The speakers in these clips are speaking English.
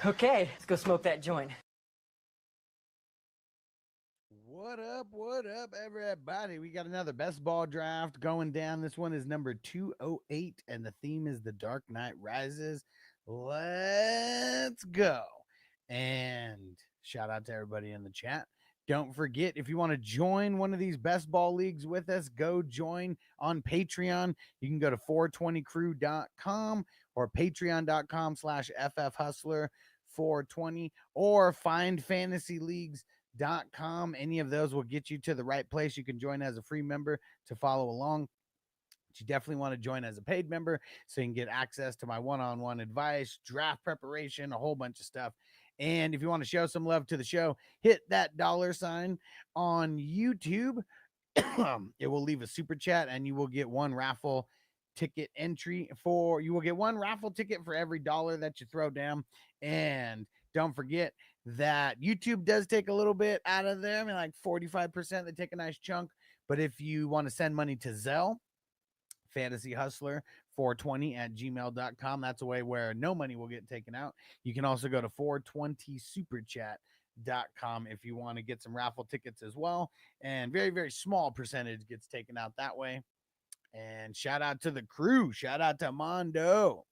Okay, let's go smoke that joint. What up, everybody? We got another best ball draft going down. This one is number 208, and the theme is The Dark Knight Rises. Let's go. And shout out to everybody in the chat. Don't forget, if you want to join one of these best ball leagues with us, go join on Patreon. You can go to 420crew.com or patreon.com/FFHustler420 or find fantasy leagues.com. Any of those will get you to the right place. You can join as a free member to follow along. But you definitely want to join as a paid member so you can get access to my one-on-one advice, draft preparation, a whole bunch of stuff. And if you want to show some love to the show, hit that $sign on YouTube. It will leave a super chat and you will get one raffle ticket entry for one raffle ticket for every $1 that you throw down. And don't forget that YouTube does take a little bit out of there. I mean, like 45%, they take a nice chunk. But if you want to send money to Zelle, fantasyhustler420@gmail.com. That's a way where no money will get taken out. You can also go to 420superchat.com if you want to get some raffle tickets as well. And very, very small percentage gets taken out that way. And shout out to the crew. Shout out to Mondo.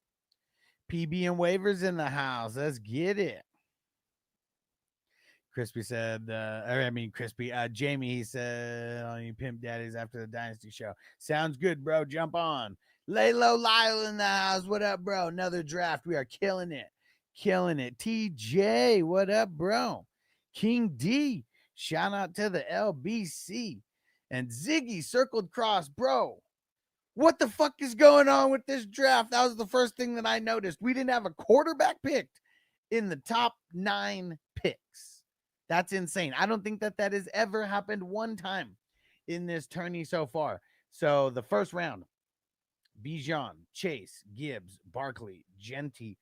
PB and waivers in the house. Let's get it. Crispy said, Jamie, he said, on you pimp daddies after the Dynasty show. Sounds good, bro. Jump on. Laylo Lyle in the house. What up, bro? Another draft. We are killing it. Killing it. TJ, what up, bro? King D, shout out to the LBC. And Ziggy circled cross, bro. What the fuck is going on with this draft? That was the first thing that I noticed. We didn't have a quarterback picked in the top 9 picks. That's insane. I don't think that has ever happened one time in this tourney so far. So the first round, Bijan, Chase, Gibbs, Barkley, Genty,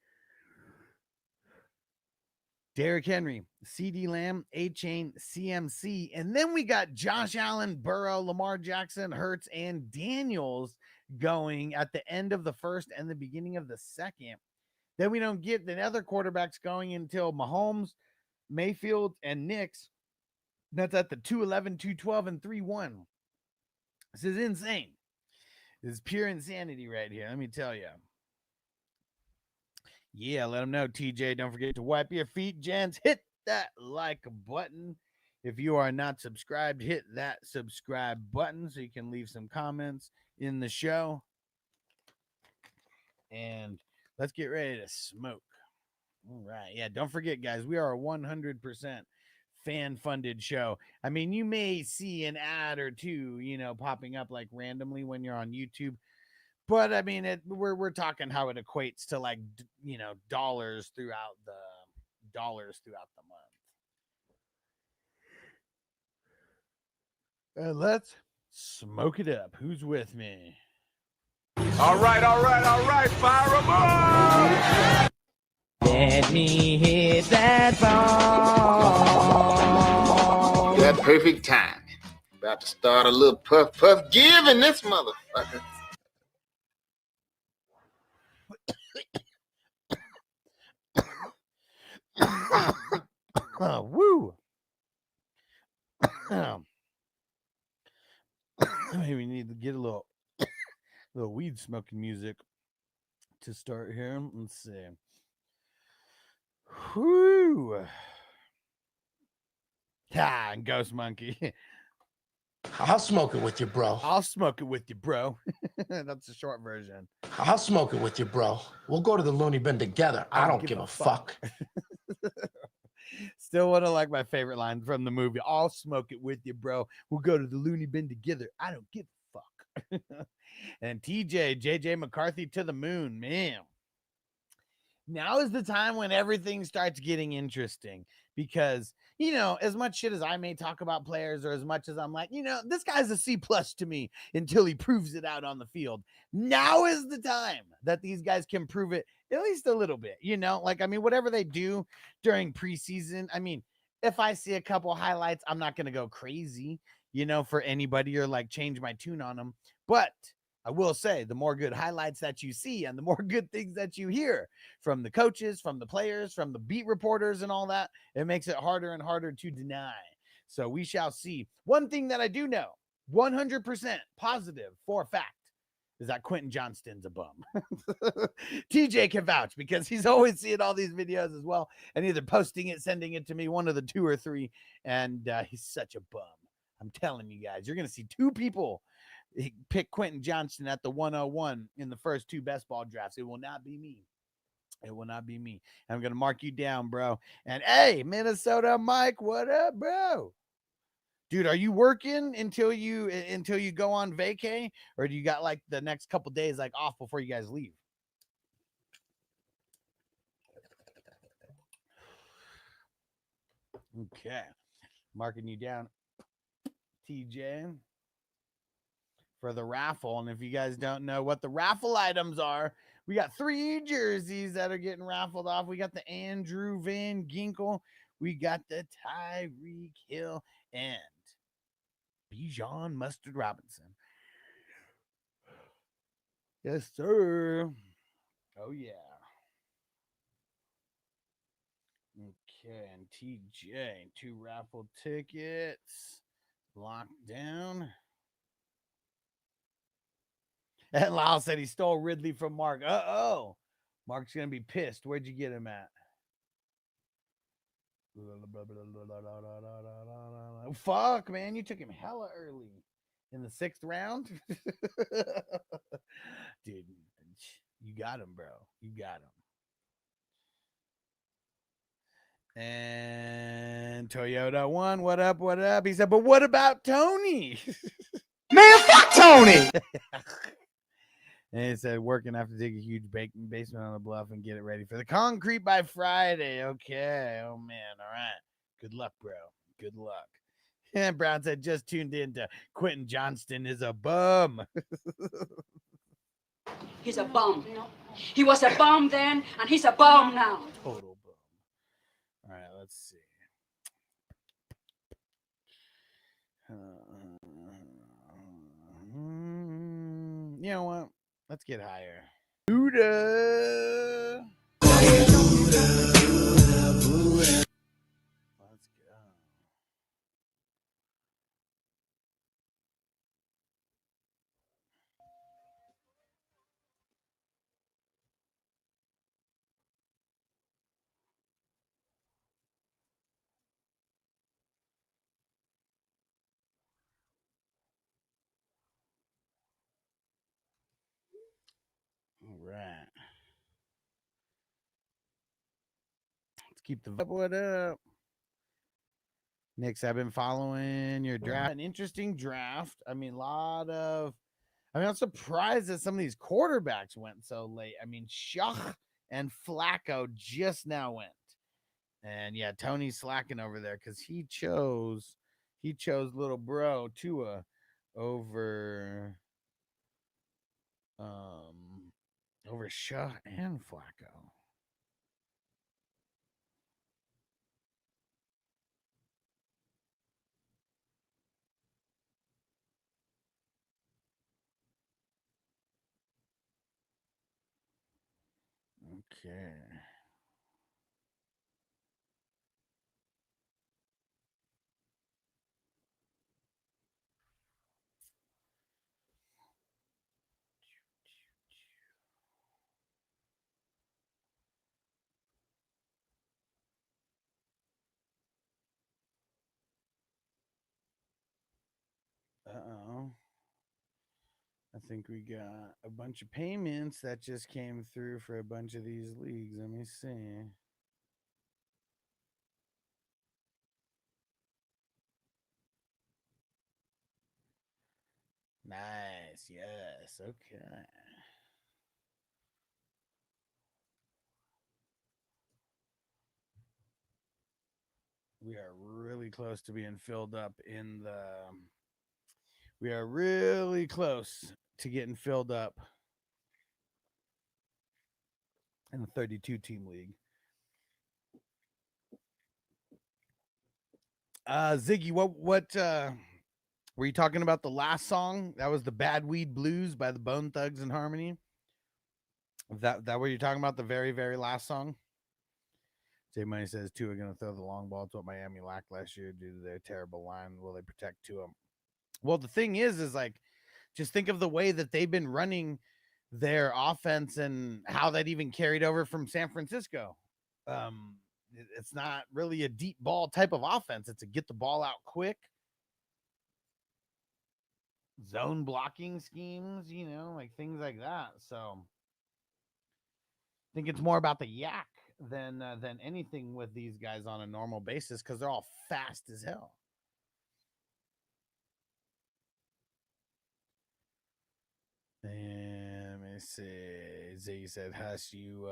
Derrick Henry, CD Lamb, A-Chain, CMC. And then we got Josh Allen, Burrow, Lamar Jackson, Hurts, and Daniels going at the end of the first and the beginning of the second. Then we don't get the other quarterbacks going until Mahomes, Mayfield, and Knicks. That's at the 2-11, 2-12, and 3-1. This is insane. This is pure insanity right here. Let me tell you. Yeah, let them know, TJ. Don't forget to wipe your feet, gents. Hit that like button. If you are not subscribed, hit that subscribe button so you can leave some comments in the show. And let's get ready to smoke. All right. Yeah, don't forget, guys, we are a 100% fan-funded show. I mean, you may see an ad or two, popping up like randomly when you're on YouTube. But I mean, we're talking how it equates to like, dollars throughout the month. Let's smoke it up. Who's with me? All right, fire 'em up! Let me hit that ball. That perfect time. About to start a little puff give in this motherfucker. Woo. Maybe we need to get a little weed smoking music to start here. Let's see. Whoo. And Ghost Monkey. I'll smoke it with you, bro. I'll smoke it with you, bro. That's the short version. I'll smoke it with you, bro. We'll go to the loony bin together. I don't give a fuck. Still one of like my favorite lines from the movie. I'll smoke it with you, bro. We'll go to the loony bin together. I don't give a fuck. And JJ McCarthy to the moon, man. Now is the time when everything starts getting interesting because, as much shit as I may talk about players or as much as I'm like, this guy's a C+ to me until he proves it out on the field. Now is the time that these guys can prove it at least a little bit, whatever they do during preseason. I mean, if I see a couple highlights, I'm not going to go crazy, for anybody or like change my tune on them. But I will say, the more good highlights that you see and the more good things that you hear from the coaches, from the players, from the beat reporters and all that, it makes it harder and harder to deny. So we shall see. One thing that I do know, 100% positive for a fact, is that Quentin Johnston's a bum. TJ can vouch because he's always seeing all these videos as well and either posting it, sending it to me, one of the two or three, and he's such a bum. I'm telling you guys, you're going to see two people pick Quentin Johnston at the 101 in the first two best ball drafts. It will not be me. It will not be me. I'm going to mark you down, bro. And hey, Minnesota Mike, what up, bro? Dude, are you working until you go on vacay, or do you got like the next couple days like off before you guys leave? Okay. Marking you down, TJ, for the raffle. And if you guys don't know what the raffle items are, we got 3 jerseys that are getting raffled off. We got the Andrew Van Ginkel, we got the Tyreek Hill, and Bijan Mustard Robinson. Yes, sir. Oh, yeah. Okay, and TJ, 2 raffle tickets locked down. And Lyle said he stole Ridley from Mark. Uh-oh. Mark's going to be pissed. Where'd you get him at? Fuck, man. You took him hella early. In the 6th round? Dude, you got him, bro. You got him. And Toyota 1, what up, what up? He said, but what about Tony? Man, fuck Tony! And he said, working, I have to dig a huge basement on the bluff and get it ready for the concrete by Friday. Okay. Oh, man. All right. Good luck, bro. Good luck. And Brown said, just tuned in to Quentin Johnston is a bum. He's a bum. He was a bum then, and he's a bum now. Total bum. All right, let's see. You know what? Let's get higher. Buddha. Let's go. All right. Let's keep the what up. Nix, I've been following your draft. An interesting draft. I mean, I'm surprised that some of these quarterbacks went so late. I mean, Schuch and Flacco just now went. And yeah, Tony's slacking over there because he chose little bro Tua over Schuch and Flacco. Okay. Uh-oh. I think we got a bunch of payments that just came through for a bunch of these leagues. Let me see. Nice. Yes. Okay. We are really close to being filled up in the... We are really close to getting filled up in the 32-team league. Ziggy, what Were you talking about the last song? That was the Bad Weed Blues by the Bone Thugs and Harmony. That what you're talking about? The very, very last song? J Money says Tua are going to throw the long ball. It's what Miami lacked last year due to their terrible line. Will they protect Tua? Well, the thing is like, just think of the way that they've been running their offense and how that even carried over from San Francisco. It's not really a deep ball type of offense. It's a get the ball out quick, zone blocking schemes, you know, like things like that. So I think it's more about the yak than anything with these guys on a normal basis because they're all fast as hell. And let me see. Z said, Huss, you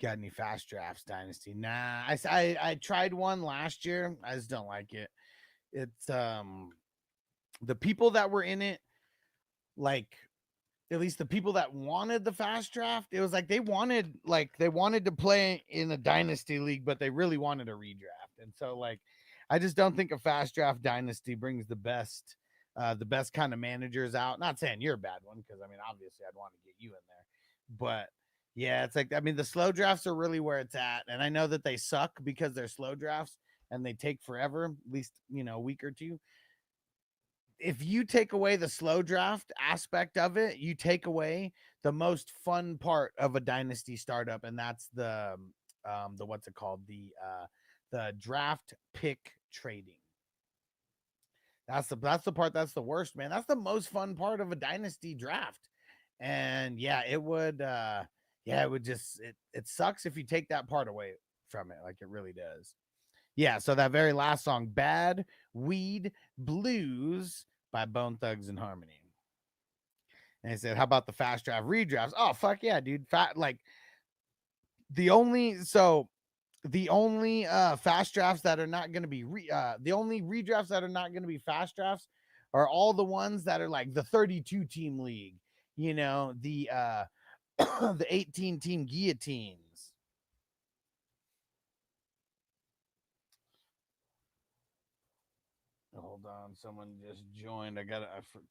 got any fast drafts, Dynasty? Nah, I tried one last year. I just don't like it. It's the people that were in it, like at least the people that wanted the fast draft, it was like they wanted to play in a dynasty league, but they really wanted a redraft. And so like I just don't think a fast draft dynasty brings the best kind of managers out. Not saying you're a bad one, because I mean obviously I'd want to get you in there. But yeah, it's like, I mean, the slow drafts are really where it's at. And I know that they suck because they're slow drafts and they take forever, at least, you know, a week or two. If you take away the slow draft aspect of it, you take away the most fun part of a dynasty startup, and that's the what's it called? The draft pick trading. That's the part that's the worst, man. That's the most fun part of a dynasty draft. And yeah, it would just it sucks if you take that part away from it, like it really does. Yeah, so that very last song, Bad Weed Blues by Bone Thugs and Harmony. And he said, how about the fast draft redrafts? Oh, fuck yeah, dude. The only fast drafts that are not going to be the only redrafts that are not going to be fast drafts are all the ones that are like the 32 team league, you know, the the 18 team guillotines. Hold on, someone just joined. I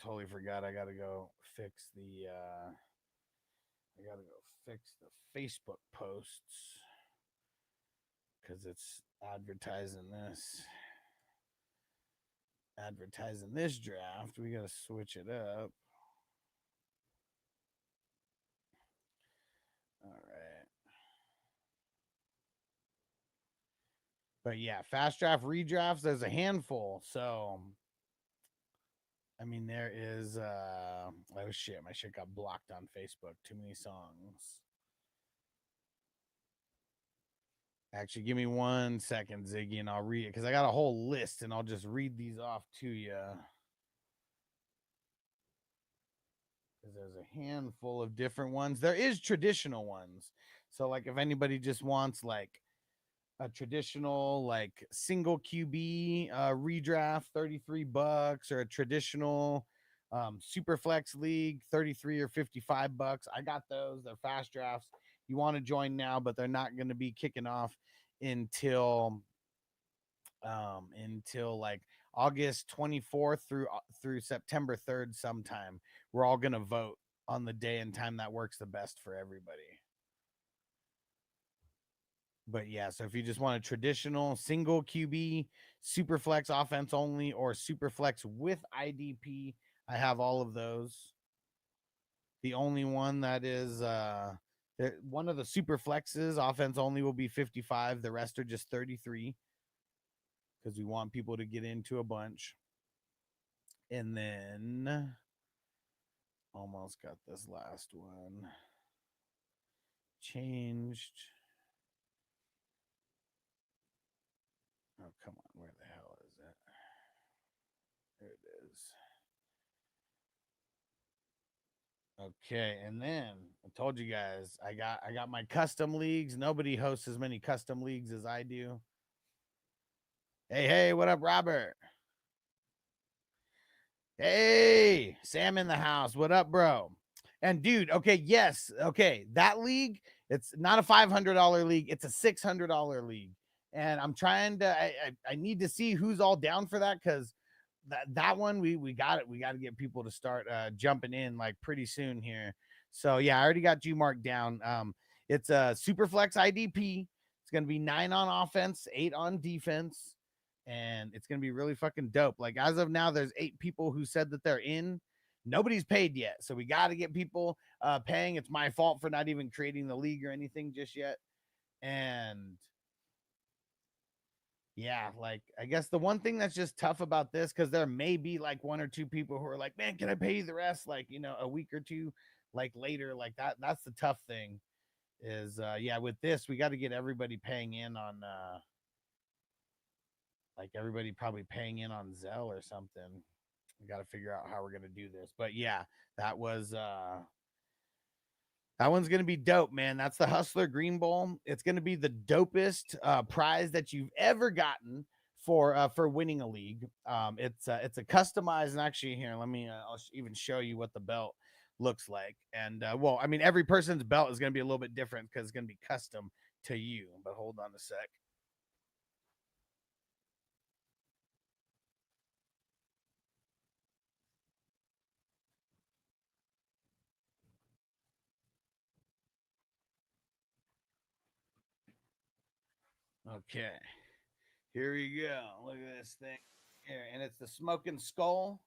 totally forgot. I gotta go fix the Facebook posts because it's advertising this draft. We gotta switch it up. All right. But yeah, fast draft redrafts, there's a handful. So I mean, there is oh shit, my shit got blocked on Facebook. Too many songs. Actually, give me 1 second, Ziggy, and I'll read it because I got a whole list and I'll just read these off to you. Because there's a handful of different ones. There is traditional ones. So like if anybody just wants like a traditional like single QB redraft, $33, or a traditional super flex league, 33 or $55. I got those. They're fast drafts. You want to join now, but they're not going to be kicking off until like August 24th through September 3rd sometime. We're all going to vote on the day and time that works the best for everybody. But yeah, so if you just want a traditional single QB, super flex offense only, or super flex with IDP, I have all of those. The only one that is one of the super flexes, offense only, will be 55. The rest are just 33 because we want people to get into a bunch. And then almost got this last one changed. Oh, come on. Where the hell is it? There it is. Okay, and then I told you guys I got my custom leagues. Nobody hosts as many custom leagues as I do. Hey, what up, Robert? Hey, Sam in the house. What up, bro? And dude, okay, yes, okay, that league, it's not a $500 league, it's a $600 league. And I'm trying to, I need to see who's all down for that, because that one we got it. We got to get people to start jumping in like pretty soon here. So yeah, I already got you marked down. It's a Superflex IDP. It's gonna be 9 on offense, 8 on defense, and it's gonna be really fucking dope. Like as of now, there's 8 people who said that they're in. Nobody's paid yet, so we got to get people paying. It's my fault for not even creating the league or anything just yet. And yeah, like I guess the one thing that's just tough about this, because there may be like 1 or 2 people who are like, man, can I pay you the rest? Like, you know, a week or two like later, like that. That's the tough thing is yeah, with this, we got to get everybody paying in on like everybody probably paying in on Zelle or something. We got to figure out how we're gonna do this. But yeah, that was that one's gonna be dope, man. That's the Hustler Green Bowl. It's gonna be the dopest prize that you've ever gotten for winning a league. It's a customized, and actually here, let me I'll even show you what the belt looks like. And well, I mean, every person's belt is gonna be a little bit different because it's gonna be custom to you. But hold on a sec. Okay, here we go. Look at this thing here, and it's the Smoking Skull.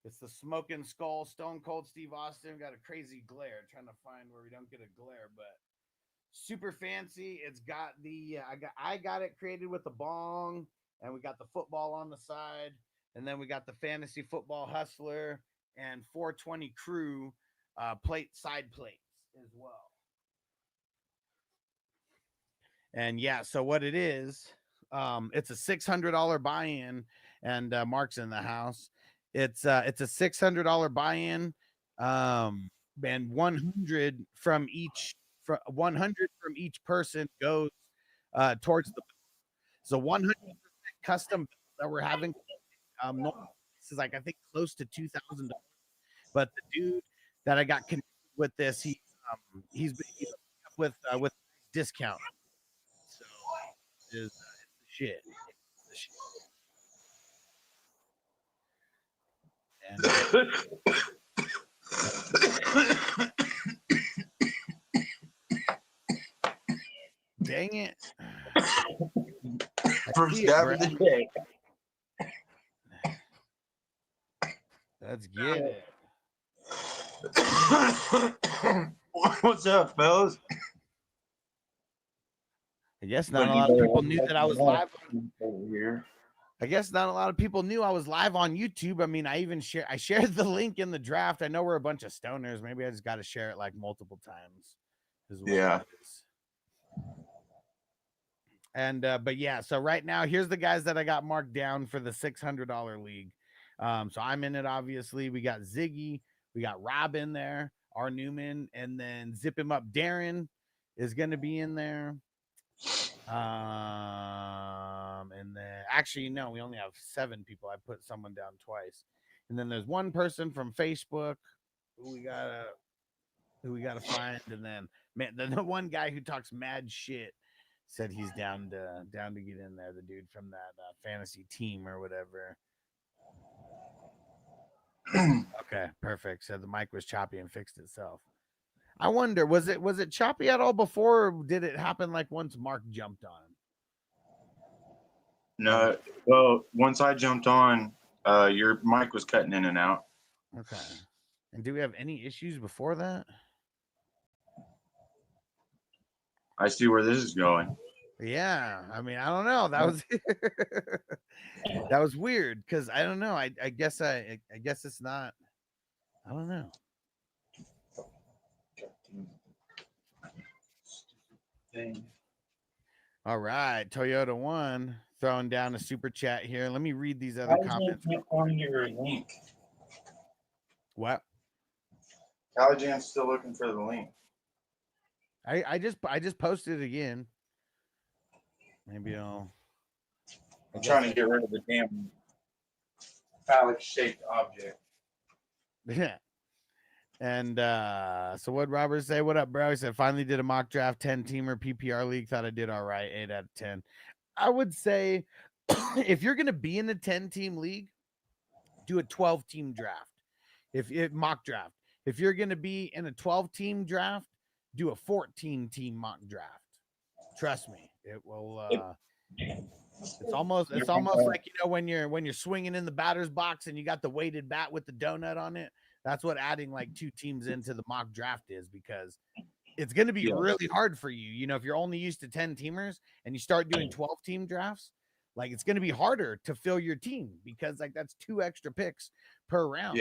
It's the Smoking Skull, Stone Cold Steve Austin. Got a crazy glare. Trying to find where we don't get a glare, but super fancy. It's got the I got it created with the bong, and we got the football on the side, and then we got the Fantasy Football Hustler and 420 Crew side plates as well. And yeah, so what it is, it's a $600 buy-in, and Mark's in the house. It's a $600 buy-in, and 100 from each person goes towards the so 100% custom that we're having. This is like I think close to $2,000, but the dude that I got connected with this, he's with discount. Is shit. And, dang it. First dab of the day. Let's get it. What's up, fellas? I guess not a lot of people knew that I was live. Here. I guess not a lot of people knew I was live on YouTube. I mean, I shared the link in the draft. I know we're a bunch of stoners. Maybe I just got to share it like multiple times. Yeah. And but yeah, so right now here's the guys that I got marked down for the $600 league. So I'm in it, obviously. We got Ziggy, we got Rob in there, R. Newman, and then Zip Him Up Darren is gonna be in there. And then actually, no, we only have 7 people. I put someone down twice. And then there's one person from Facebook who we gotta find. And then man, the one guy who talks mad shit said he's down to get in there. The dude from that fantasy team or whatever. Okay, perfect. So the mic was choppy and fixed itself. I wonder, was it choppy at all before, or did it happen like once Mark jumped on? No, well, once I jumped on, your mic was cutting in and out. Okay. And do we have any issues before that? I see where this is going. Yeah, I mean, I don't know. That was that was weird because I don't know. I guess it's not. I don't know. All right, Toyota One throwing down a super chat here. Let me read these other comments. On your link. What? Calijan's still looking for the link. I just posted it again. Maybe I'm trying to get rid of the damn phallic-shaped object. Yeah. And so what Robert say? What up, bro? He said finally did a mock draft 10-teamer PPR league. Thought I did all right. 8 out of 10. I would say if you're gonna be in a 10-team league, do a 12-team draft. If mock draft. If you're gonna be in a 12-team draft, do a 14-team mock draft. Trust me, it will. It's almost like, you know, when you're swinging in the batter's box and you got the weighted bat with the donut on it. That's what adding like 2 teams into the mock draft is, because it's going to be really hard for you. You know, if you're only used to 10 teamers and you start doing 12-team drafts, like it's going to be harder to fill your team, because like that's 2 extra picks per round.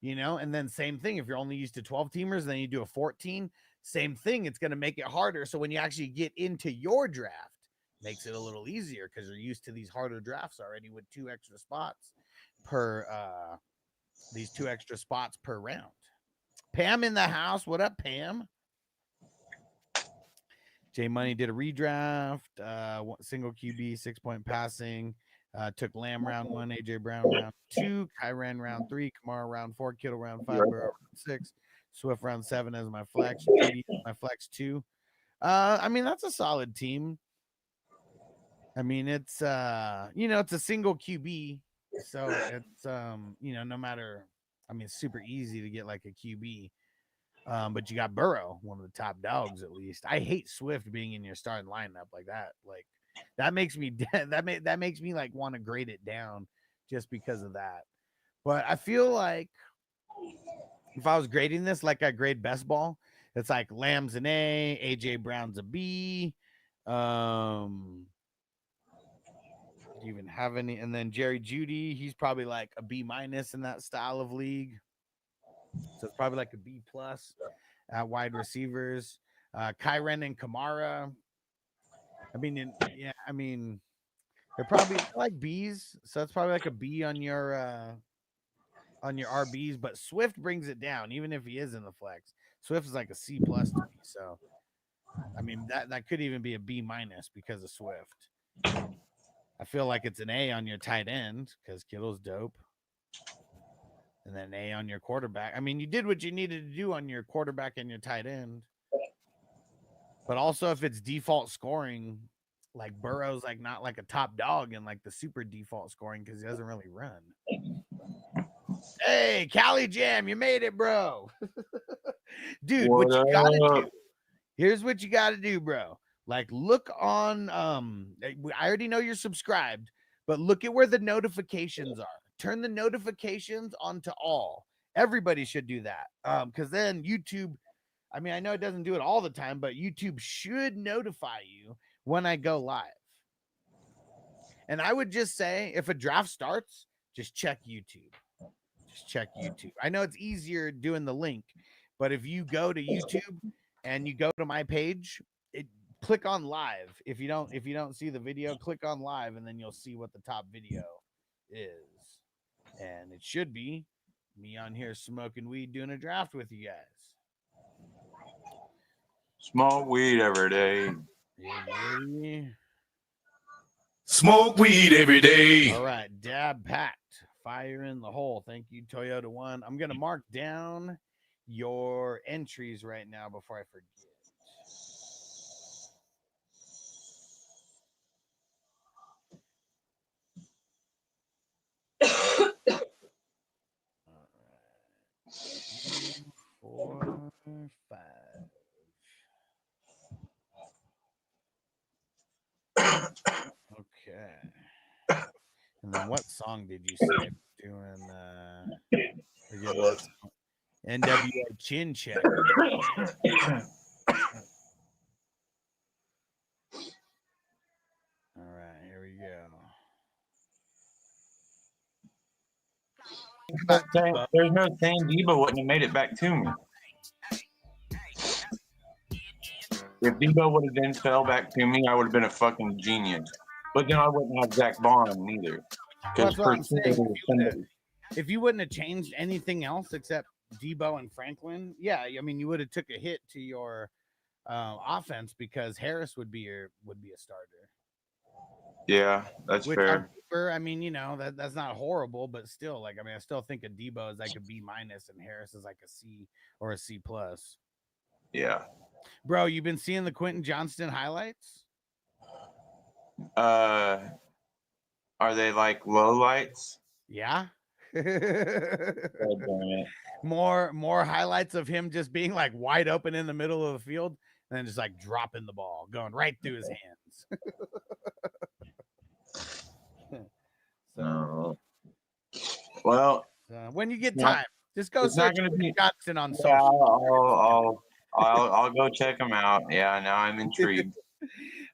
You know, and then same thing, if you're only used to 12 teamers, then you do a 14, same thing. It's going to make it harder. So when you actually get into your draft, makes it a little easier because you're used to these harder drafts already with 2 extra spots per these 2 extra spots per round. Pam in the house. What up, Pam? J Money did a redraft, single QB, 6-point passing. Took Lamb round 1, AJ Brown round 2, Kyren round 3, Kamara round 4, Kittle round 5, Burrow round 6, Swift round 7 as my flex, my flex 2. I mean, that's a solid team. I mean, it's you know, it's a single QB, so it's you know, no matter, I mean, it's super easy to get like a QB. But you got Burrow, one of the top dogs at least. I hate Swift being in your starting lineup like that. Like that makes me that makes me like want to grade it down just because of that. But I feel like if I was grading this like I grade best ball, it's like Lamb's an A, AJ Brown's a B. Do you even have any? And then Jerry Jeudy, he's probably like a B- in that style of league. So it's probably like a B+ at wide receivers. Kyren and Kamara. I mean, I mean, they're probably like B's. So it's probably like a B on your RBs. But Swift brings it down, even if he is in the flex. Swift is like a C+ to me. So I mean, that could even be a B- because of Swift. I feel like it's an A on your tight end because Kittle's dope. And then A on your quarterback. I mean, you did what you needed to do on your quarterback and your tight end. But also, if it's default scoring, like Burrow's like not like a top dog in like the super default scoring because he doesn't really run. Hey, Cali Jam, you made it, bro. Dude, what you gotta do. Here's what you gotta do, bro. Like, look on I already know you're subscribed, but look at where the notifications are. Turn the notifications onto all. Everybody should do that. Because then YouTube, I mean, I know it doesn't do it all the time, but YouTube should notify you when I go live. And I would just say, if a draft starts, just check YouTube. Just check YouTube. I know it's easier doing the link, but if you go to YouTube and you go to my page, click on live. If you don't see the video, click on live, and then you'll see what the top video is. And it should be me on here smoking weed, doing a draft with you guys. Smoke weed every day. Yeah. Smoke weed every day. All right, dab packed. Fire in the hole. Thank you, Toyota One. I'm gonna mark down your entries right now before I forget. All right. 4, 5. Okay. And then what song did you say doing NWO Chin Check? All right, here we go. There's no saying Debo wouldn't have made it back to me. If Debo would have then fell back to me, I would have been a fucking genius. But then I wouldn't have Zach Bond neither. That's what I'm saying. If you wouldn't have changed anything else except Debo and Franklin, yeah, I mean, you would have took a hit to your offense because Harris would be a starter. Yeah, that's fair. I mean, you know, that's not horrible, but still, like, I mean, I still think a Debo is like a B- and Harris is like a C or a C+. Yeah. Bro, you've been seeing the Quentin Johnston highlights? Are they like low lights? Yeah. God damn it. More highlights of him just being like wide open in the middle of the field and then just like dropping the ball, going right through his hands. So, No. Well, when you get Yeah. time, just go It's not search gonna be- Johnson on yeah, social. I'll go check them out. Yeah, now I'm intrigued.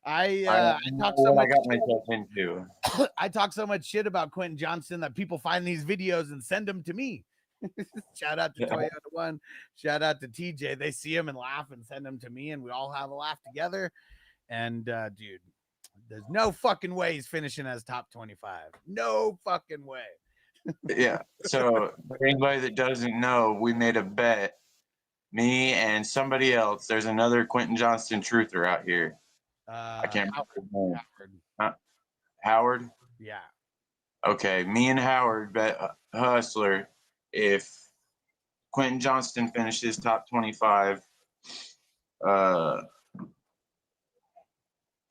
I know talk so what I much. got myself into. I talk so much shit about Quentin Johnson that people find these videos and send them to me. Shout out to Yeah. Toyota One. Shout out to TJ. They see them and laugh and send them to me, and we all have a laugh together. And dude, there's no fucking way he's finishing as top 25. No fucking way. Yeah. So for anybody that doesn't know, we made a bet. Me and somebody else. There's another Quentin Johnston truther out here. I can't remember his name. Howard? Yeah. Okay. Me and Howard bet Hustler if Quentin Johnston finishes top 25,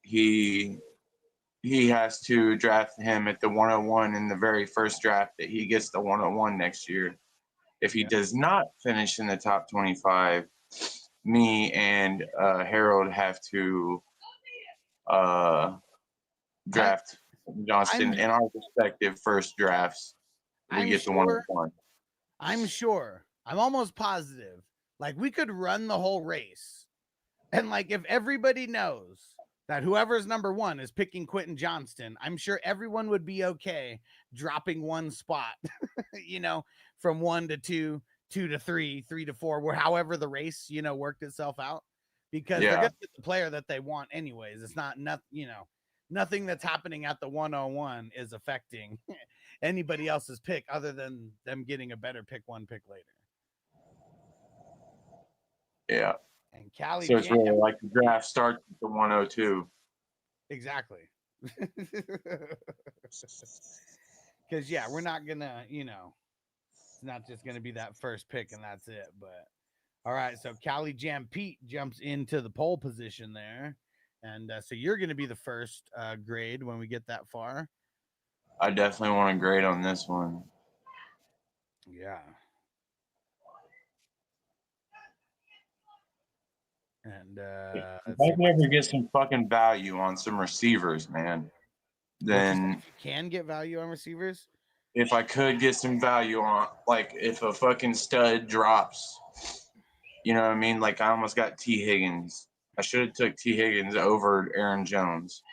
he has to draft him at the 101 in the very first draft that he gets the 101 next year. If he does not finish in the top 25, me and Harold have to draft Johnston in our respective first drafts. We get the 101. I'm sure. I'm almost positive. Like we could run the whole race. And like if everybody knows that whoever's number one is picking Quentin Johnston, I'm sure everyone would be okay dropping one spot, you know, from 1 to 2, 2 to 3, 3 to 4, where however the race, you know, worked itself out. Because they're gonna get the player that they want anyways. It's not you know, nothing that's happening at the 101 is affecting anybody else's pick other than them getting a better pick one pick later. Yeah. And Cali, so it's really like the draft starts at the 102. Exactly. Because yeah, we're not gonna, you know, it's not just gonna be that first pick and that's it. But all right, so Cali Jam Pete jumps into the pole position there, and so you're gonna be the first grade when we get that far. I definitely want to grade on this one. Yeah. And if I can ever get some fucking value on some receivers, man, then you can get value on receivers. If I could get some value on, like, if a fucking stud drops, you know what I mean? Like, I almost got T. Higgins. I should have took T. Higgins over Aaron Jones,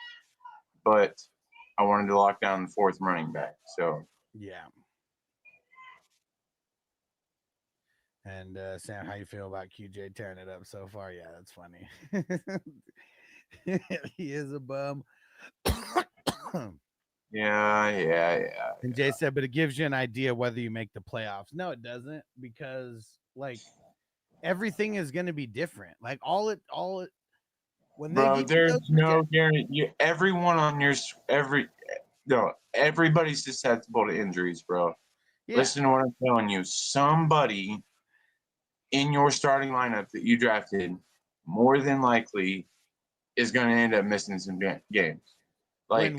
but I wanted to lock down the fourth running back. So yeah. And Sam, how you feel about QJ tearing it up so far? Yeah, that's funny. He is a bum. Yeah. And Jay said, but it gives you an idea whether you make the playoffs. No, it doesn't, because like everything is going to be different. Like all it when they bro, there's no guarantee. Everybody's susceptible to injuries, bro. Yeah. Listen to what I'm telling you. Somebody in your starting lineup that you drafted more than likely is going to end up missing some games. Like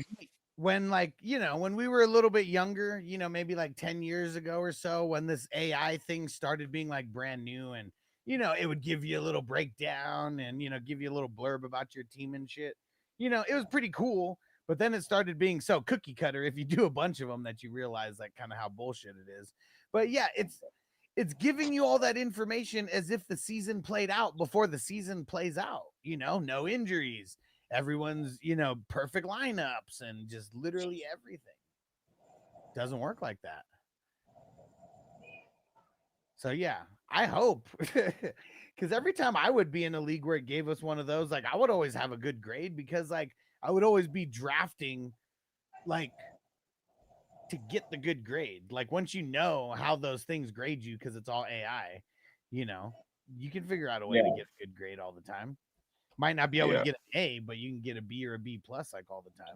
when like, you know, when we were a little bit younger, you know, maybe like 10 years ago or so, when this AI thing started being like brand new, and you know, it would give you a little breakdown and, you know, give you a little blurb about your team and shit. You know, it was pretty cool. But then it started being so cookie cutter if you do a bunch of them that you realize like kind of how bullshit it is. But yeah, it's giving you all that information as if the season played out before the season plays out. You know, no injuries, everyone's, you know, perfect lineups and just literally everything. Doesn't work like that. So yeah, I hope, because every time I would be in a league where it gave us one of those, like I would always have a good grade, because like I would always be drafting like to get the good grade. Like once you know how those things grade you, because it's all AI, you know, you can figure out a way to get a good grade all the time. Might not be able to get an A, but you can get a B or a B plus like all the time.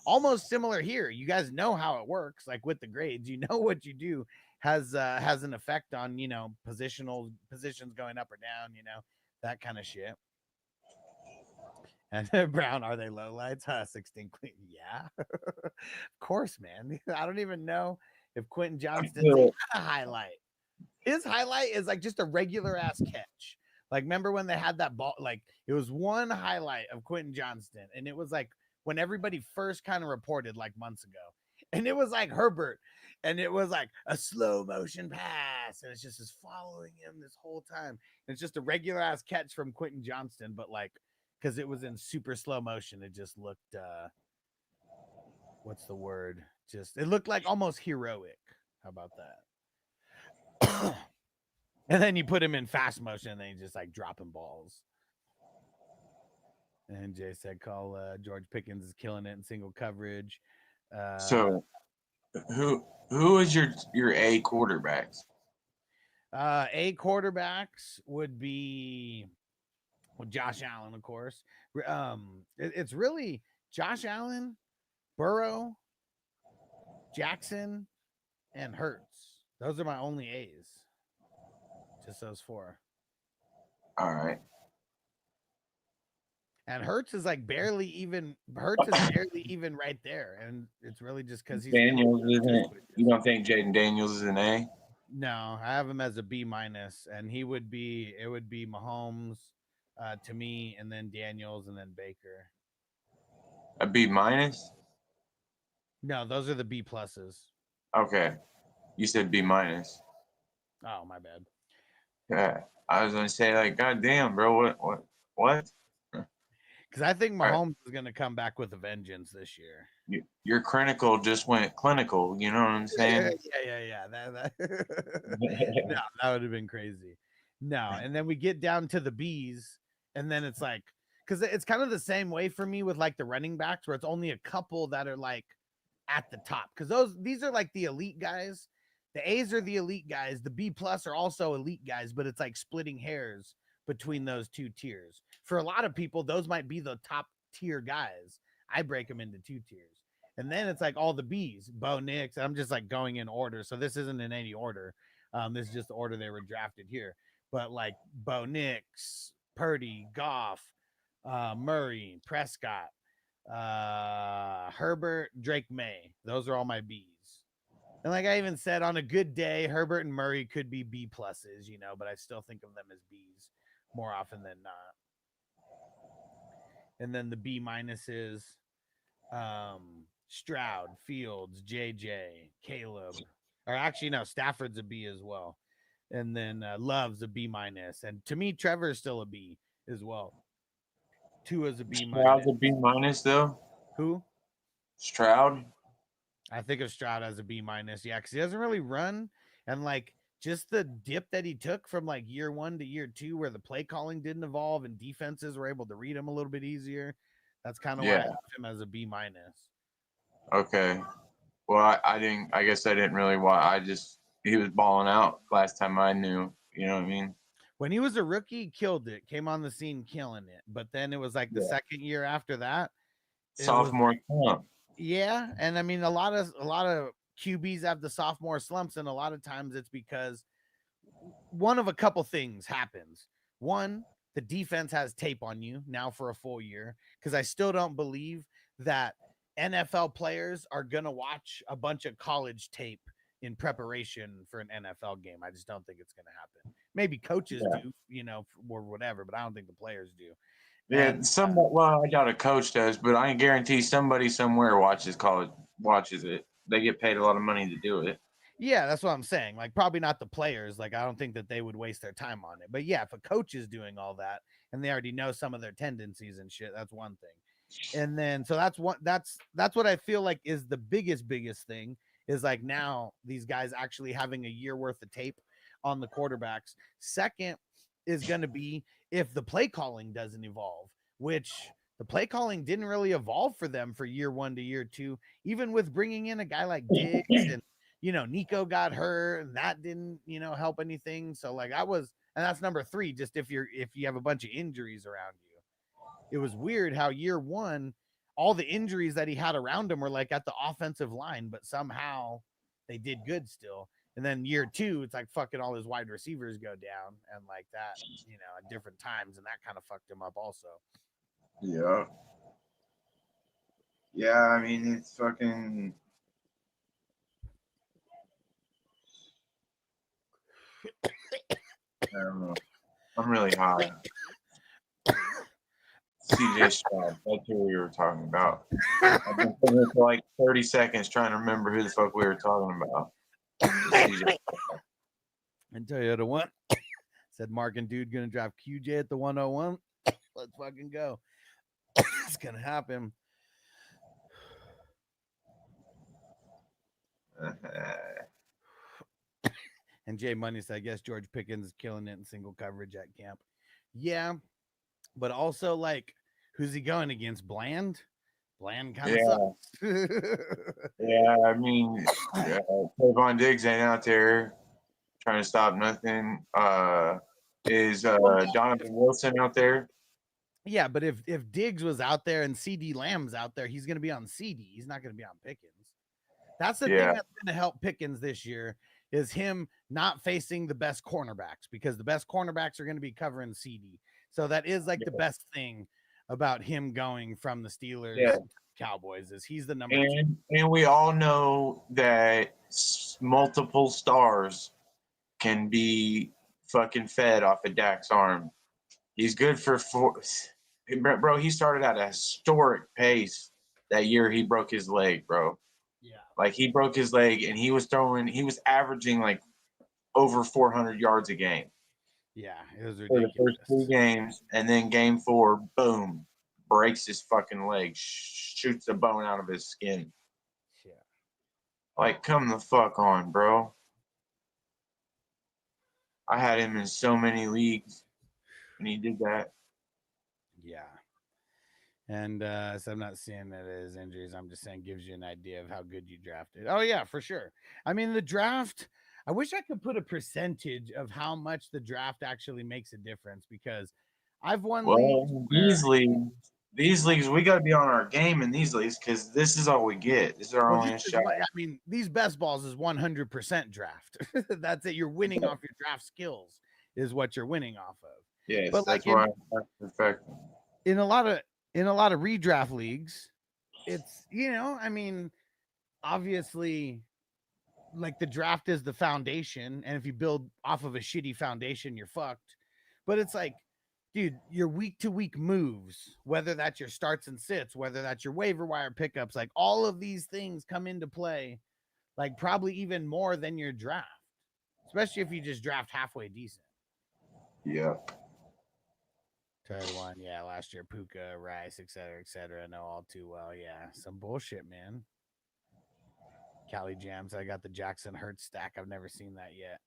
Almost similar here. You guys know how it works, like with the grades. You know what you do has an effect on, you know, positions going up or down, you know, that kind of shit. And Brown, are they lowlights? 16 Queen. Yeah. Of course, man. I don't even know if Quentin Johnston's even a highlight. His highlight is like just a regular ass catch. Like, remember when they had that ball? Like, it was one highlight of Quentin Johnston, and it was like when everybody first kind of reported like months ago, and it was like Herbert, and it was like a slow motion pass, and it's just following him this whole time. And it's just a regular ass catch from Quentin Johnston, but like because it was in super slow motion, it just looked what's the word? Just it looked like almost heroic. How about that? And then you put him in fast motion, and then he's just like dropping balls. And Jay said, "Call George Pickens is killing it in single coverage." So, who is your A quarterbacks? A quarterbacks would be Josh Allen, of course. It's really Josh Allen, Burrow, Jackson, and Hurts. Those are my only A's. Just those four. All right. And Hurts is like barely even. Hurts is barely even right there, and it's really just because he's Daniels isn't. You don't think Jaden Daniels is an A? No, I have him as a B-, and he would be. It would be Mahomes, to me, and then Daniels, and then Baker. A B-? No, those are the B pluses. Okay, you said B-. Oh, my bad. Yeah, I was gonna say like, God damn, bro, what? Because I think Mahomes is gonna come back with a vengeance this year. Your clinical just went clinical. You know what I'm saying? Yeah. That no, that would have been crazy. No, and then we get down to the B's, and then it's like, because it's kind of the same way for me with like the running backs, where it's only a couple that are like at the top, because these are like the elite guys. The A's are the elite guys. The B+ are also elite guys, but it's like splitting hairs between those two tiers. For a lot of people, those might be the top tier guys. I break them into two tiers. And then it's like all the B's, Bo Nix. I'm just like going in order. So this isn't in any order. This is just the order they were drafted here. But like Bo Nix, Purdy, Goff, Murray, Prescott, Herbert, Drake May. Those are all my B's. And like I even said, on a good day, Herbert and Murray could be B+, but I still think of them as B's more often than not. And then the B- is Stroud, Fields, JJ, Caleb. Or actually, no, Stafford's a B as well. And then Love's a B-. And to me, Trevor's still a B as well. Tua's a B-. Stroud's a B- though. Who? Stroud. I think of Stroud as a B-. Yeah, because he doesn't really run. And like just the dip that he took from like year 1 to year 2, where the play calling didn't evolve and defenses were able to read him a little bit easier. That's kind of why I have him as a B-. Okay. Well, I guess I didn't really watch. He was balling out last time I knew. You know what I mean? When he was a rookie, killed it. Came on the scene killing it. But then it was like the second year after that. Sophomore slump. Yeah, and I mean a lot of QBs have the sophomore slumps, and a lot of times it's because one of a couple things happens. One, the defense has tape on you now for a full year, because I still don't believe that NFL players are gonna watch a bunch of college tape in preparation for an NFL game. I just don't think it's gonna happen. Maybe coaches do, or whatever, but I don't think the players do. Yeah, I doubt a coach does, but I can guarantee somebody somewhere watches it. They get paid a lot of money to do it. Yeah, that's what I'm saying. Like, probably not the players. Like, I don't think that they would waste their time on it. But yeah, if a coach is doing all that and they already know some of their tendencies and shit, that's one thing. And then so that's what I feel like is the biggest thing, is like now these guys actually having a year worth of tape on the quarterbacks. Second is going to be if the play calling doesn't evolve, which the play calling didn't really evolve for them for year 1 to year 2, even with bringing in a guy like Diggs and, Nico got hurt and that didn't, help anything. So like and that's number 3, just if you have a bunch of injuries around you. It was weird how year 1, all the injuries that he had around him were like at the offensive line, but somehow they did good still. And then year 2, it's like fucking all his wide receivers go down and like that, at different times. And that kind of fucked him up also. Yeah. Yeah, I mean, it's fucking. I don't know. I'm really high. CJ Stroud. That's who we were talking about. I've been sitting here for like 30 seconds trying to remember who the fuck we were talking about. CJ. And Toyota one said Mark and Dude gonna drive QJ at the 101. Let's fucking go. It's gonna happen. And Jay Money said, I guess George Pickens is killing it in single coverage at camp. Yeah, but also like, who's he going against? Bland? Bland kind of sucks. Yeah, I mean, Trayvon Diggs ain't out there trying to stop nothing. Is Donovan Wilson out there? Yeah, but if Diggs was out there and CD Lamb's out there, he's going to be on CD. He's not going to be on Pickens. That's the thing that's going to help Pickens this year is him not facing the best cornerbacks because the best cornerbacks are going to be covering CD. So that is like the best thing about him going from the Steelers to Cowboys is he's the number two. And we all know that multiple stars can be fucking fed off of Dak's arm. He's good for bro, he started at a historic pace that year he broke his leg, bro. Yeah. Like he broke his leg and he was averaging like over 400 yards a game. Yeah, it was For ridiculous. the first 3 games, and then game 4, boom, breaks his fucking leg, shoots a bone out of his skin. Yeah. Like, come the fuck on, bro. I had him in so many leagues when he did that. Yeah. And so I'm not saying that as injuries. I'm just saying gives you an idea of how good you drafted. Oh, yeah, for sure. I mean, the draft, I wish I could put a percentage of how much the draft actually makes a difference because I've won These leagues, we got to be on our game in these leagues because this is all we get. This is our only shot. I mean, these best balls is 100% draft. That's it. You're winning off your draft skills is what you're winning off of. Yes, but that's like why I'm perfecting. In a lot of redraft leagues, it's, I mean, obviously like the draft is the foundation. And if you build off of a shitty foundation, you're fucked. But it's like, dude, your week to week moves, whether that's your starts and sits, whether that's your waiver wire pickups, like all of these things come into play, like probably even more than your draft, especially if you just draft halfway decent. Yeah. Third one, yeah, last year, Puka, Rice, etc. Know all too well. Yeah, some bullshit, man. Cali Jams, I got the Jackson Hurts stack. I've never seen that yet.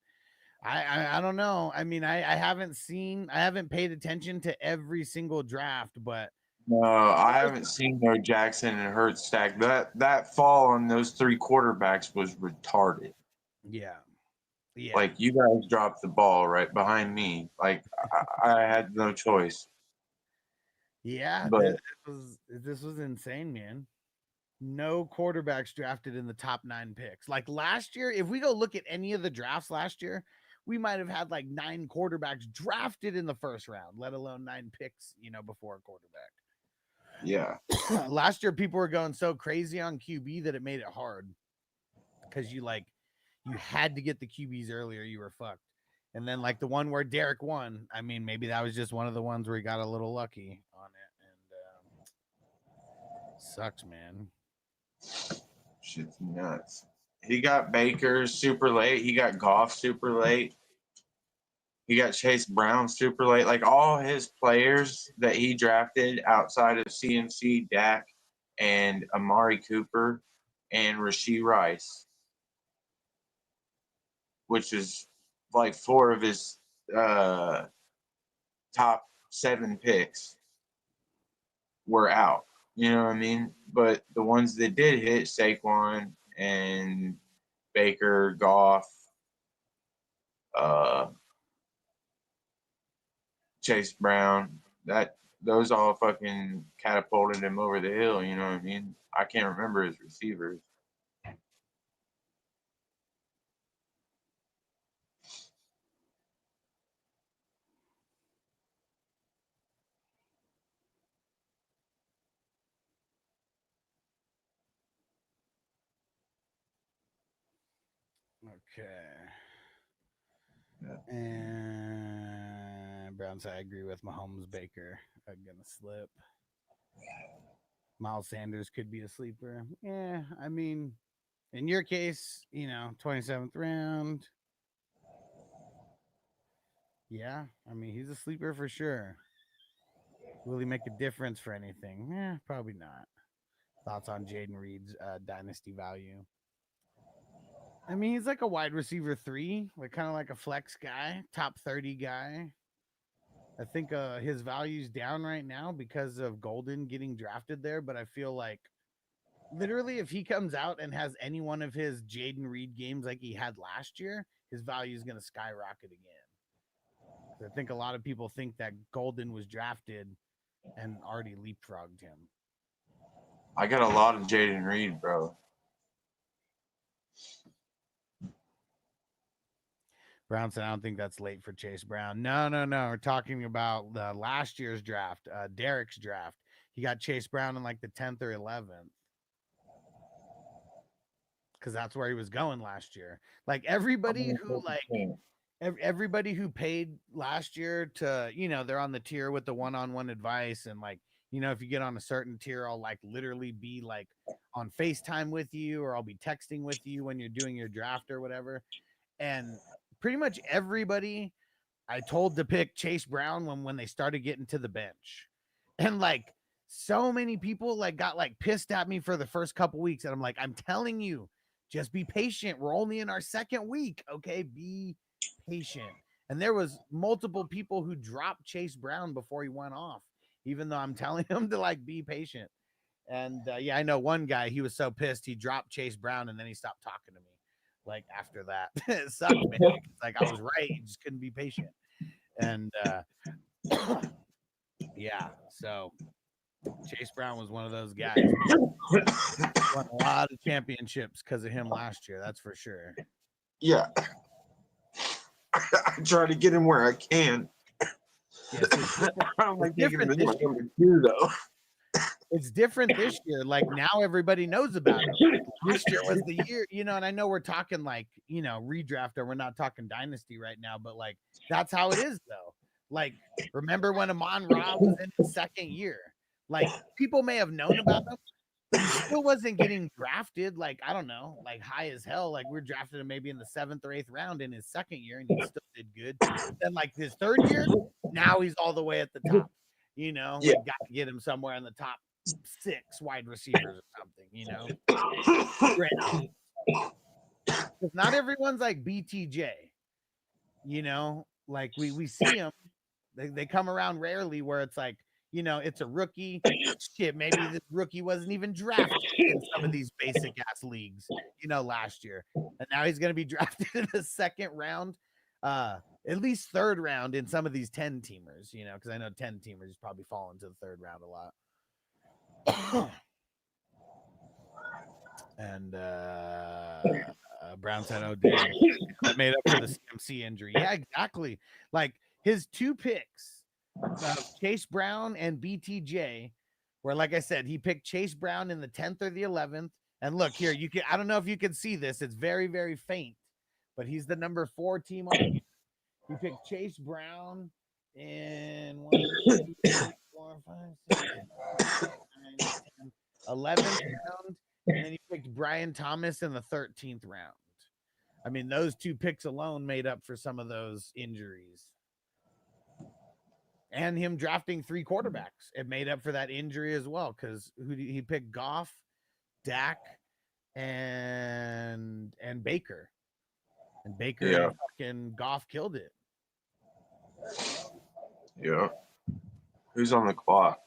I don't know. I mean, I haven't paid attention to every single draft, but no, I haven't seen no Jackson and Hurts stack. That fall on those 3 quarterbacks was retarded. Yeah. Like you guys dropped the ball right behind me. Like I had no choice. Yeah, but this was insane, man. No quarterbacks drafted in the top 9 picks. Like last year, if we go look at any of the drafts last year, we might have had like 9 quarterbacks drafted in the first round, let alone 9 picks, before a quarterback. Yeah. Last year, people were going so crazy on QB that it made it hard because you had to get the QBs earlier. You were fucked. And then like the one where Derek won, I mean, maybe that was just one of the ones where he got a little lucky on it. And sucks, man. Shit's nuts. He got Baker super late. He got Goff super late. He got Chase Brown super late. Like all his players that he drafted outside of CMC, Dak, and Amari Cooper and Rashee Rice, which is like 4 of his top 7 picks, were out. You know what I mean? But the ones that did hit, Saquon and Baker, Goff, Chase Brown, those all fucking catapulted him over the hill. You know what I mean? I can't remember his receivers. Okay. Yeah. And Browns, I agree with Mahomes. Baker. I'm gonna slip. Miles Sanders could be a sleeper. Yeah, I mean, in your case, 27th round. Yeah, I mean, he's a sleeper for sure. Will he make a difference for anything? Probably not. Thoughts on Jaden Reed's dynasty value? I mean, he's like a wide receiver 3, like kind of like a flex guy, top 30 guy. I think his value's down right now because of Golden getting drafted there, but I feel like literally if he comes out and has any one of his Jaden Reed games like he had last year, his value is going to skyrocket again. I think a lot of people think that Golden was drafted and already leapfrogged him. I got a lot of Jaden Reed, bro. Brown said, I don't think that's late for Chase Brown. No. We're talking about the last year's draft, Derek's draft. He got Chase Brown in like the 10th or 11th. Because that's where he was going last year. Like everybody who paid last year to, they're on the tier with the one-on-one advice. And like, if you get on a certain tier, I'll like literally be like on FaceTime with you, or I'll be texting with you when you're doing your draft or whatever. And pretty much everybody I told to pick Chase Brown when they started getting to the bench. And like so many people like got like pissed at me for the first couple weeks. And I'm like, I'm telling you, just be patient. We're only in our second week. Okay. Be patient. And there was multiple people who dropped Chase Brown before he went off, even though I'm telling him to like be patient. And yeah, I know one guy, he was so pissed he dropped Chase Brown and then he stopped talking to me. Like after that, it sucked, man. It's like I was right, you just couldn't be patient. And yeah, so Chase Brown was one of those guys. Won a lot of championships because of him last year, that's for sure. Yeah. I try to get him where I can. Yes, I don't like taking him different in this my number 2, though. It's different this year. Like now everybody knows about it. Last year was the year, and I know we're talking like, redraft, or we're not talking dynasty right now, but like that's how it is though. Like, remember when Amon Ra was in his second year? Like people may have known about him, but he still wasn't getting drafted. Like, I don't know, like high as hell. Like we're drafted him maybe in the 7th or 8th round in his second year, and he still did good. Then like his third year, now he's all the way at the top. Like got to get him somewhere in the top 6 wide receivers or something, because not everyone's like BTJ, like we see them, they come around rarely where it's like, it's a rookie. Shit, maybe this rookie wasn't even drafted in some of these basic ass leagues, last year, and now he's going to be drafted in the 2nd round, at least 3rd round in some of these 10 teamers, because I know 10 teamers probably fall into the 3rd round a lot. And Brown said, "Oh, damn, I made up for the CMC injury." Yeah, exactly. Like his 2 picks, Chase Brown and BTJ, where, like I said, he picked Chase Brown in the 10th or the 11th. And look here, I don't know if you can see this; it's very, very faint, but he's the number 4 team on here. He picked Chase Brown in 1, 2, 3, 4, 5, 6, 7, 8, 9, 10, 11th round, and then he picked Brian Thomas in the 13th round. I mean, those 2 picks alone made up for some of those injuries. And him drafting 3 quarterbacks, it made up for that injury as well, because he picked Goff, Dak, and Baker. And Baker and fucking Goff killed it. Yeah. Who's on the clock?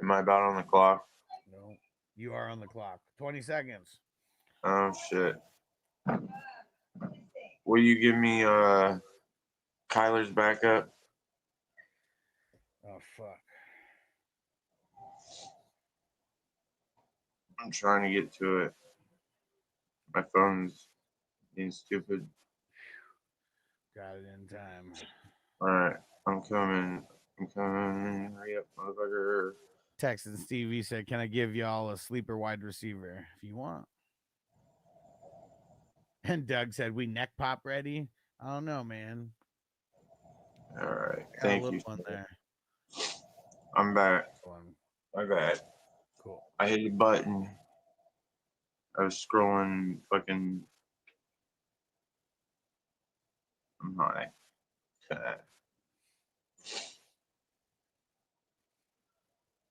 Am I about on the clock? No, you are on the clock. 20 seconds. Oh, shit. Will you give me Kyler's backup? Oh, fuck. I'm trying to get to it. My phone's being stupid. Got it in time. All right. I'm coming. Hurry up, motherfucker. Texan Stevie said, "Can I give y'all a sleeper wide receiver if you want?" And Doug said, "We neck pop ready." I don't know, man. All right. Got a Thank little you. one there. I'm back. One. My bad. Cool. I hit a button. I was scrolling fucking. I'm high.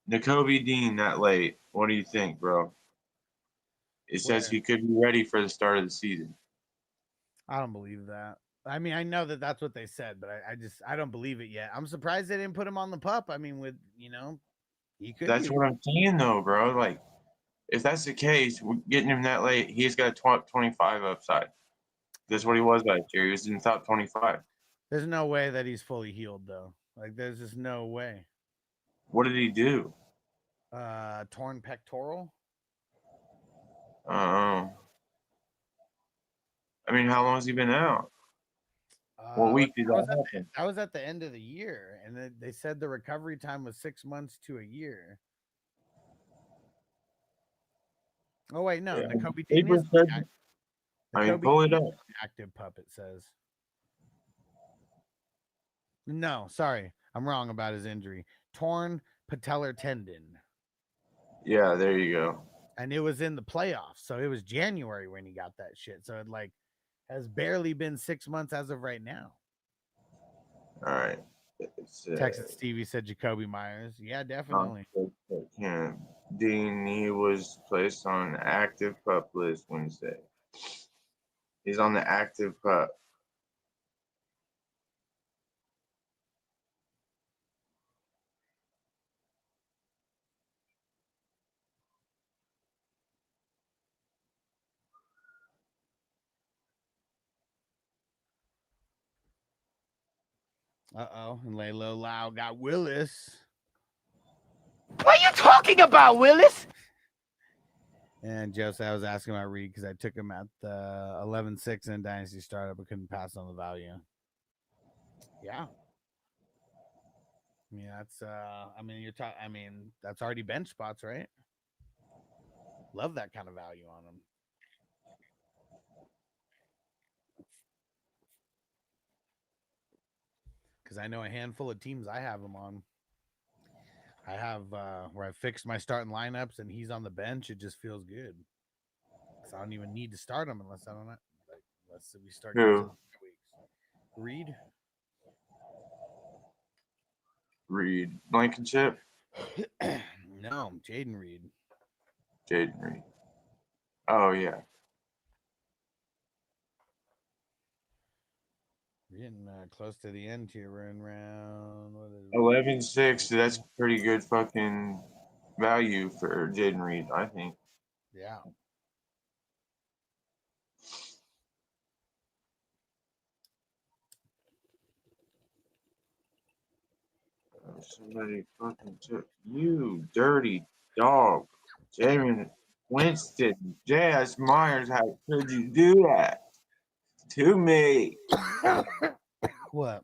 N'Kobe Dean that late. What do you think, bro? It says Where? he could be ready for the start of the season. I don't believe that. I mean, I know that that's what they said, but I don't believe it yet. I'm surprised they didn't put him on the pup. I mean, with he could. That's what I'm saying, though, bro. Like, if that's the case, we're getting him that late, he's got 25 upside. That's what he was last year. He was in the top 25. There's no way that he's fully healed though. Like, there's just no way. What did he do? Torn pectoral. I mean, how long has he been out? What week did that happen? That was at the end of the year, and they said the recovery time was 6 months to a year. Oh wait, no, Yeah. N'Kobe Dean is I mean, pull it up. active pup. It says. No, sorry, I'm wrong about his injury. Torn patellar tendon. Yeah, there you go. And it was in the playoffs, so it was January when he got that shit. So it like has barely been 6 months as of right now. All right. Texas Stevie said Jacoby Myers. Yeah, definitely. Yeah. Dean, he was placed on active pup list Wednesday. He's on the active pup. And Laylo Lau got Willis. What are you talking about, Willis? And Joseph, I was asking about Reed because I took him at the 11-6 in Dynasty Startup, but couldn't pass on the value. Yeah. Yeah, that's that's already bench spots, right? Love that kind of value on them. Because I know a handful of teams I have him on. I have where I fixed my starting lineups and he's on the bench. It just feels good. So I don't even need to start him unless we start getting to the weeks. Reed Blankenship? No, Jaden Reed. Jaden Reed. Oh, yeah. We're getting close to the end here. We're in round 11-6. That's pretty good fucking value for Jaden Reed, I think. Yeah. Somebody fucking took you, dirty dog. Jameis Winston, J.S. Myers, how could you do that to me? What?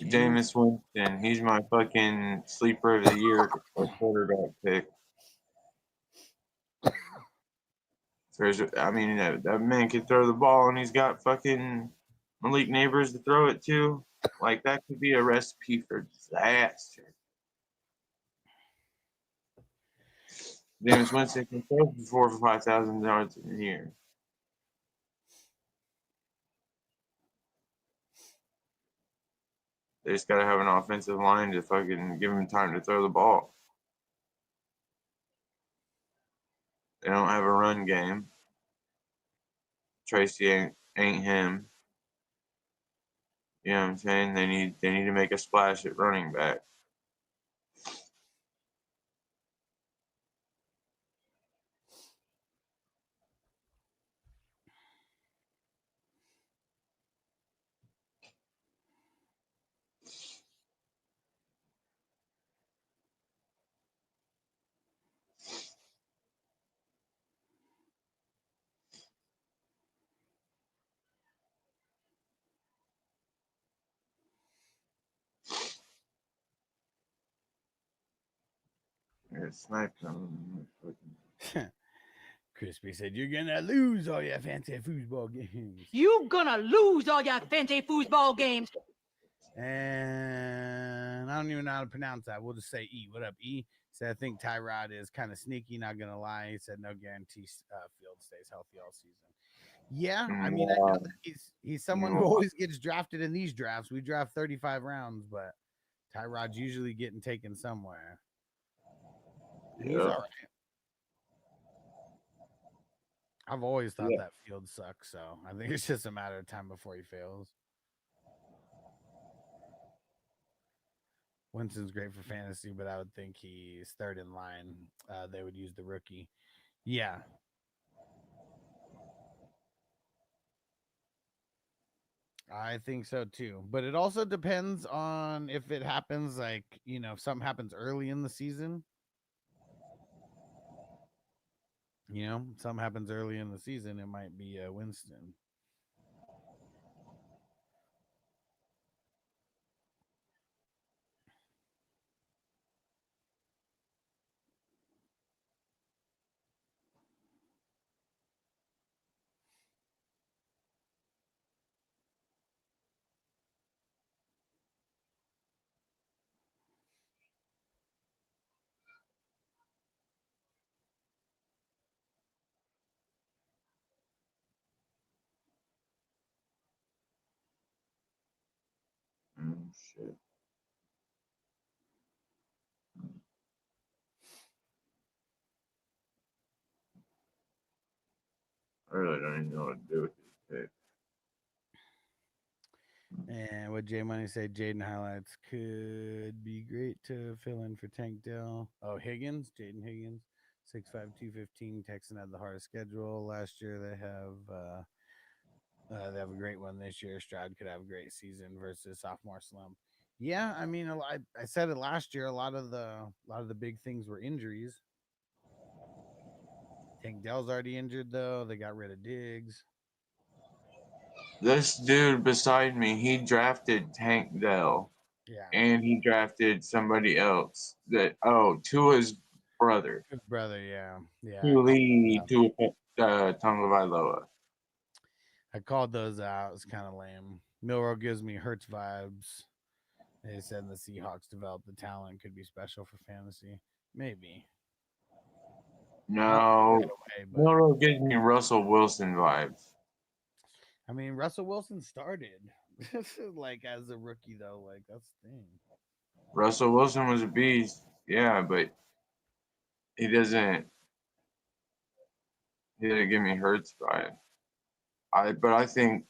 Jameis Winston, he's my fucking sleeper of the year quarterback pick. I mean, that man can throw the ball, and he's got fucking Malik Neighbors to throw it to. Like, that could be a recipe for disaster. Jameis Winston can throw for 4,000 or 5,000 yards in a year. They just got to have an offensive line to fucking give him time to throw the ball. They don't have a run game. Tracy ain't him. You know what I'm saying? They need to make a splash at running back. Yeah, sniped him. Crispy said, "You're gonna lose all your fancy football games." You gonna lose all your fancy football games. And I don't even know how to pronounce that. We'll just say E. What up, E? Said, I think Tyrod is kind of sneaky, not going to lie. He said, no guarantee Field stays healthy all season. Yeah, I mean, I know that he's someone who always gets drafted in these drafts. We draft 35 rounds, but Tyrod's usually getting taken somewhere. And he's all right. I've always thought that Field sucks, so I think it's just a matter of time before he fails. Winston's great for fantasy, but I would think he's third in line. They would use the rookie. Yeah. I think so too. But it also depends on if it happens, like, you know, if something happens early in the season. You know, something happens early in the season, it might be Winston. Shit. I really don't even know what to do with these picks. And what J Money said, Jaden highlights could be great to fill in for Tank Dell. Oh, Higgins, Jaden Higgins, 6'5", 215. Texan had the hardest schedule last year. They have a great one this year. Stroud could have a great season versus sophomore slump. Yeah, I mean, I said it last year. A lot of the big things were injuries. Tank Dell's already injured though. They got rid of Diggs. This dude beside me, he drafted Tank Dell. Yeah. And he drafted somebody else Tua's brother. His brother, yeah. Tagovailoa. I called those out. It's kind of lame. Milrow gives me Hurts vibes. They said the Seahawks developed the talent, could be special for fantasy. Maybe. No, Milrow gives me Russell Wilson vibes. I mean, Russell Wilson started like as a rookie though. Like that's the thing. Russell Wilson was a beast, yeah, but he doesn't give me Hurts vibe. But I think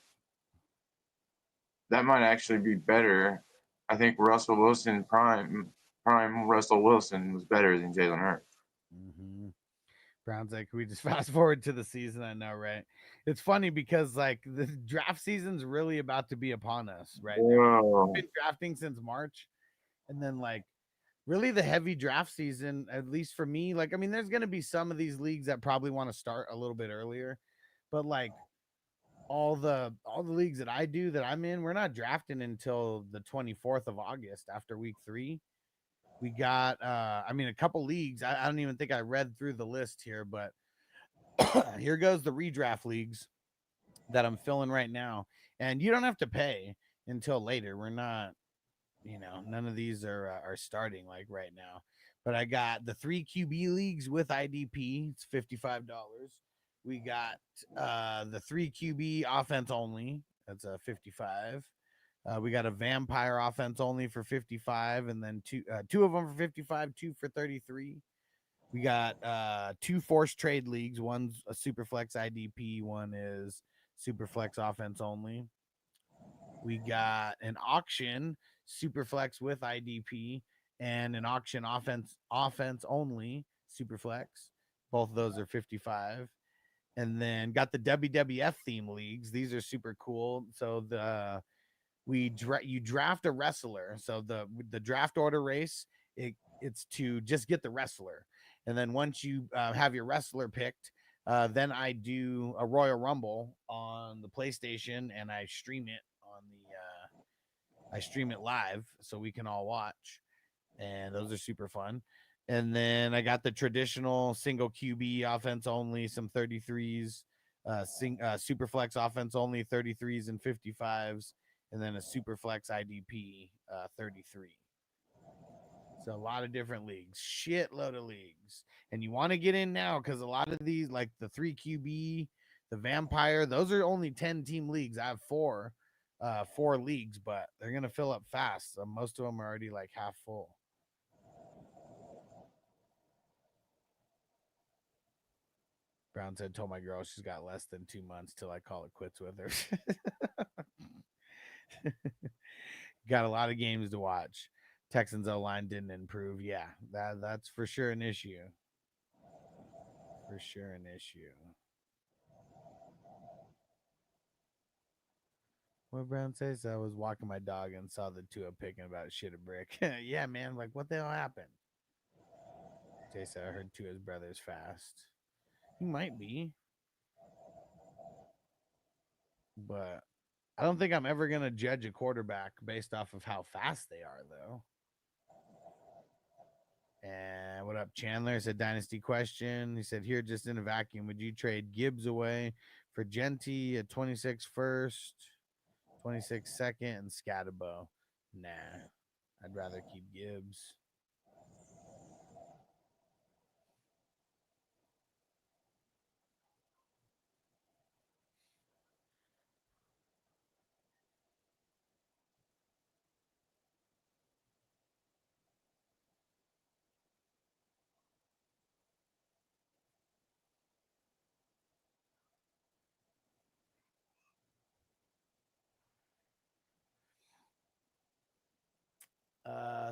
that might actually be better. I think Russell Wilson prime Russell Wilson was better than Jalen Hurts. Mm-hmm. Brown's like, we just fast forward to the season. I know, right? It's funny because like the draft season's really about to be upon us, right? We've been drafting since March, and then like really the heavy draft season, at least for me, like I mean, there's gonna be some of these leagues that probably want to start a little bit earlier, but like all the leagues that I do that I'm in, we're not drafting until the 24th of August after week 3. We got I mean a couple leagues. I don't even think I read through the list here, but here goes the redraft leagues that I'm filling right now. And you don't have to pay until later. We're not, you know, none of these are starting like right now. But I got the 3 QB leagues with IDP. It's $55. We got the 3 QB offense only. That's a 55. We got a vampire offense only for 55, and then two of them for 55, 2 for 33. We got 2 forced trade leagues. One's a Superflex IDP, one is Superflex offense only. We got an auction Superflex with IDP and an auction offense only Superflex. Both of those are 55. And then got the WWF theme leagues. These are super cool. So you draft a wrestler. So the draft order race, it's to just get the wrestler. And then once you have your wrestler picked, then I do a Royal Rumble on the PlayStation, and I stream it I stream it live so we can all watch. And those are super fun. And then I got the traditional single QB offense only, some 33s, super flex offense only 33s and 55s, and then a super flex IDP 33. So a lot of different leagues, shitload of leagues. And you want to get in now because a lot of these, like the 3QB, the Vampire, those are only 10-team leagues. I have four leagues, but they're going to fill up fast. So most of them are already like half full. Brown said, told my girl she's got less than 2 months till I call it quits with her. Got a lot of games to watch. Texans O-line didn't improve. Yeah, that's for sure an issue. For sure an issue. What Brown says, I was walking my dog and saw the two up picking about shit a brick. Yeah, man, like what the hell happened? Jay said, I heard Tua's brother's fast. He might be. But I don't think I'm ever going to judge a quarterback based off of how fast they are, though. And what up, Chandler? Said dynasty question. He said, here, just in a vacuum, would you trade Gibbs away for Genty, a 26 first, 26 second, and Scatterbo? Nah, I'd rather keep Gibbs.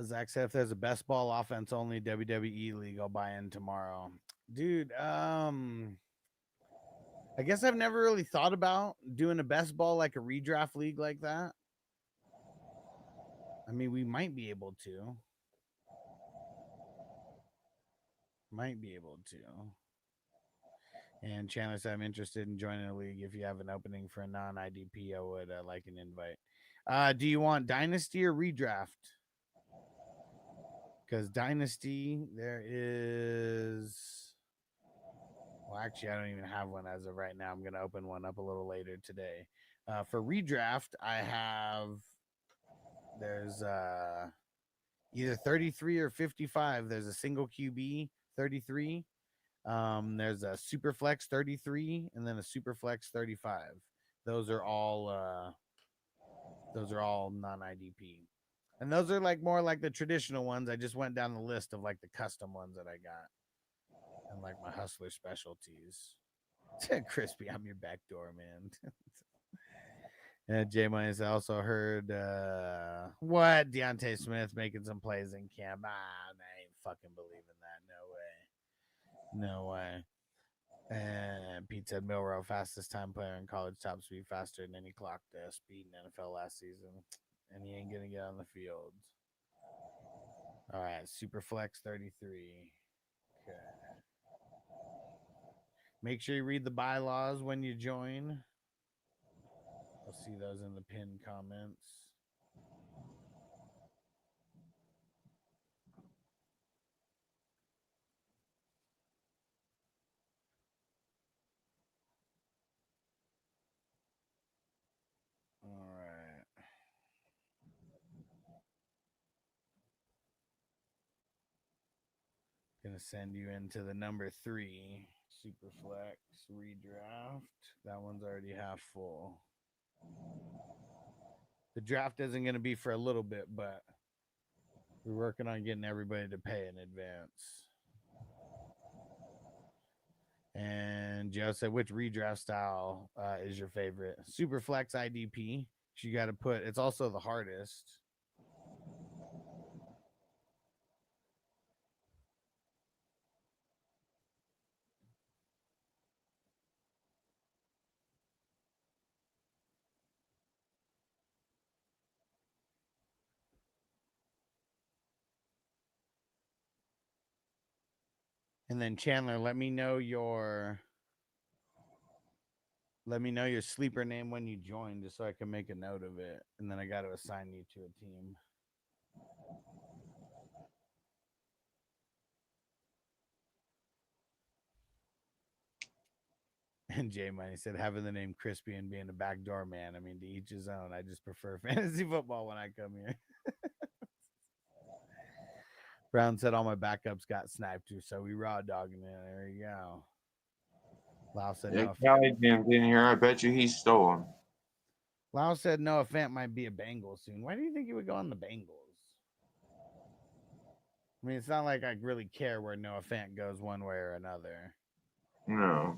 Zach said if there's a best ball offense only WWE league, I'll buy in tomorrow. Dude, I guess I've never really thought about doing a best ball like a redraft league like that. I mean, we might be able to. And Chandler said, I'm interested in joining a league. If you have an opening for a non-IDP, I would like an invite. Do you want Dynasty or redraft? Because Dynasty, there is... Well, actually, I don't even have one as of right now. I'm going to open one up a little later today. For redraft, I have... There's either 33 or 55. There's a single QB, 33. There's a super flex 33 and then a super flex 35. Those are all non-IDP. And those are like more like the traditional ones. I just went down the list of like the custom ones that I got. And like my hustler specialties. Crispy, I'm your back door, man. J Minus, I also heard what Deontay Smith making some plays in camp. I ain't fucking believing that. No way. And Pete said Milrow, fastest time player in college, top speed, faster than any clocked speed in NFL last season. And he ain't gonna get on the field. All right, super flex 33. Okay. Make sure you read the bylaws when you join. I'll see those in the pinned comments. All right. Gonna send you into the number 3 super flex redraft. That one's already half full. The draft isn't going to be for a little bit, but we're working on getting everybody to pay in advance. And Joe said, which redraft style is your favorite? Super flex IDP. You got to put, it's also the hardest. And then Chandler, let me know your sleeper name when you join, just so I can make a note of it. And then I got to assign you to a team. And J Money said, having the name Crispy and being a backdoor man. I mean, to each his own. I just prefer fantasy football when I come here. Brown said all my backups got sniped too, so we raw dogging it. There you go. Lau said Yeah, no. Cali Jim's in here. I bet you he stole him. Lau said Noah Fant might be a Bengal soon. Why do you think he would go on the Bengals? I mean, it's not like I really care where Noah Fant goes one way or another. No.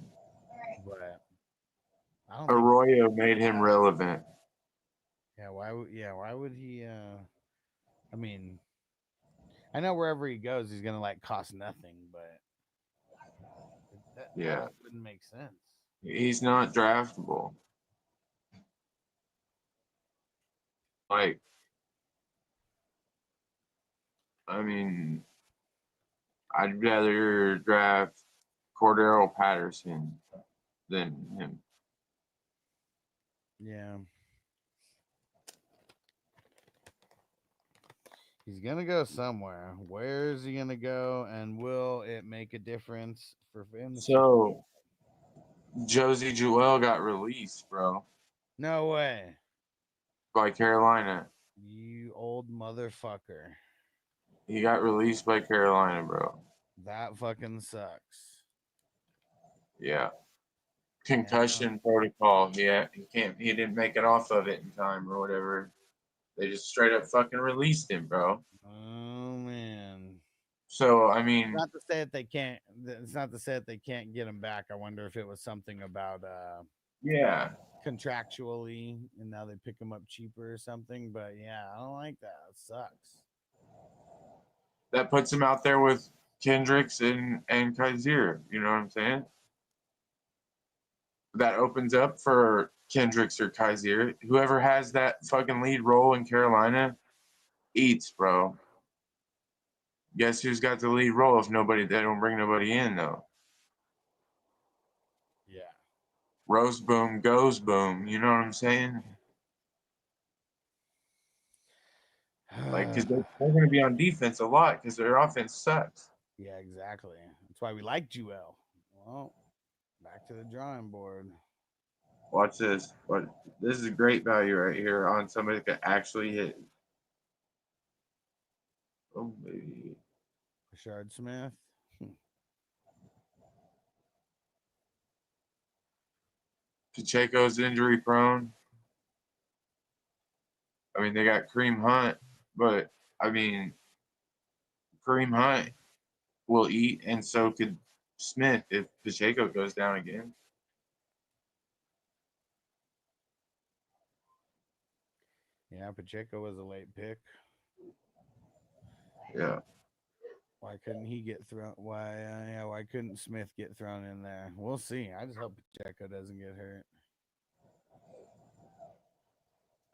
But I don't think. Arroyo made him relevant. Yeah, why would he? I mean, I know wherever he goes, he's gonna like cost nothing, but Yeah. that wouldn't make sense. He's not draftable. Like, I mean, I'd rather draft Cordero Patterson than him. Yeah. He's gonna go somewhere. Where is he gonna go, and will it make a difference for him? So, Josie Jewell got released, bro, No way, by Carolina. you old motherfucker. He got released by Carolina, bro. That fucking sucks. Yeah. Concussion protocol. Yeah, he didn't make it off of it in time or whatever. They just straight up fucking released him, bro. Oh man. So I mean, Not to say that they can't. It's not to say that they can't get him back. I wonder if it was something about yeah, contractually, and now they pick him up cheaper or something. But yeah, I don't like that. It sucks. that puts him out there with Kendricks and Kaiser. You know what I'm saying? That opens up for Kendricks or Kaiser. Whoever has that fucking lead role in Carolina eats, bro. Guess who's got the lead role if they don't bring nobody in though? Yeah. Rose boom goes boom. You know what I'm saying? Like, because they're going to be on defense a lot because their offense sucks. Yeah, exactly. That's why we like Jewel. Well, back to the drawing board. Watch this. But this is a great value right here on somebody that can actually hit. Oh, baby. Rashard Smith. Pacheco's injury prone. I mean, they got Kareem Hunt, but I mean, Kareem Hunt will eat, and so could Smith if Pacheco goes down again. Yeah, Pacheco was a late pick. Yeah. Why couldn't he get thrown? Why couldn't Smith get thrown in there? We'll see. I just hope Pacheco doesn't get hurt.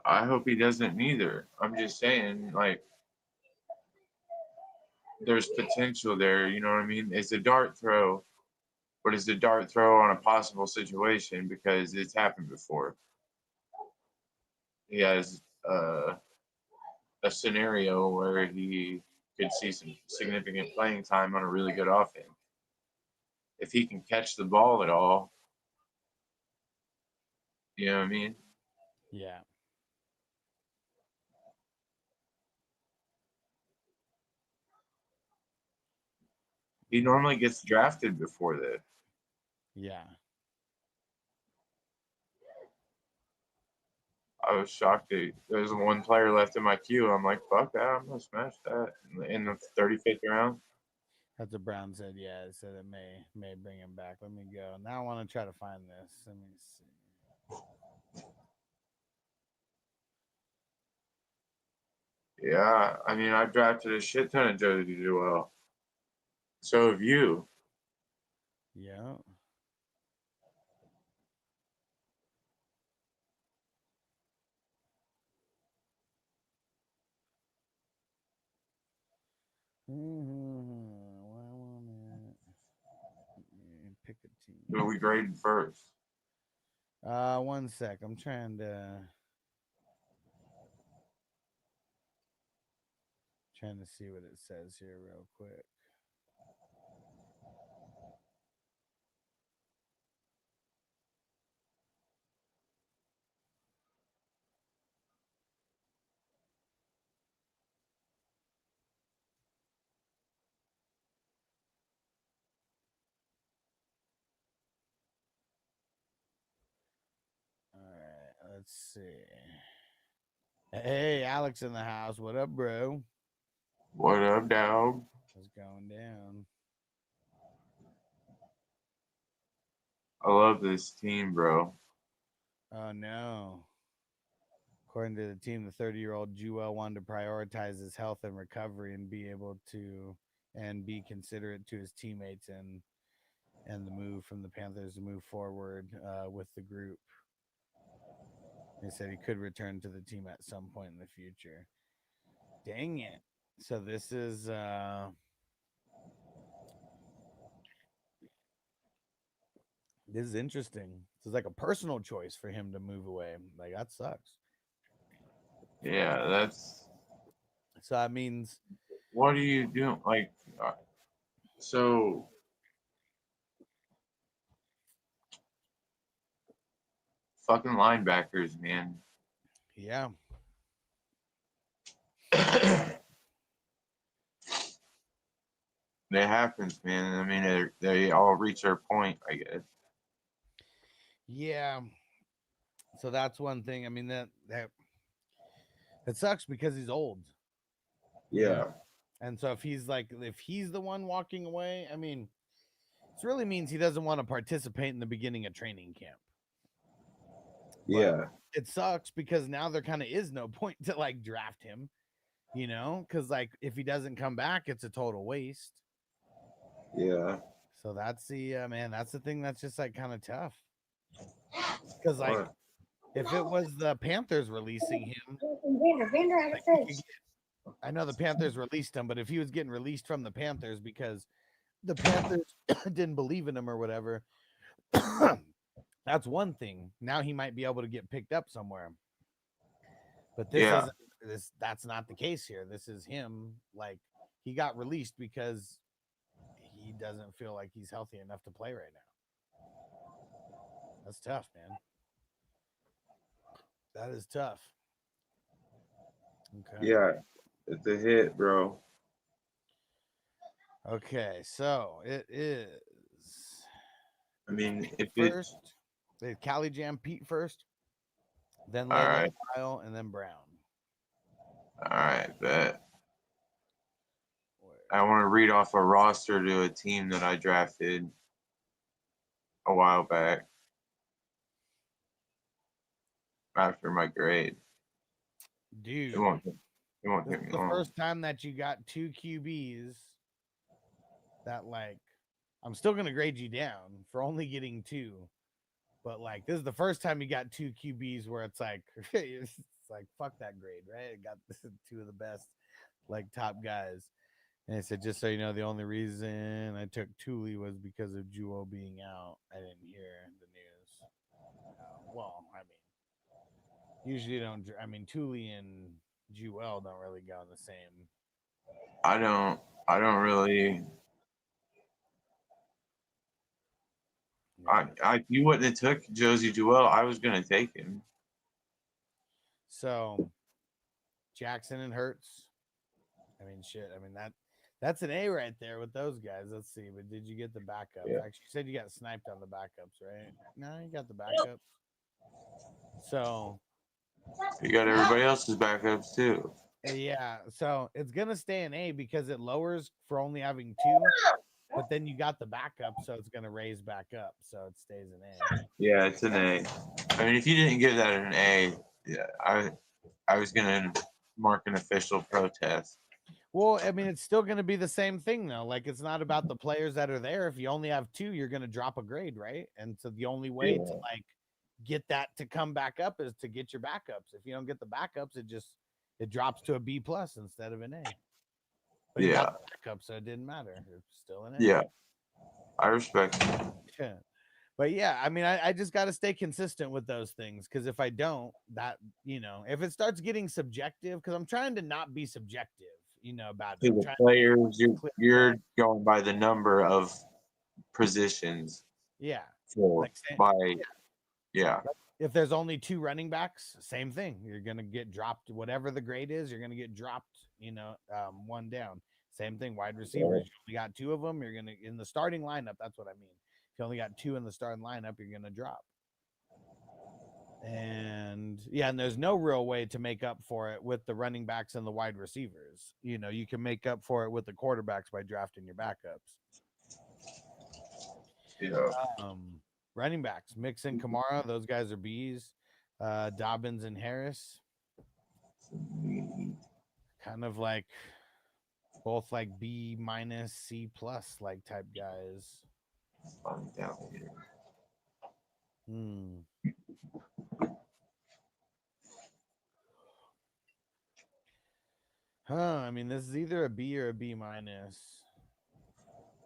I hope he doesn't neither. I'm just saying, like, there's potential there. You know what I mean? It's a dart throw, but it's a dart throw on a possible situation because it's happened before. He has a scenario where he could see some significant playing time on a really good offense. If he can catch the ball at all, you know what I mean? Yeah. He normally gets drafted before that. Yeah. I was shocked that there's one player left in my queue. I'm like, fuck that. I'm going to smash that in the 35th round. That's what Brown said. Yeah, it said it may bring him back. Let me go. Now I want to try to find this. Let me see. Yeah, I mean, I've drafted a shit ton of Josie Jewell. So have you. Yeah. Why won't it pick a team? Who are we grading first? 1 sec. I'm trying to see what it says here real quick. let's see. Hey, Alex in the house. What up, bro? What up, dog? What's going down? I love this team, bro. Oh no. According to the team, the 30-year-old Jewel wanted to prioritize his health and recovery and be able to and be considerate to his teammates and the move from the Panthers to move forward with the group. They said he could return to the team at some point in the future. Dang it. So this is interesting. This is like a personal choice for him to move away. Like, that sucks. Yeah, that's. So that means, What are you doing? Like, so. Fucking linebackers, man. yeah. It happens, man. I mean, they all reach their point, I guess. Yeah. So that's one thing. I mean, that it sucks because he's old. Yeah. And so if he's the one walking away, I mean, this really means he doesn't want to participate in the beginning of training camp. Yeah. It sucks because now there kind of is no point to like draft him, because like if he doesn't come back, it's a total waste. Yeah. So that's the that's the thing that's just like kind of tough. Because like if it was the Panthers releasing him, I know the Panthers released him, but if he was getting released from the Panthers because the Panthers didn't believe in him or whatever, that's one thing. Now he might be able to get picked up somewhere. But that's not the case here. This is him. Like, he got released because he doesn't feel like he's healthy enough to play right now. That's tough, man. That is tough. Okay. Yeah. It's a hit, bro. Okay, so it is. I mean, if first, the Cali Jam Pete first, then all right, Lyle, and then Brown. All right, bet. I want to read off a roster to a team that I drafted a while back after my grade. Dude, it won't take me the long. first time that you got two QBs that, like, I'm still gonna grade you down for only getting two, but like this is the first time you got two QBs where it's like it's like fuck that grade, right? I got two of the best, like, top guys. And I said, just so you know, the only reason I took Thule was because of Jewel being out. I didn't hear the news. Well, I mean, usually don't. I mean, Thule and Jewel don't really go in the same. I don't really. You wouldn't have took Josie Jewell. I was gonna take him. So Jackson and Hurts. I mean, shit. I mean, that's an A right there with those guys. Let's see. But did you get the backups? Yeah. Actually, you said you got sniped on the backups, right? No, you got the backups. So You got everybody else's backups too. yeah. So it's gonna stay an A because it lowers for only having two. But then you got the backup, so it's gonna raise back up, so it stays an A. Yeah, it's an A. I mean, if you didn't give that an A, yeah, I was gonna mark an official protest. Well, I mean, it's still gonna be the same thing though. Like, it's not about the players that are there. If you only have two, you're gonna drop a grade, right? And so the only way to like get that to come back up is to get your backups. If you don't get the backups, it drops to a B plus instead of an A. But you got the backup, so it didn't matter. It's still an A. Yeah, I respect Yeah. But yeah, I mean, I just got to stay consistent with those things, because if I don't, that, if it starts getting subjective, because I'm trying to not be subjective, about to the players. You're going by the number of positions. Yeah. Yeah. If there's only two running backs, same thing. You're gonna get dropped. Whatever the grade is, you're gonna get dropped. One down. Same thing. Wide receivers. You only got two of them. You're gonna, in the starting lineup. That's what I mean. If you only got two in the starting lineup, you're gonna drop. And yeah, and there's no real way to make up for it with the running backs and the wide receivers. You know, you can make up for it with the quarterbacks by drafting your backups. Yeah. Running backs, Mixon, Kamara, those guys are B's. Dobbins and Harris, kind of like both like B minus C plus like type guys. I'm down here. I mean, this is either a B or a B minus.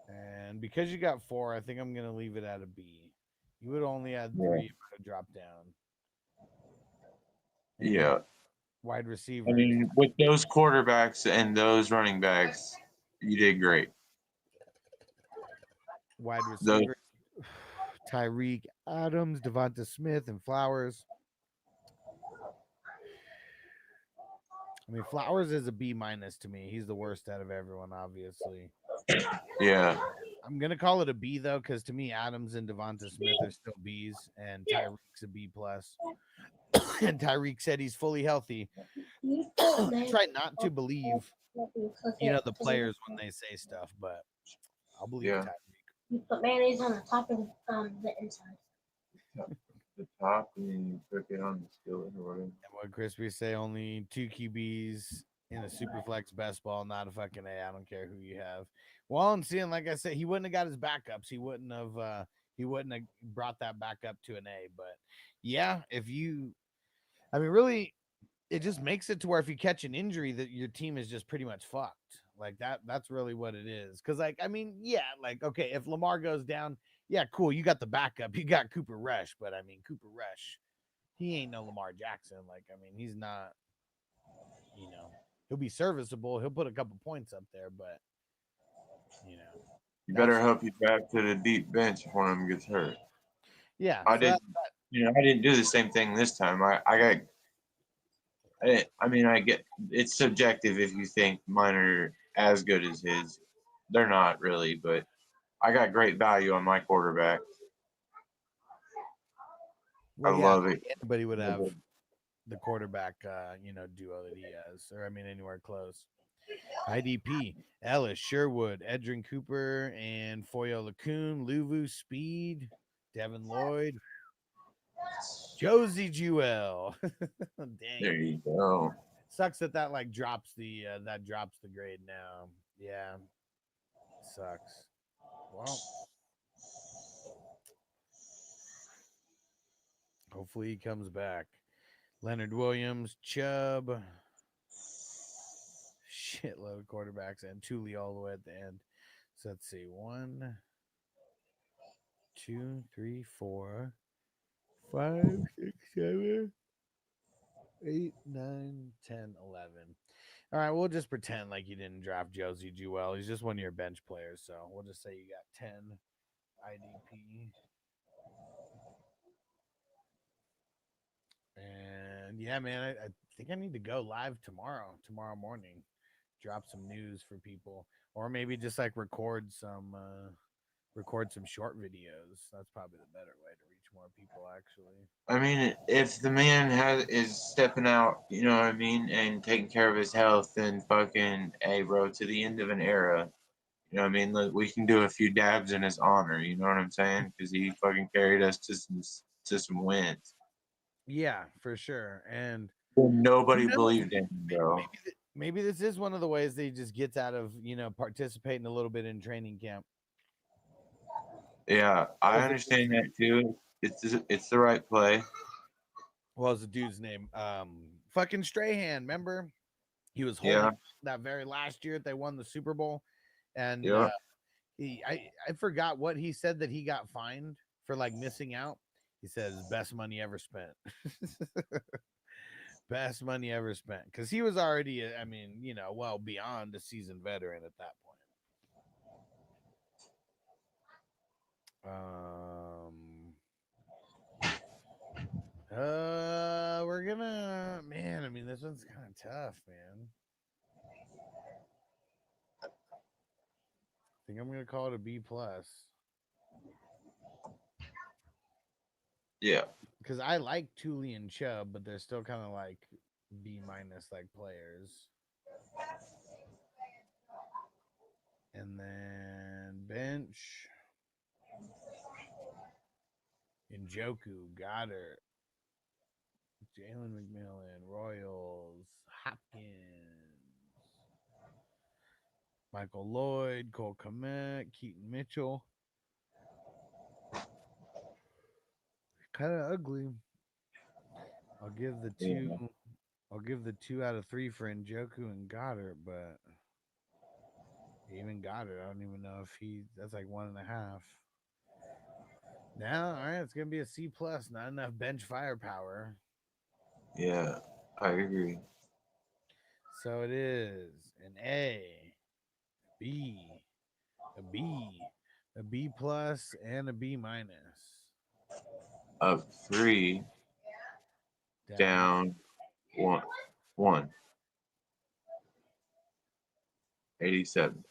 And because you got 4, I think I'm going to leave it at a B. You would only add 3 if it dropped down. And Yeah. wide receiver. I mean, with those quarterbacks and those running backs, you did great. Wide receiver. Tyreek Adams, Devonta Smith, and Flowers. I mean, Flowers is a B minus to me. He's the worst out of everyone, obviously. Yeah. I'm gonna call it a B though, because to me, Adams and Devonta Smith are still B's, and Tyreek's a B plus. And Tyreek said he's fully healthy. Try not to believe, the players when they say stuff, but I'll believe Tyreek. You put mayonnaise on the top and the inside. The top, and then you cook it on the skillet or whatever. And what Crispy say, only 2 QBs in a super flex best ball, not a fucking A. I don't care who you have. Well, I'm seeing, like I said, he wouldn't have got his backups. He wouldn't have brought that back up to an A. But yeah, really, it just makes it to where if you catch an injury, that your team is just pretty much fucked. Like that's really what it is. Because okay, if Lamar goes down, yeah, cool, you got the backup, you got Cooper Rush, but I mean, Cooper Rush, he ain't no Lamar Jackson. Like, I mean, he's not, he'll be serviceable, he'll put a couple points up there, but you better hope he's back to the deep bench if one of them gets hurt. Yeah, I didn't do the same thing this time. I get it's subjective if you think mine are as good as his. They're not really, but I got great value on my quarterback. I love it. Anybody would have the quarterback, duo that he has, or I mean, anywhere close. IDP, Ellis, Sherwood, Edrin Cooper, and Foyo Lacoon, Luvu, Speed, Devin Lloyd, Josie Jewell. Dang. There you go. Sucks that drops the grade now. Yeah. Sucks. Well, hopefully he comes back. Leonard Williams, Chubb, shitload of quarterbacks, and Thule all the way at the end. So let's see. 1, 2, 3, 4, 5, 6, 7, 8, 9, 10, 11. All right, we'll just pretend like you didn't draft Josie Jewell. He's just one of your bench players, so we'll just say you got 10 IDP. And yeah, man, I think I need to go live tomorrow morning, drop some news for people, or maybe just record some short videos. That's probably the better way to reach more people, actually. I mean, if the man is stepping out, you know what I mean, and taking care of his health, then fucking, hey, bro, to the end of an era, you know what I mean? Look, we can do a few dabs in his honor, you know what I'm saying? Because he fucking carried us to some wins. Yeah, for sure. And nobody believed in him, bro. Maybe this is one of the ways that he just gets out of, participating a little bit in training camp. Yeah, I understand that too. It's the right play. What was the dude's name? Fucking Strahan, remember? He was holding that very last year that they won the Super Bowl. And I forgot what he said that he got fined for missing out. He says best money ever spent. Best money ever spent. Because he was already, well beyond a seasoned veteran at that point. We're gonna, man, I mean, this one's kind of tough, man. I think I'm gonna call it a B plus. Yeah. Because I like Thule and Chubb, but they're still kind of like B minus like players. And then bench. Njoku, Goddard, Jalen McMillan, Royals, Hopkins, Michael Lloyd, Cole Kmet, Keaton Mitchell. Kind of ugly. I'll give the two. Yeah. I'll give the 2 out of 3 for Njoku and Goddard, but even Goddard, I don't even know if that's like 1.5. Now, all right, it's gonna be a C plus. Not enough bench firepower. Yeah. I agree. So it is an A, B, a B, a B plus, and a B minus. Up 3, down 1. 87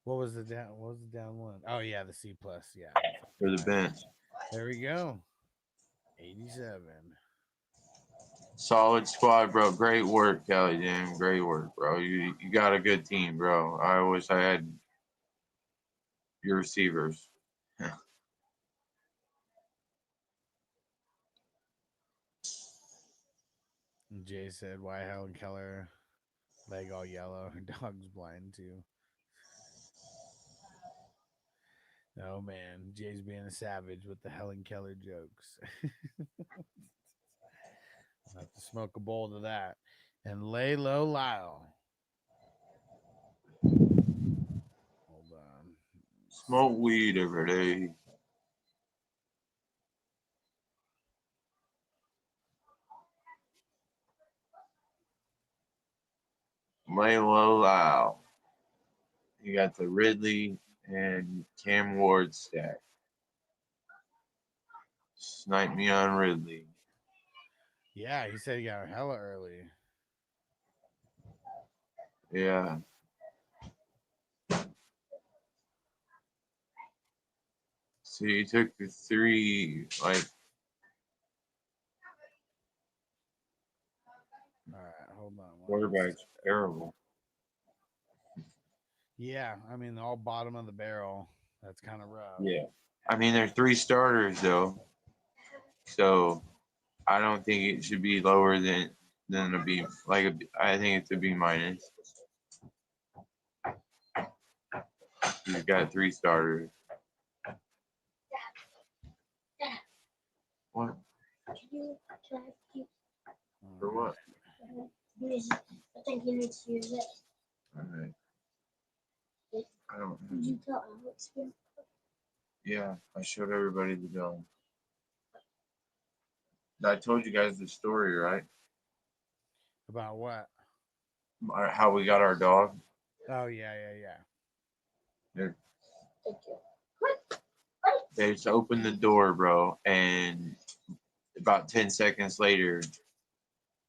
What was the down? What was the down one? Oh yeah, the C plus. Yeah. for the bench. There we go. 87. Solid squad, bro. Great work, Kelly Jam. Great work, bro. You got a good team, bro. I wish I had your receivers. And Jay said, "Why Helen Keller leg all yellow? Her dog's blind too." Oh man, Jay's being a savage with the Helen Keller jokes. I'll have to smoke a bowl to that. And lay low Lyle. Hold on. Smoke weed every day. Lay low, Lyle. You got the Ridley and Cam Ward stack. Snipe me on Ridley. Yeah, he said he got hella early. Yeah. So you took the 3, like, All right, hold on. quarterback's terrible. Yeah, I mean, all bottom of the barrel. That's kind of rough. Yeah. I mean, they're 3 starters, though. So I don't think it should be lower than a B. I think it's a B minus. You've got 3 starters. What? Can I use, For what? I think he needs to use it. All right. I don't. Did you tell Alex here? Yeah, I showed everybody the dog. I told you guys the story, right? About what? How we got our dog. Oh, yeah. They're- Thank you. They just opened the door, bro, and about 10 seconds later,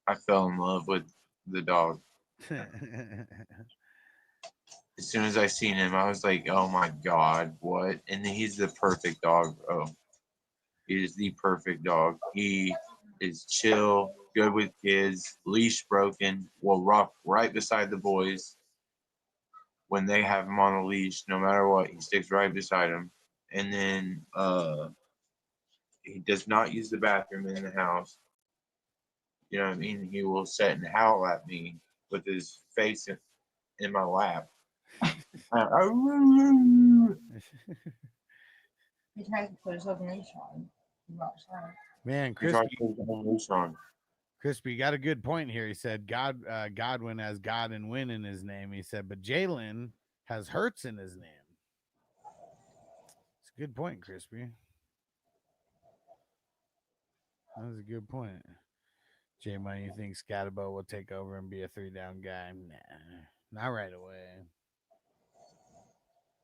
I fell in love with the dog. As soon as I seen him, I was like, "Oh my god, what?" And he's the perfect dog, bro. He is the perfect dog. He is chill, good with kids, leash broken, will rock right beside the boys when they have him on the leash. No matter what, he sticks right beside them. And then he does not use the bathroom in the house. You know what I mean? He will sit and howl at me with his face in my lap. He tries to put his own leash on. He's not sure. Man, He tries Crispy, to put his own leash on. Crispy got a good point here. He said Godwin has God and Win in his name. He said, but Jalen has Hurts in his name. It's a good point, Crispy. That was a good point. J Money, you think Scatterbo will take over and be a 3-down guy? Nah, not right away.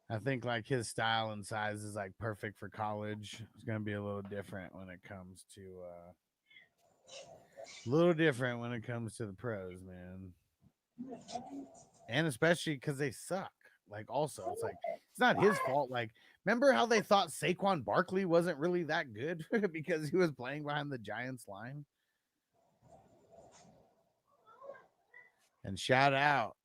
I think like his style and size is like perfect for college. It's gonna be a little different when it comes to the pros, man. And especially because they suck. Like, also, it's like it's not his fault. Like, remember how they thought Saquon Barkley wasn't really that good because he was playing behind the Giants line? And shout out,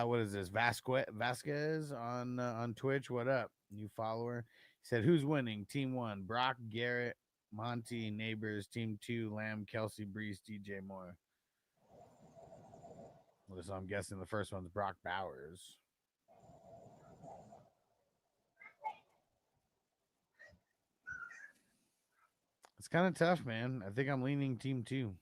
what is this? Vasquez on Twitch. What up, new follower? He said, "Who's winning? Team 1, Brock, Garrett, Monty, Neighbors. Team 2, Lamb, Kelsey, Brees, DJ Moore." Well, so I'm guessing the first one's Brock Bowers. It's kind of tough, man. I think I'm leaning Team 2.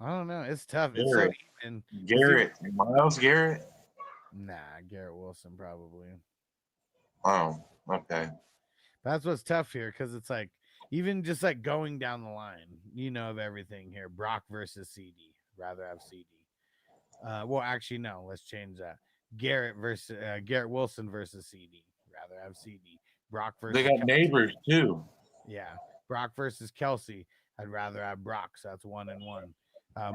I don't know. It's tough. It's so even. Garrett. Miles Garrett? Nah, Garrett Wilson probably. Oh, okay. That's what's tough here because it's like even just like going down the line, of everything here. Brock versus CD. Rather have CD. Well, actually, no. Let's change that. Garrett Wilson versus CD. Rather have CD. Brock versus. They got Kelsey. Neighbors too. Yeah, Brock versus Kelsey. I'd rather have Brock. So that's 1 and 1.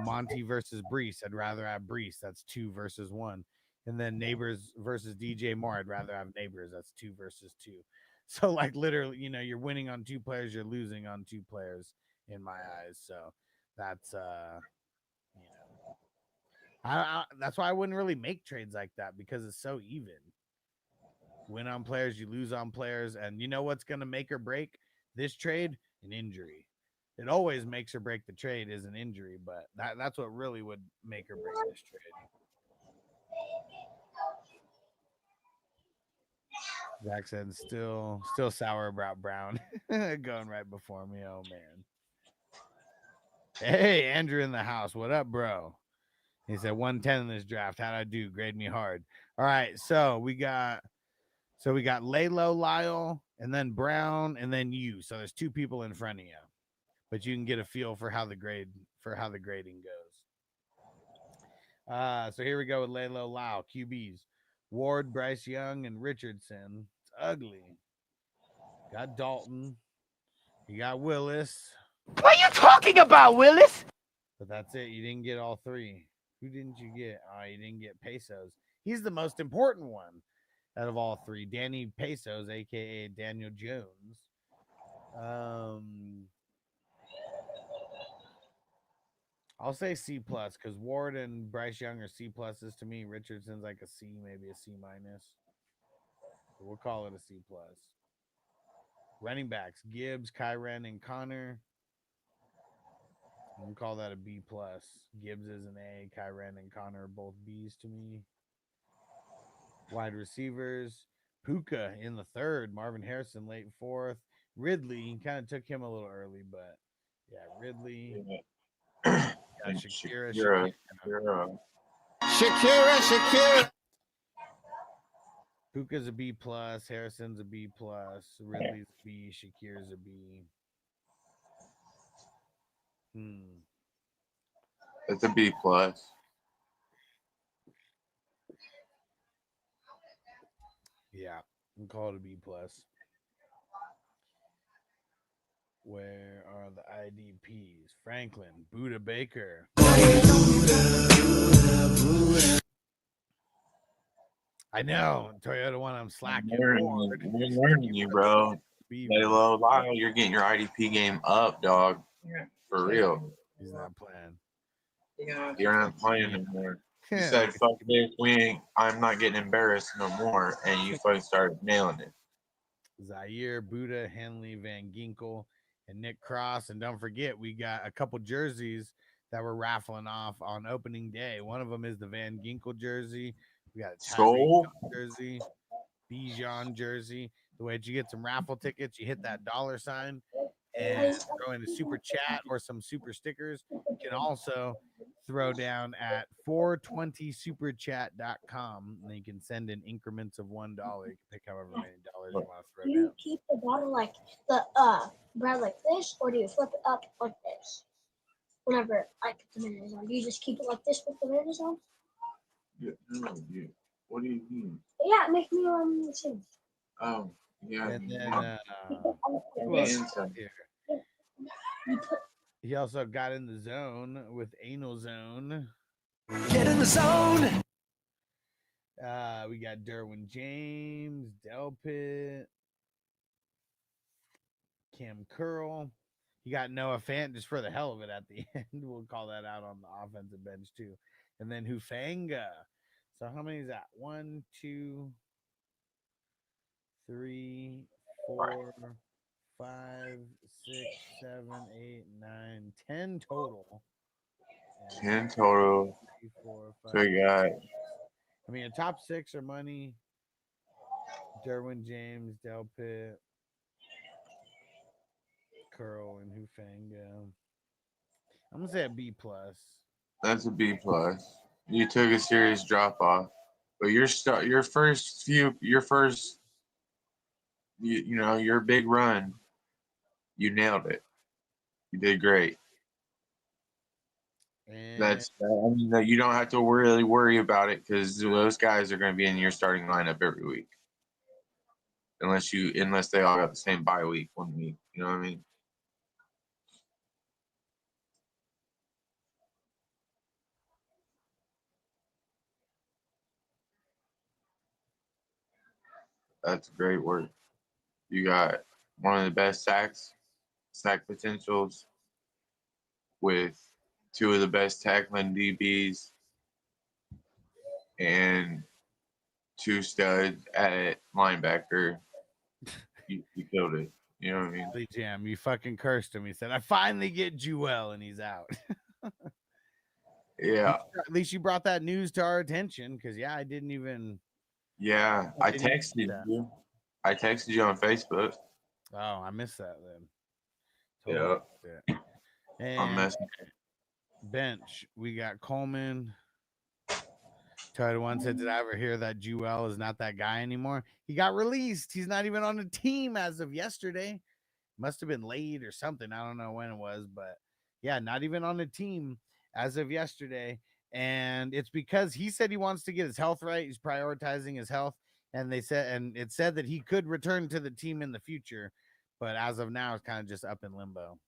Monty versus Brees. I'd rather have Brees. That's 2 versus 1. And then Neighbors versus DJ Moore. I'd rather have Neighbors. That's 2 versus 2. So like literally, you're winning on 2 players, you're losing on 2 players in my eyes. So that's that's why I wouldn't really make trades like that because it's so even. Win on players, you lose on players, and you know what's gonna make or break this trade? An injury. It always makes or break the trade is an injury, but that's what really would make or break this trade. Zach said still sour about Brown going right before me. Oh man. Hey, Andrew in the house. What up, bro? He said 110 in this draft. How'd I do? Grade me hard. All right, so we got Lalo, Lyle, and then Brown, and then you. So there's 2 people in front of you. But you can get a feel for how the grading goes. So here we go with Lalo, Lyle, QBs. Ward, Bryce Young, and Richardson. It's ugly. Got Dalton. You got Willis. What are you talking about, Willis? But that's it. You didn't get all 3. Who didn't you get? Oh, you didn't get Pesos. He's the most important one out of all 3. Danny Pesos, a.k.a. Daniel Jones. I'll say C+, because Ward and Bryce Young are C pluses to me. Richardson's like a C, maybe a C minus. We'll call it a C+. Running backs, Gibbs, Kyren, and Connor. We'll call that a B+. Gibbs is an A, Kyren and Connor are both B's to me. Wide receivers, Puka in the 3rd, Marvin Harrison late 4th. Ridley, kind of took him a little early, but yeah, Ridley. Shakira. Puka's a B+, Harrison's a B+, Ridley's a B, Shakira's a B. It's a B+. Yeah, we'll call it a B+. Where are the IDPs? Franklin, Buda Baker. I know. Toyota one, I'm slacking. We're learning you, bro. Lalo, Lyle, you're getting your IDP game up, dog. For real. He's not playing. You're not playing anymore. You said, fuck this, I'm not getting embarrassed no more. And you fucking started nailing it. Zaire, Buda, Henley, Van Ginkel, and Nick Cross. And don't forget, we got a couple jerseys that we're raffling off on opening day. One of them is the Van Ginkel jersey. We got a Tyreek jersey, Bijan jersey. The way that you get some raffle tickets, you hit that $sign and throw in a super chat or some super stickers. You can also throw down at 420superchat.com, and you can send in increments of $1. You can pick however many dollars you want to throw Do you down. keep the bottle like the bread like this, or do you flip it up like this? Whenever I put the mayonnaise on, do you just keep it like this with the mayonnaise on? Yeah, no, yeah. What do you mean? Yeah, it makes me sing. Yeah. And then who Yeah. else is here? He also got in the zone with Anal Zone. Get in the zone. We got Derwin James, Delpit, Cam Curl. He got Noah Fant just for the hell of it at the end. We'll call that out on the offensive bench too. And then Hufanga. So how many is that? 1, 2, 3, 4, 5, 6, 7, 8, 9, 10 total. 10 total. 3, 4, 5. So we got I mean, a top 6 are money. Derwin James, Delpit, Curl, and Hufanga. I'm gonna say a B plus. that's a B plus. You took a serious drop off, but your first your big run, you nailed it. You did great. And I mean, that you don't have to really worry about it because those guys are going to be in your starting lineup every week, unless they all got the same bye week 1 week. You know what I mean? That's great work. You got one of the best sack potentials with 2 of the best tackling DBs and 2 studs at linebacker. You killed it. You know what I mean? Lee Jam, you fucking cursed him. He said, "I finally get Jewel," and he's out. Yeah. At least you brought that news to our attention, because I didn't even. Yeah. I texted you. I texted you on Facebook. Oh, I missed that then. Yeah. Missed it. And bench, we got Coleman. Title One said, "Did I ever hear that Jewel is not that guy anymore? He got released. He's not even on the team as of yesterday. Must have been late or something. I don't know when it was, but yeah, not even on the team as of yesterday. And it's because he said he wants to get his health right. He's prioritizing his health. And it said that he could return to the team in the future, but as of now, it's kind of just up in limbo.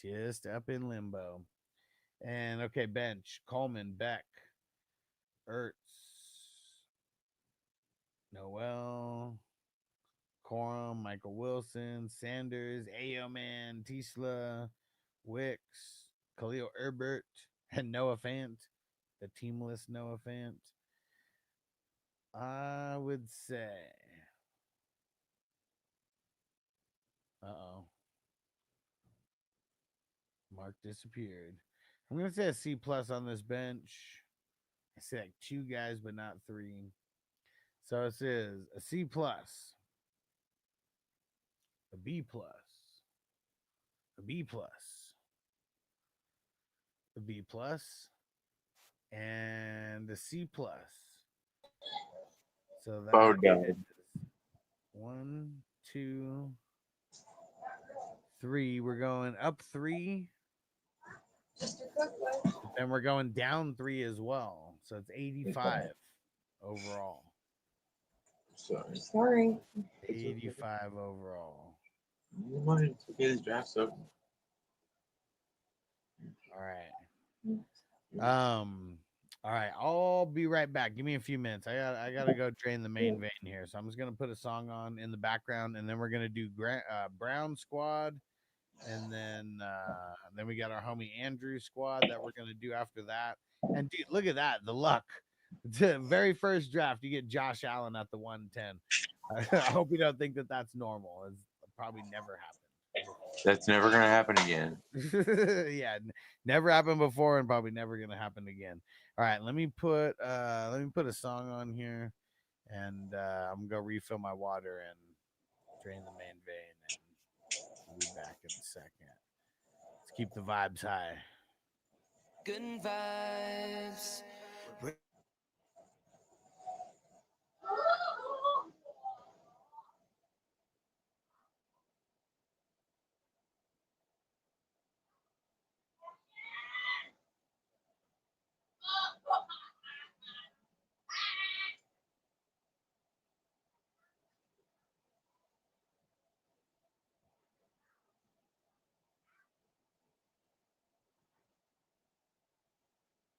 Just up in limbo. And okay, bench, Coleman, Beck, Ertz, Noel, Corum, Michael Wilson, Sanders, Aoman, Tisla, Wicks, Khalil Herbert, and Noah Fant, the teamless Noah Fant. I would say, Mark disappeared. I'm gonna say a C plus on this bench. I say like 2 guys, but not 3. So it is a C plus, a B plus, a B plus, a B plus, and a C plus. So that is 1, 2, 3. We're going up 3. And we're going down 3 as well. So it's 85 overall. Sorry. 85 overall. You wanted to get his drafts up. All right. All right. I'll be right back. Give me a few minutes. I gotta go drain the main vein here. So I'm just gonna put a song on in the background, and then we're gonna do Brown Squad, and then we got our homie Andrew Squad that we're gonna do after that. And dude, look at that, the luck. The very first draft, you get Josh Allen at the 110. I hope you don't think that that's normal. It's probably never happened. That's never gonna happen again. Yeah, never happened before, and probably never gonna happen again. All right, let me put a song on here, and I'm gonna go refill my water and drain the main vein, and we'll be back in a second. Let's keep the vibes high. Good vibes.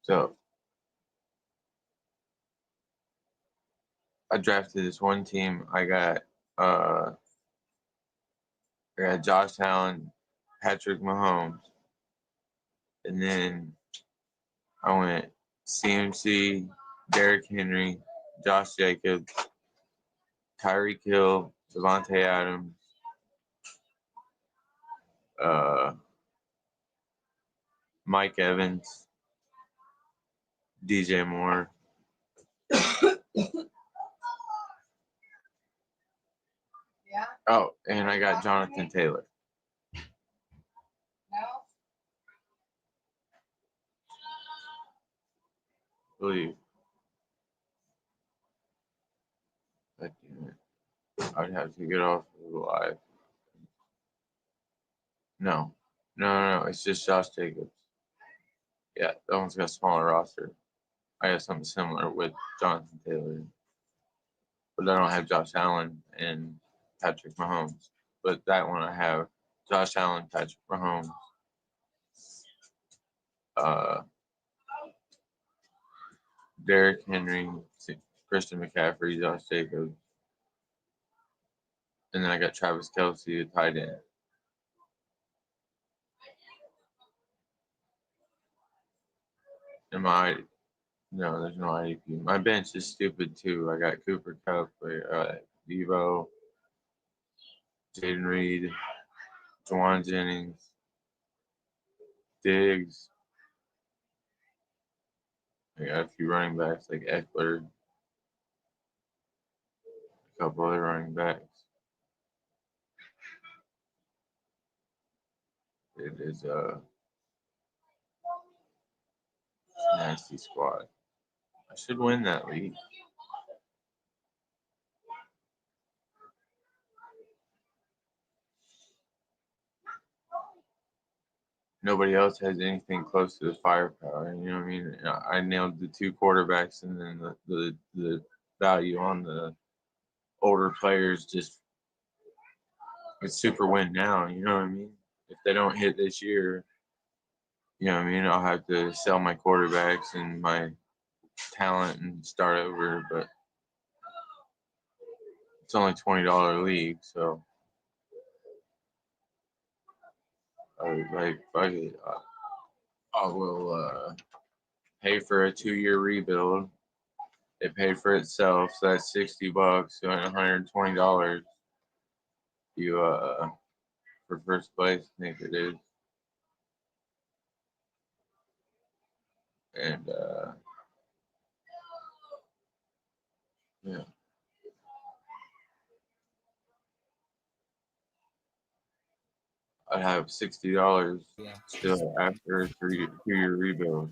So I drafted this one team. I got Josh Allen, Patrick Mahomes, and then I went CMC, Derrick Henry, Josh Jacobs, Tyreek Hill, Devontae Adams, Mike Evans, DJ Moore. Yeah. Oh, and I got Jonathan Taylor. No. Believe. God damn it. I'd have to get off of the live. No. It's just Josh Jacobs. Yeah, that one's got a smaller roster. I have something similar with Jonathan Taylor. But I don't have Josh Allen and Patrick Mahomes. But that one I have Josh Allen, Patrick Mahomes, Derrick Henry, Christian McCaffrey, Josh Jacobs. And then I got Travis Kelce, the tight end. No, there's no IDP. My bench is stupid too. I got Cooper Kupp, Devo, Jaden Reed, Juwan Jennings, Diggs. I got a few running backs like Eckler, a couple other running backs. It is a nasty squad. I should win that league. Nobody else has anything close to the firepower. You know what I mean? I nailed the two quarterbacks, and then the value on the older players just it's super win now. You know what I mean? If they don't hit this year, you know what I mean? I'll have to sell my quarterbacks and my talent and start over. But it's only $20 league, so I was like, fuck it. I will pay for a 2-year rebuild. It paid for itself, so that's $60 and $120. You for first place, I think it is. And yeah. I'd have $60 still after a 2-year rebuild.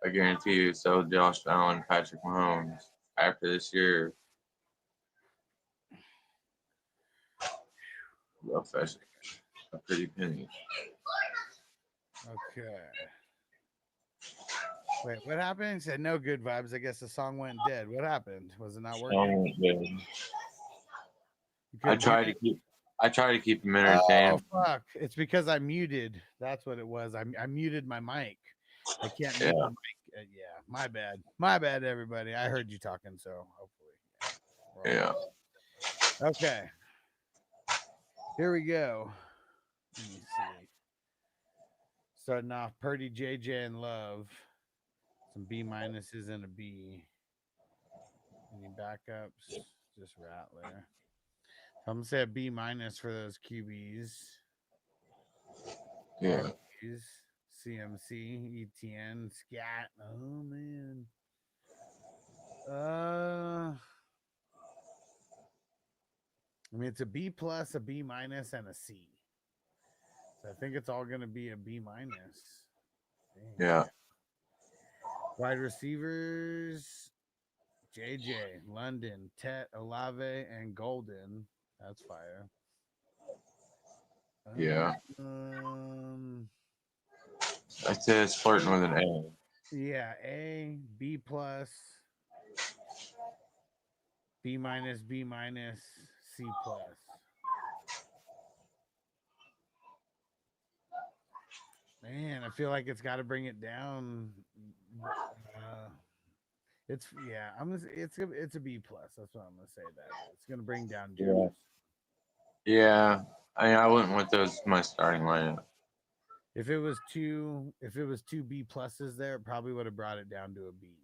I guarantee you, sell Josh Allen, Patrick Mahomes after this year. You'll fetch a pretty penny. Okay. Wait, what happened? He said no good vibes. I guess the song went dead. What happened? Was it not working? I try to keep them entertained. Oh fuck! It's because I muted. That's what it was. I muted my mic. I can't mute the mic. Yeah, my bad. My bad, everybody. I heard you talking, so hopefully. Yeah. Okay. Here we go. Let me see. Starting off, Purdy, JJ, and Love. Some B minuses and a B. Any backups? Just Rattler. I'm gonna say a B minus for those QBs. Yeah. CMC, ETN, Scat. Oh man. I mean, it's a B plus, a B minus, and a C. So I think it's all gonna be a B minus. Yeah. Wide receivers, JJ, London, Tet, Olave, and Golden. That's fire. Yeah. I'd say it's flirting with an A. Yeah, A, B plus, B minus, B minus, C plus. Man, I feel like it's got to bring it down. It's yeah. It's a B plus. That's what I'm gonna say. That it's gonna bring down Jeffers. Yeah. I went with those as my starting lineup. If it was two B pluses there, it probably would have brought it down to a B.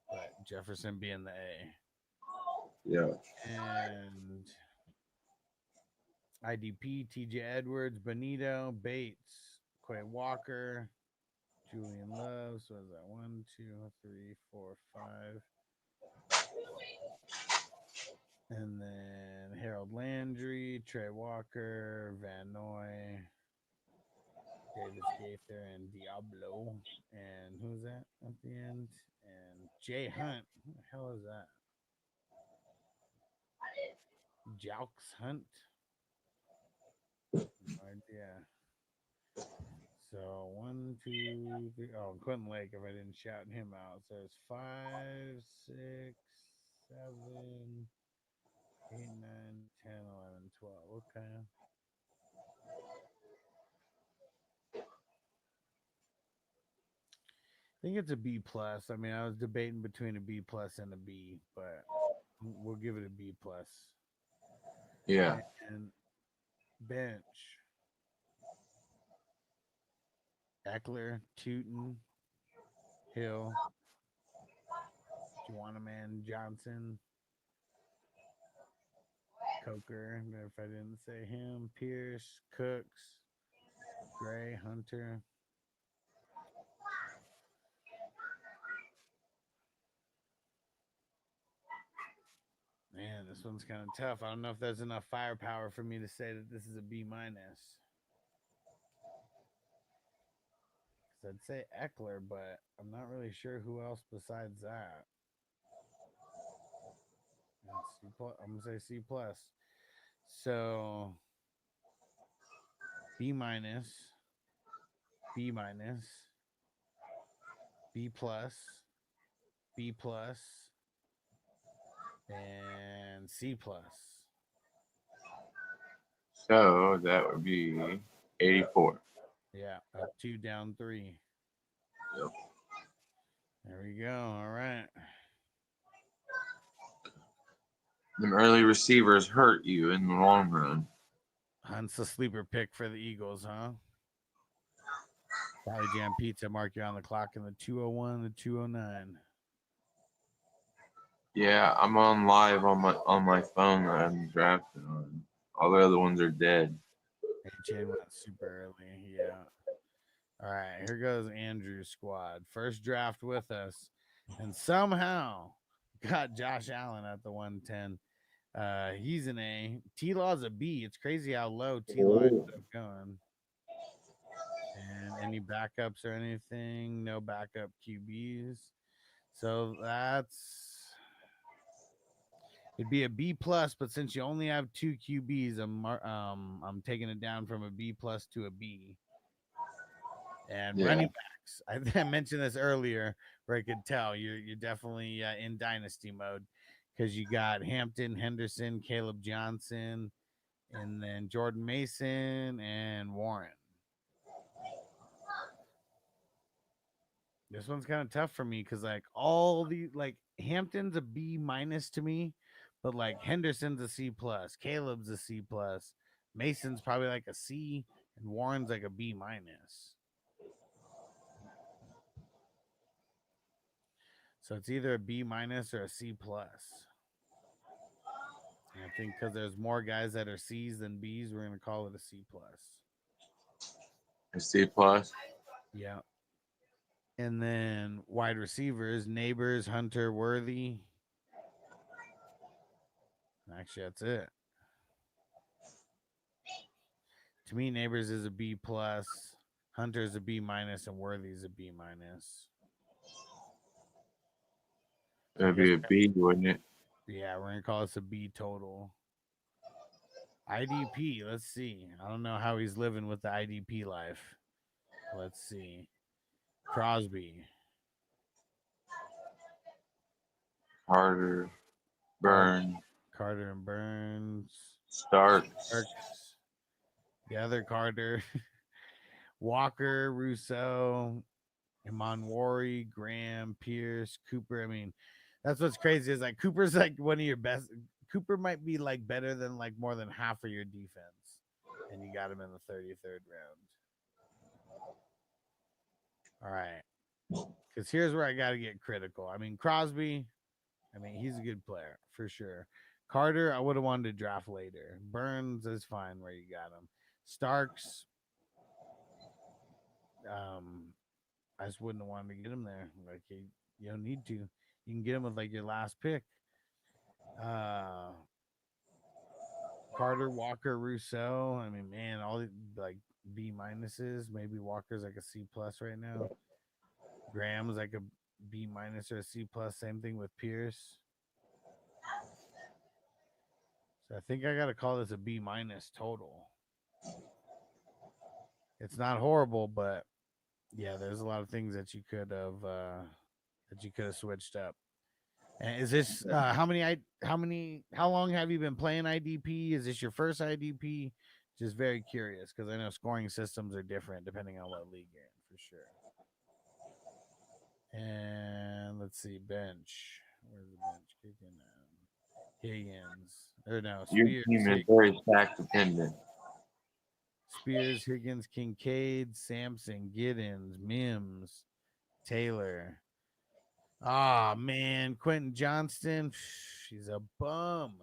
But Jefferson being the A. Yeah. And IDP, TJ Edwards, Benito, Bates, Quay Walker, Julian Love. So is that 1, 2, 3, 4, 5? And then Harold Landry, Trey Walker, Van Noy, Davis Gaither, and Diablo. And who's that at the end? And Jay Hunt. Who the hell is that? Jaux Hunt? No idea. So 1, 2, 3. Oh, Quentin Lake, if I didn't shout him out. So it's 5, 6, 7, 8, 9, 10, 11, 12. Okay. I think it's a B plus. I mean, I was debating between a B plus and a B, but we'll give it a B plus. Yeah. And bench. Eckler, Tootin, Hill, Juanaman, Johnson, Coker, if I didn't say him, Pierce, Cooks, Gray, Hunter. Man, this one's kind of tough. I don't know if there's enough firepower for me to say that this is a B minus. Because I'd say Eckler, but I'm not really sure who else besides that. I'm gonna say C plus. So B minus, B minus, B plus, B plus, and C plus. So that would be 84. Yeah, up 2, down 3. Yep. There we go. All right. Them early receivers hurt you in the long run. Hunt's a sleeper pick for the Eagles, huh? Valley Jam Pizza, mark you on the clock in the 201, the 209. Yeah, I'm on live on my phone that I'm drafting on. All the other ones are dead. HA went super early. Yeah. All right. Here goes Andrew's squad. First draft with us. And somehow got Josh Allen at the 110. He's an A. T-Law's a B. It's crazy how low T-Law ended up going. And any backups or anything? No backup QBs. So it'd be a B plus, but since you only have 2 QBs, I'm taking it down from a B plus to a B. And running backs, I mentioned this earlier, where I could tell you're definitely in dynasty mode because you got Hampton, Henderson, Caleb Johnson, and then Jordan Mason and Warren. This one's kind of tough for me because all the Hampton's a B minus to me, but Henderson's a C plus, Caleb's a C plus, Mason's probably a C, and Warren's a B minus. So it's either a B minus or a C plus. And I think because there's more guys that are C's than B's, we're gonna call it a C plus. A C plus. Yeah. And then wide receivers, Neighbors, Hunter, Worthy. Actually, that's it. To me, Neighbors is a B plus, Hunter is a B minus, and Worthy is a B minus. That'd be a B, wouldn't it? Yeah, we're gonna call this a B total. IDP, let's see. I don't know how he's living with the IDP life. Let's see. Crosby. Carter, Burns, Carter and Burns. Starks. The other Carter. Walker, Rousseau, Imanwari, Graham, Pierce, Cooper. I mean, that's what's crazy is like Cooper's like one of your best. Cooper might be like better than like more than half of your defense, and you got him in the 33rd round. All right, because here's where I got to get critical. I mean, Crosby. I mean, he's a good player for sure. Carter, I would have wanted to draft later. Burns is fine where you got him. Starks, I just wouldn't have wanted to get him there. Like you don't need to. You can get him with like your last pick. Carter, Walker, Rousseau. I mean, man, all like B minuses. Maybe Walker's like a C plus right now. Graham's like a B minus or a C plus. Same thing with Pierce. So I think I got to call this a B minus total. It's not horrible, but yeah, there's a lot of things that you could have switched up. And is this how long have you been playing IDP? Is this your first IDP? Just very curious because I know scoring systems are different depending on what league you're in for sure. And let's see, bench. Where's the bench kicking? Higgins. Or no, Your Spears. team is very stack dependent. Spears, Higgins, Kincaid, Sampson, Giddens, Mims, Taylor. Ah, man. Quentin Johnston. She's a bum.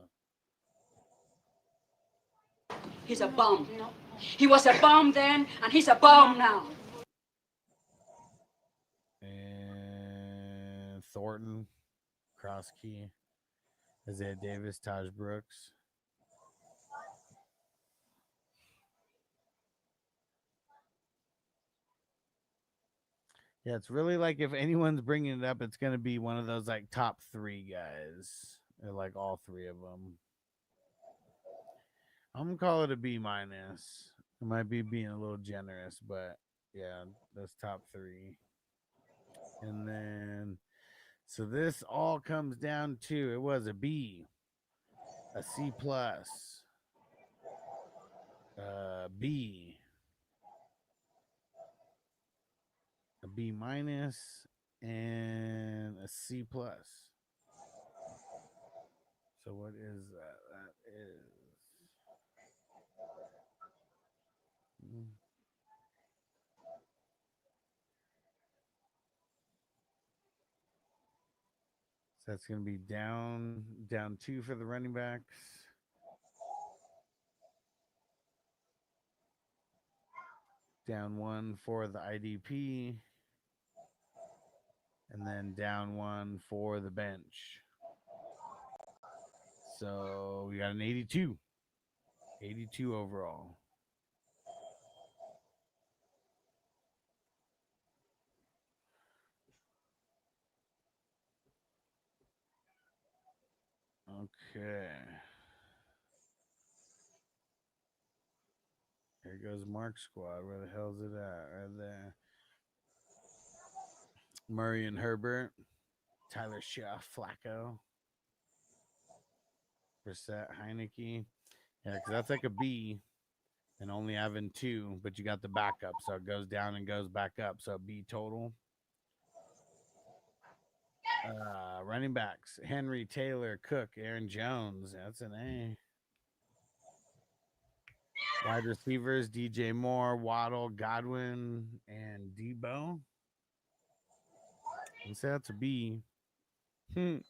He's a bum. He was a bum then, and he's a bum now. And Thornton, Crosskey, Isaiah Davis, Taj Brooks. Yeah, it's really like if anyone's bringing it up, it's going to be one of those like top 3 guys, or like all 3 of them. I'm going to call it a B minus. It might be being a little generous, but yeah, those top 3. And then, so this all comes down to, it was a B, a C plus, B, a B minus, and a C plus. So what is that? That is so that's going to be down 2 for the running backs. Down 1 for the IDP. And then down 1 for the bench. So we got an 82. 82 overall. Okay. Here goes Mark Squad. Where the hell's it at? Right there. Murray and Herbert. Tyler Shaw, Flacco. Brissett, Heineke. Yeah, because that's like a B and only having 2, but you got the backup. So it goes down and goes back up. So B total. Running backs, Henry, Taylor, Cook, Aaron Jones. That's an A. Wide receivers, DJ Moore, Waddle, Godwin, and Debo. And so that's a B. And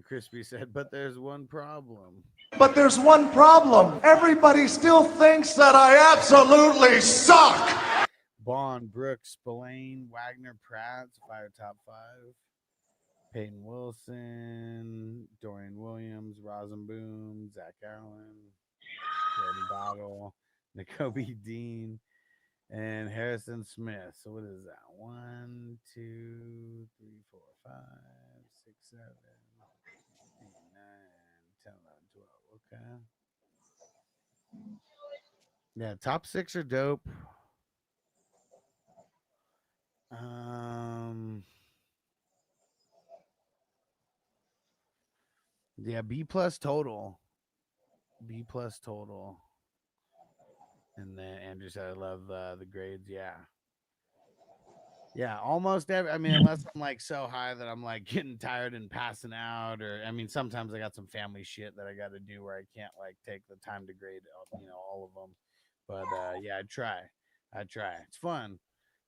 Crispy said, but there's one problem. But there's one problem. Everybody still thinks that I absolutely suck. Bond, Brooks, Spillane, Wagner, Pratt, fire top 5. Peyton Wilson, Dorian Williams, Rosenboom, Zach Allen, Jordan Bottle, N'Kobe Dean, and Harrison Smith. So what is that? 1, 2, 3, 4, 5, 6, 7, 8, 9, 10, 11, 12. Okay. Yeah, top 6 are dope. Yeah, B plus total. B plus total. And then Andrew said, I love the grades. Yeah. Yeah, almost every. I mean, unless I'm like so high that I'm like getting tired and passing out, or I mean, sometimes I got some family shit that I got to do where I can't like take the time to grade, all of them. But yeah, I try. It's fun.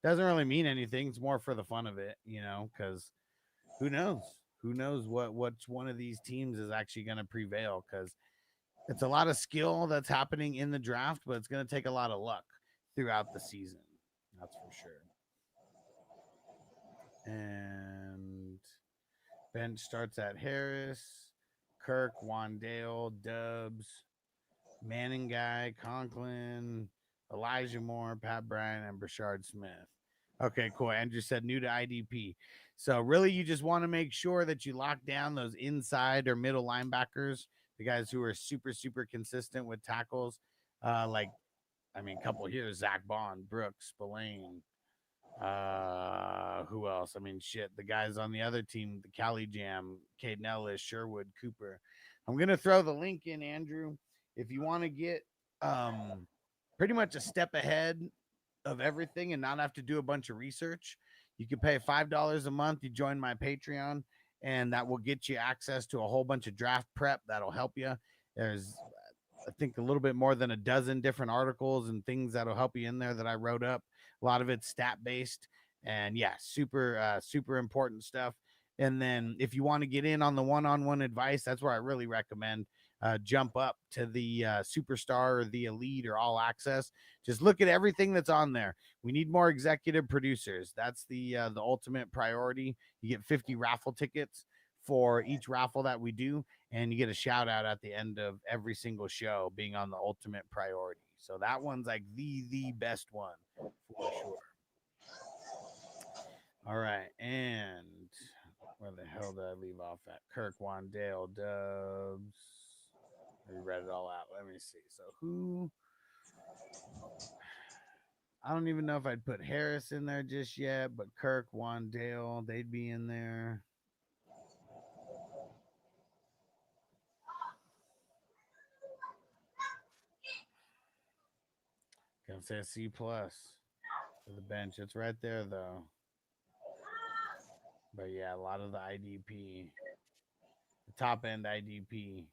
Doesn't really mean anything. It's more for the fun of it, because who knows? Who knows what's one of these teams is actually going to prevail? Because it's a lot of skill that's happening in the draft, but it's going to take a lot of luck throughout the season. That's for sure. And bench starts at Harris, Kirk, Wandale, Dubs, Manning Guy, Conklin, Elijah Moore, Pat Bryant, and Brashard Smith. Okay, cool. Andrew said new to IDP. So really you just want to make sure that you lock down those inside or middle linebackers, the guys who are super, super consistent with tackles. A couple here, Zach Bond, Brooks, Spillane. Who else? I mean, shit, the guys on the other team, the Cali Jam, Caden Ellis, Sherwood, Cooper. I'm gonna throw the link in, Andrew, if you want to get pretty much a step ahead of everything and not have to do a bunch of research. You can pay $5 a month. You join my Patreon, and that will get you access to a whole bunch of draft prep that'll help you. There's, I think, a little bit more than a dozen different articles and things that'll help you in there that I wrote up. A lot of it's stat based, and yeah, super, super important stuff. And then if you want to get in on the one-on-one advice, that's where I really recommend jump up to the superstar or the elite or all access. Just look at everything that's on there. We need more executive producers. That's the ultimate priority. You get 50 raffle tickets for each raffle that we do, and you get a shout out at the end of every single show being on the ultimate priority. So that one's like the best one for sure. All right, and where the hell did I leave off at? Kirk, Wandale, Dubs. We read it all out. Let me see. So who? I don't even know if I'd put Harris in there just yet, but Kirk, Wandale, they'd be in there. Gonna say a C+ for the bench. It's right there though. But yeah, a lot of the IDP, the top end IDP,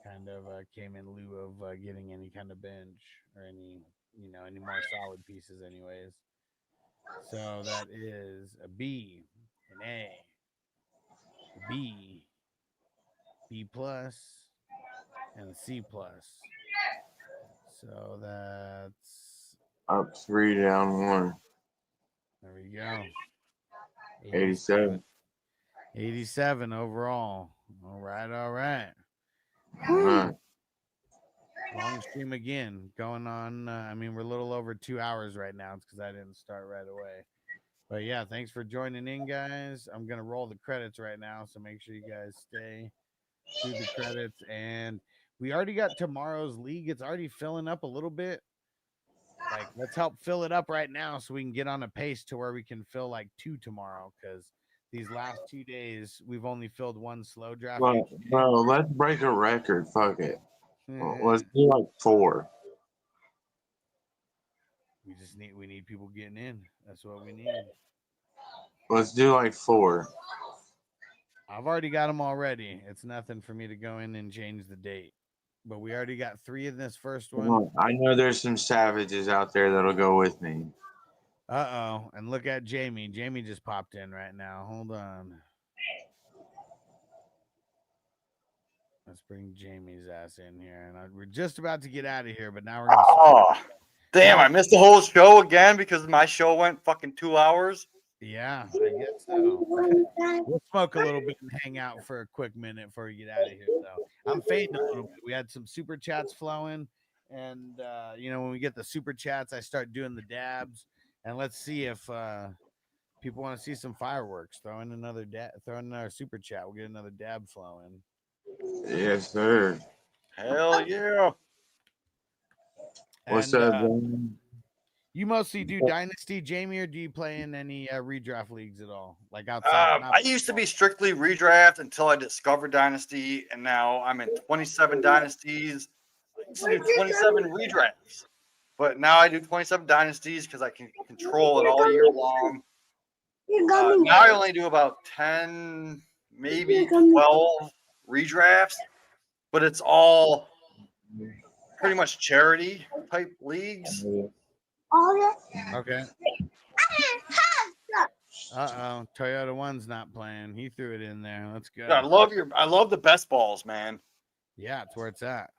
kind of came in lieu of getting any kind of bench or any more solid pieces, anyways. So that is a B, an A, a B, B+, and a C+. So that's up 3, down 1. There we go. 87. 87 overall. All right. Long stream again, going on. We're a little over 2 hours right now. It's because I didn't start right away. But yeah, thanks for joining in, guys. I'm gonna roll the credits right now, so make sure you guys stay through the credits. And we already got tomorrow's league. It's already filling up a little bit. Like, let's help fill it up right now so we can get on a pace to where we can fill like 2 tomorrow, because these last 2 days we've only filled 1 slow draft. Well, bro, let's break a record. Fuck it. Let's do like 4. We need people getting in. That's what we need. Let's do like 4. I've already got them already. It's nothing for me to go in and change the date. But we already got 3 in this first one. I know there's some savages out there that'll go with me. Uh-oh. And look at Jamie. Jamie just popped in right now. Hold on. Let's bring Jamie's ass in here. And we're just about to get out of here, but now we're going to... Oh, damn. I missed the whole show again because my show went fucking 2 hours. Yeah, I guess so. We'll smoke a little bit and hang out for a quick minute before we get out of here, though. I'm fading a little bit. We had some super chats flowing, and when we get the super chats, I start doing the dabs, and let's see if people want to see some fireworks. Throw in another super chat. We'll get another dab flowing. Yes, sir. Hell yeah. What's up, you mostly do Dynasty, Jamie, or do you play in any redraft leagues at all? Like outside? I used to be strictly redraft until I discovered Dynasty, and now I'm in 27 dynasties. I used to do 27 redrafts. But now I do 27 dynasties because I can control it all year long. Now I only do about 10, maybe 12 redrafts, but it's all pretty much charity type leagues. Okay. Uh-oh. Toyota 1's not playing. He threw it in there. Let's go. I love the best balls, man. Yeah, it's where it's at.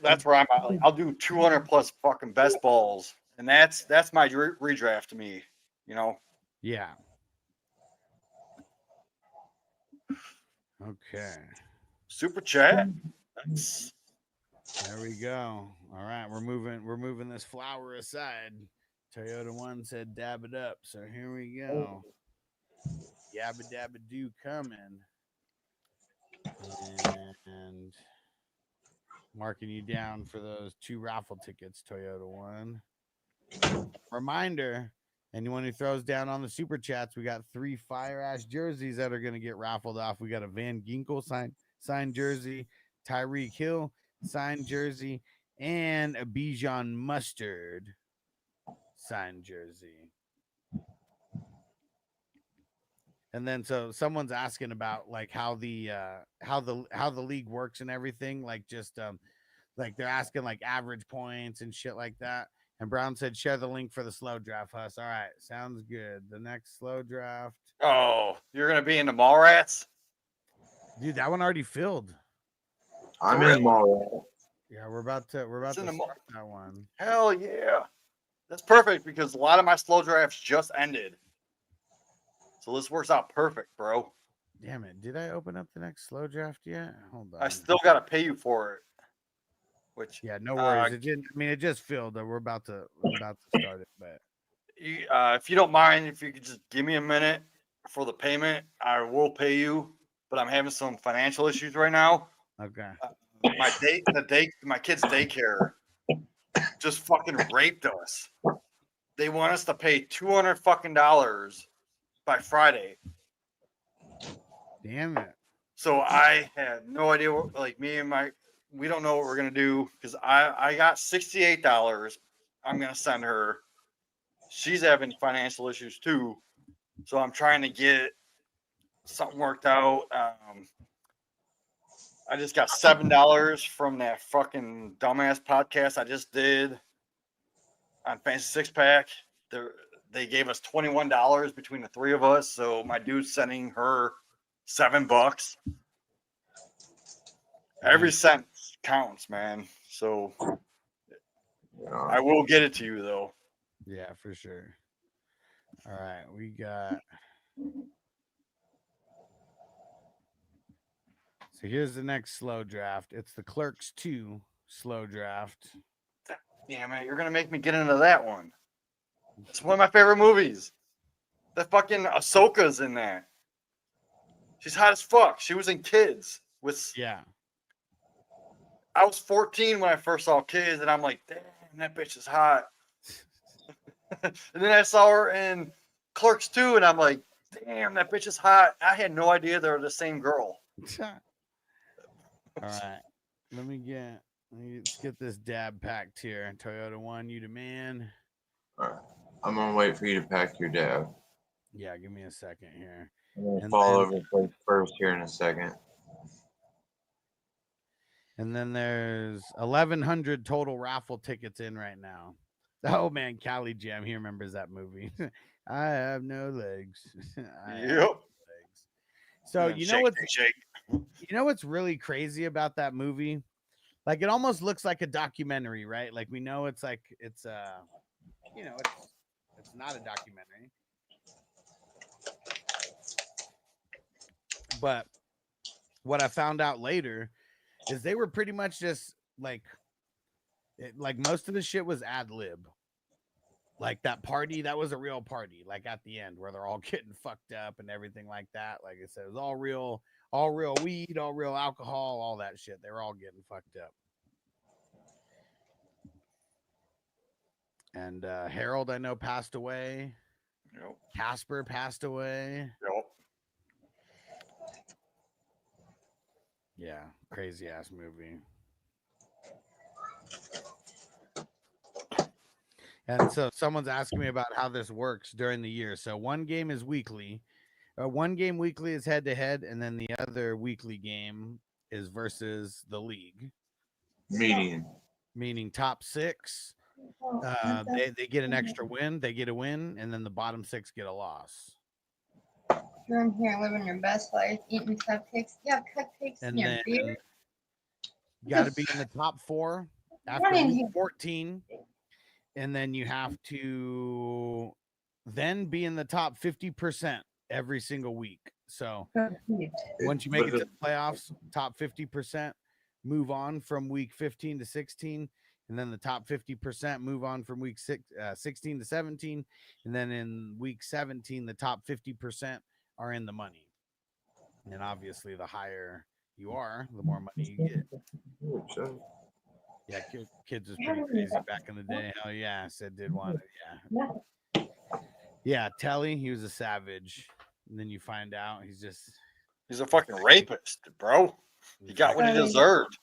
That's where I'm at. Like, I'll do 200 plus fucking best balls, and that's my redraft to me, you know. Yeah. Okay. Super chat. There we go. All right, we're moving this flower aside. Toyota 1 said dab it up. So here we go. Yabba dabba do coming. And marking you down for those 2 raffle tickets, Toyota 1. Reminder, anyone who throws down on the super chats, we got 3 Fire Ash jerseys that are going to get raffled off. We got a Van Ginkel signed jersey, Tyreek Hill signed jersey, and a Bijan Mustard signed jersey. And then so someone's asking about like how the league works and everything, like just like they're asking like average points and shit like that. And Brown said share the link for the slow draft, Huss. All right, sounds good. The next slow draft. Oh, you're gonna be in the Mallrats? Dude, that one already filled. I'm in Mallrats. Yeah, we're about to start that one. Hell yeah. That's perfect because a lot of my slow drafts just ended. So this works out perfect, bro. Damn it. Did I open up the next slow draft yet? Hold on. I still gotta pay you for it. Which yeah, no worries. It just filled. We're about to start it, but if you don't mind, if you could just give me a minute for the payment, I will pay you. But I'm having some financial issues right now. Okay. My kid's daycare just fucking raped us. They want us to pay $200 fucking by Friday. Damn it. So I had no idea what, like, we don't know what we're gonna do because I got $68. I'm gonna send her. She's having financial issues too, so I'm trying to get something worked out. I just got $7 from that fucking dumbass podcast I just did on Fantasy Six Pack. They gave us $21 between the 3 of us, so my dude's sending her $7. Every cent counts, man. So I will get it to you though. Yeah, for sure. All right, we got. So here's the next slow draft. It's the Clerks 2 slow draft. Damn it, you're gonna make me get into that one. It's one of my favorite movies. That fucking Ahsoka's in that. She's hot as fuck. She was in Kids with. Yeah. I was 14 when I first saw Kids, and I'm like, damn, that bitch is hot. And then I saw her in Clerks 2, and I'm like, damn, that bitch is hot. I had no idea they were the same girl. All right. Let's get this dab packed here. Toyota 1, you the man. All right. I'm gonna wait for you to pack your dab. Yeah, give me a second here. I'm gonna fall over first here in a second. And then there's 1,100 total raffle tickets in right now. Oh man, Cali Jam, he remembers that movie. I have no legs. Yep. So you know what's really crazy about that movie? Like it almost looks like a documentary, right? Like we know it's like it's not a documentary. But what I found out later is they were pretty much just like most of the shit was ad lib. Like that party, that was a real party, like at the end where they're all getting fucked up and everything like that. Like I said, it was all real weed, all real alcohol, all that shit. They were all getting fucked up. And Harold, I know, passed away. Yep. Casper passed away. Yep. Yeah, crazy ass movie. And so someone's asking me about how this works during the year. So one game is weekly. One game weekly is head to head, and then the other weekly game is versus the league. Meaning top 6. They get an extra win. They get a win, and then the bottom 6 get a loss. You're in here living your best life, eating cupcakes. Yeah, cupcakes And and your then beer. you got to be in the top 4 after week 14. And then you have to then be in the top 50% every single week. So once you make it to the playoffs, top 50% move on from week 15 to 16. And then the top 50% move on from week 16 to 17. And then in week 17, the top 50% are in the money. And obviously, the higher you are, the more money you get. Yeah, kids was pretty crazy back in the day. Hell yeah, I said did want it. Yeah, Telly, he was a savage. And then you find out he's a fucking rapist, bro. He got what he deserved.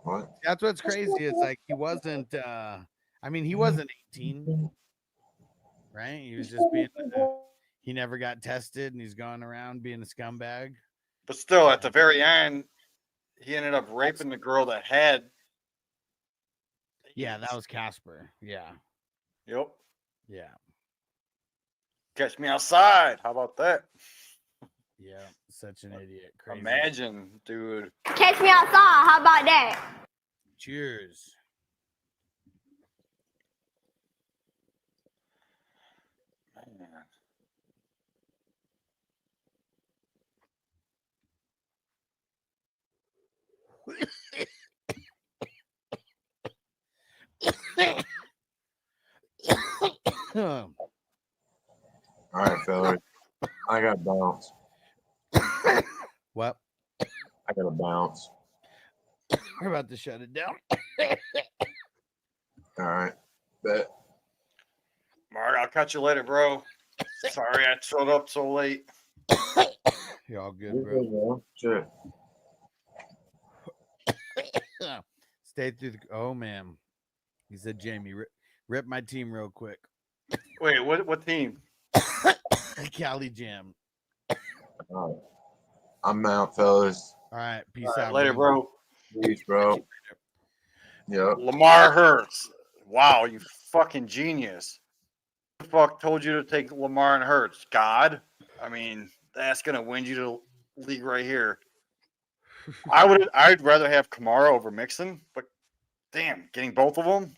What? That's what's crazy. It's like he wasn't he wasn't 18, right? He was just being he never got tested and he's gone around being a scumbag. But still, at the very end, he ended up raping the girl that had. Yeah, that was Casper. Yeah. Yep. Yeah. Catch me outside. How about that? Yeah, such an idiot. Crazy. Imagine, dude. Catch me outside. How about that? Cheers. Man. All right, fellas. I got to bounce. What? I got to bounce. We're about to shut it down. All right. Bet. Mark, I'll catch you later, bro. Sorry I showed up so late. You're all good, bro. Sure. Stay through the. Oh man, he said, Jamie, rip my team real quick. Wait, what team? Cali Jam. All right. I'm out, fellas. All right, peace All right, out. later, bro. Peace, bro. Yep. Lamar Hurts. Wow, you fucking genius. Who the fuck told you to take Lamar and Hurts? God? I mean, that's gonna win you the league right here. I'd rather have Kamara over Mixon, but damn, getting both of them.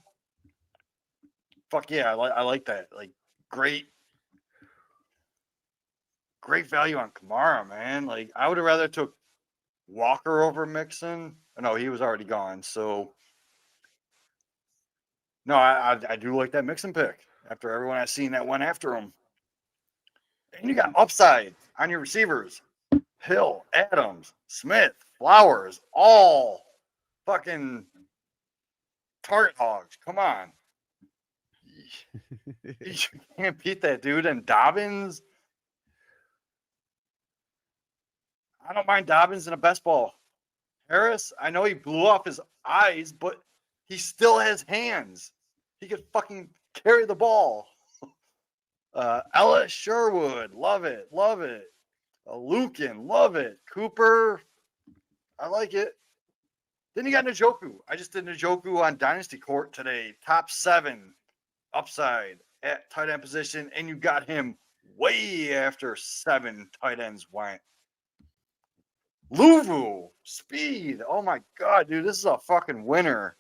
Fuck yeah, I like that. Like great value on Kamara, man. Like I would have rather took Walker over Mixon. No, he was already gone. So no, I do like that Mixon pick after everyone I've seen that went after him. And you got upside on your receivers. Hill, Adams, Smith, Flowers, all fucking target hogs. Come on. You can't beat that, dude. And Dobbins. I don't mind Dobbins in a best ball. Harris, I know he blew off his eyes, but he still has hands. He could fucking carry the ball. Ellis Sherwood, love it. Lukin, love it. Cooper, I like it. Then you got Njoku. I just did Njoku on Dynasty Court today. Top 7 upside at tight end position, and you got him way after 7 tight ends went. Luvu, speed. Oh my God, dude, this is a fucking winner.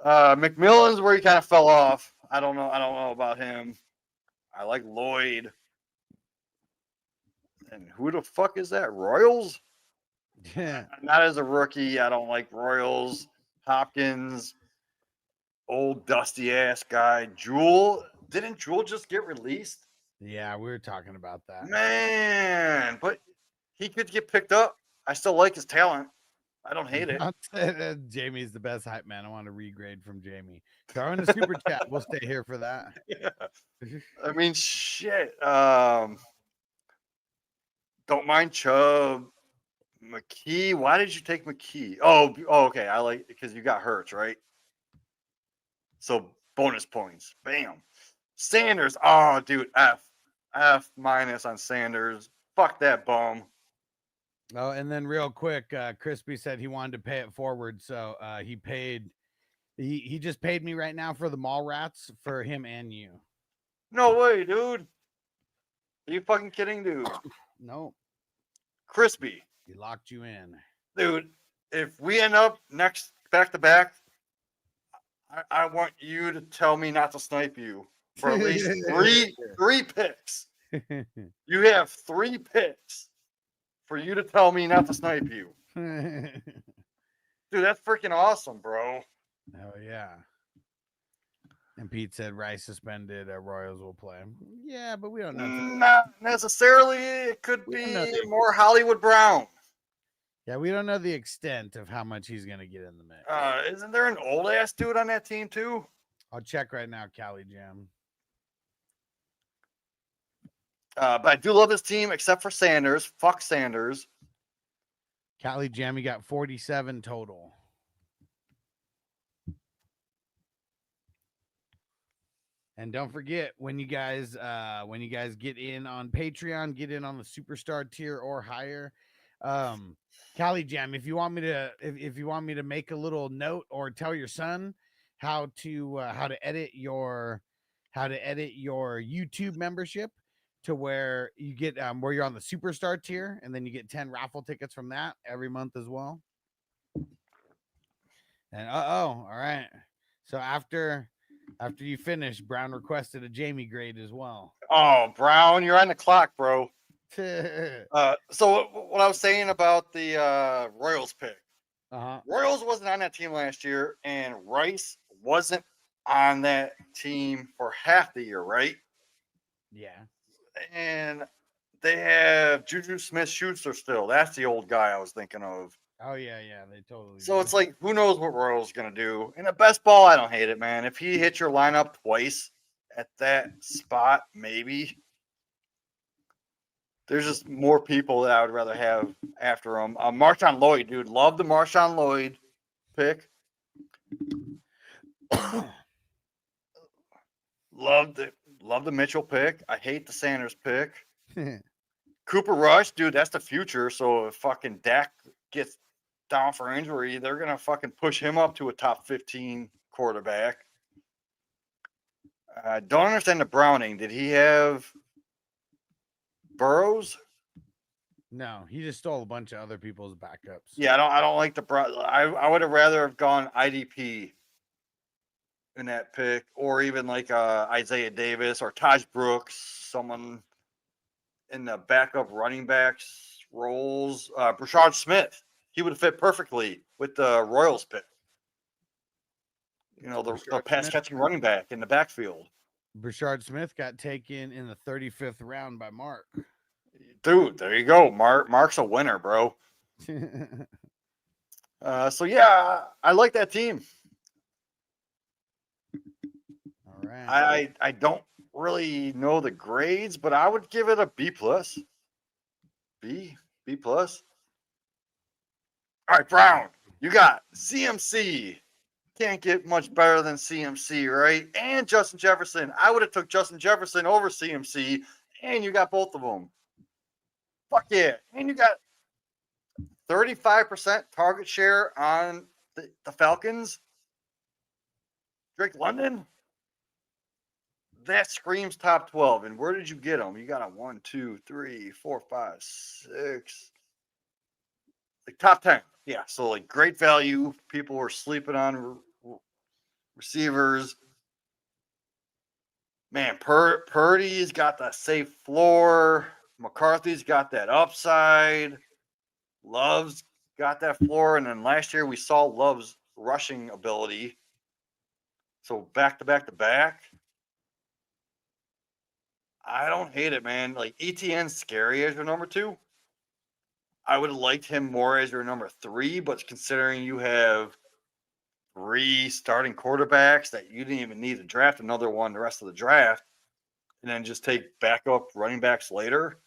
McMillan's where he kind of fell off. I don't know about him. I like Lloyd. And who the fuck is that? Royals? Yeah. Not as a rookie. I don't like Royals. Hopkins, old dusty ass guy. Jewel. Didn't Jewel just get released? Yeah, we were talking about that. Man, but he could get picked up. I still like his talent. I don't hate it. Jamie's the best hype man. I want to regrade from Jamie. Throw in a super chat. We'll stay here for that. Yeah. I mean, shit. Don't mind Chubb. McKee. Why did you take McKee? Oh, okay. I like because you got Hurts, right? So bonus points. Bam. Sanders. Oh, dude. F minus on Sanders. Fuck that bum. Oh, and then real quick, Crispy said he wanted to pay it forward, so he paid. He just paid me right now for the mall rats for him and you. No way, dude. Are you fucking kidding, dude? No. Crispy. He locked you in. Dude, if we end up next back to back, I want you to tell me not to snipe you for at least three picks. You have 3 picks for you to tell me not to snipe you. Dude, that's freaking awesome, bro. Oh, yeah. And Pete said Rice suspended. Royals will play. Yeah, but we don't know. Not necessarily. It could be more Hollywood Brown. Yeah, we don't know the extent of how much he's going to get in the mix. Isn't there an old ass dude on that team too? I'll check right now, Cali Jam. But I do love this team, except for Sanders. Fuck Sanders. Cali Jam, he got 47 total. And don't forget, when you guys get in on Patreon, get in on the superstar tier or higher. Cali Jam, if you want me to make a little note or tell your son how to edit your YouTube membership to where you get where you're on the superstar tier, and then you get 10 raffle tickets from that every month as well. And all right. So after you finish, Brown requested a Jamie grade as well. Oh, Brown, you're on the clock, bro. So what I was saying about the Royals pick. Royals wasn't on that team last year, and Rice wasn't on that team for half the year, right? Yeah. And they have Juju Smith-Schuster still. That's the old guy I was thinking of. Oh, yeah, they totally So it's like, who knows what Royals going to do. And the best ball, I don't hate it, man. If he hits your lineup twice at that spot, maybe. There's just more people that I would rather have after him. Marshawn Lloyd, dude. Love the Marshawn Lloyd pick. Love the Mitchell pick. I hate the Sanders pick. Cooper Rush, dude, that's the future. So if fucking Dak gets down for injury, they're going to fucking push him up to a top 15 quarterback. I don't understand the Browning. Did he have Burrows? No, he just stole a bunch of other people's backups. Yeah, I don't like the I would have rather have gone IDP in that pick, or even like Isaiah Davis or Taj Brooks, someone in the backup running backs roles. Brashard Smith, he would have fit perfectly with the Royals pick. You know, the pass catching running back in the backfield. Brashard Smith got taken in the 35th round by Mark. Dude, there you go. Mark's a winner, bro. So yeah, I like that team. All right. I don't really know the grades, but I would give it a B plus. B plus. All right, Brown, you got CMC. Can't get much better than CMC, right? And Justin Jefferson. I would have took Justin Jefferson over CMC, and you got both of them. Fuck yeah. And you got 35% target share on the Falcons. Drake London? That screams top 12. And where did you get them? You got a 1, 2, 3, 4, 5, 6. Like top 10. Yeah. So like great value. People were sleeping on receivers. Man, Purdy's got the safe floor. McCarthy's got that upside. Love's got that floor. And then last year we saw Love's rushing ability. So back to back. I don't hate it, man. Like ETN's scary as your number 2. I would have liked him more as your number 3, but considering you have 3 starting quarterbacks that you didn't even need to draft another one the rest of the draft, and then just take backup running backs later.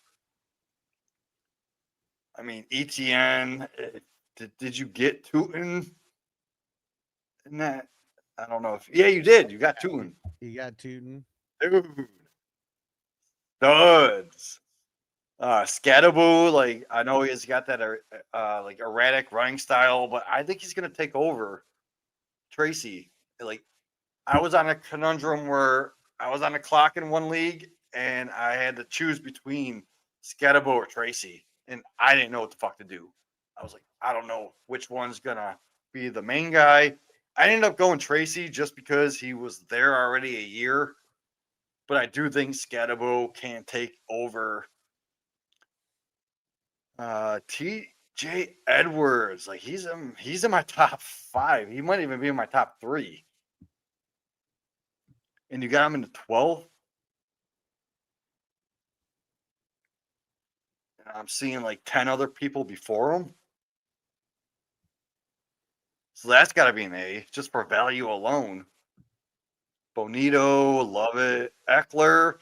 I mean, ETN. Did you get Tootin in that? I don't know if. Yeah, you did. You got Tootin. You got Tootin. Dude. Duds. Scatterboo, like I know he's got that like erratic running style, but I think he's gonna take over Tracy. Like I was on a conundrum where I was on a clock in one league and I had to choose between Scatterboo or Tracy, and I didn't know what the fuck to do. I was like, I don't know which one's gonna be the main guy. I ended up going Tracy just because he was there already a year, but I do think Scatterboo can take over. TJ Edwards, like he's in my top 5. He might even be in my top 3. And you got him in the 12th. And I'm seeing like 10 other people before him. So that's got to be an A just for value alone. Bonito, love it. Eckler,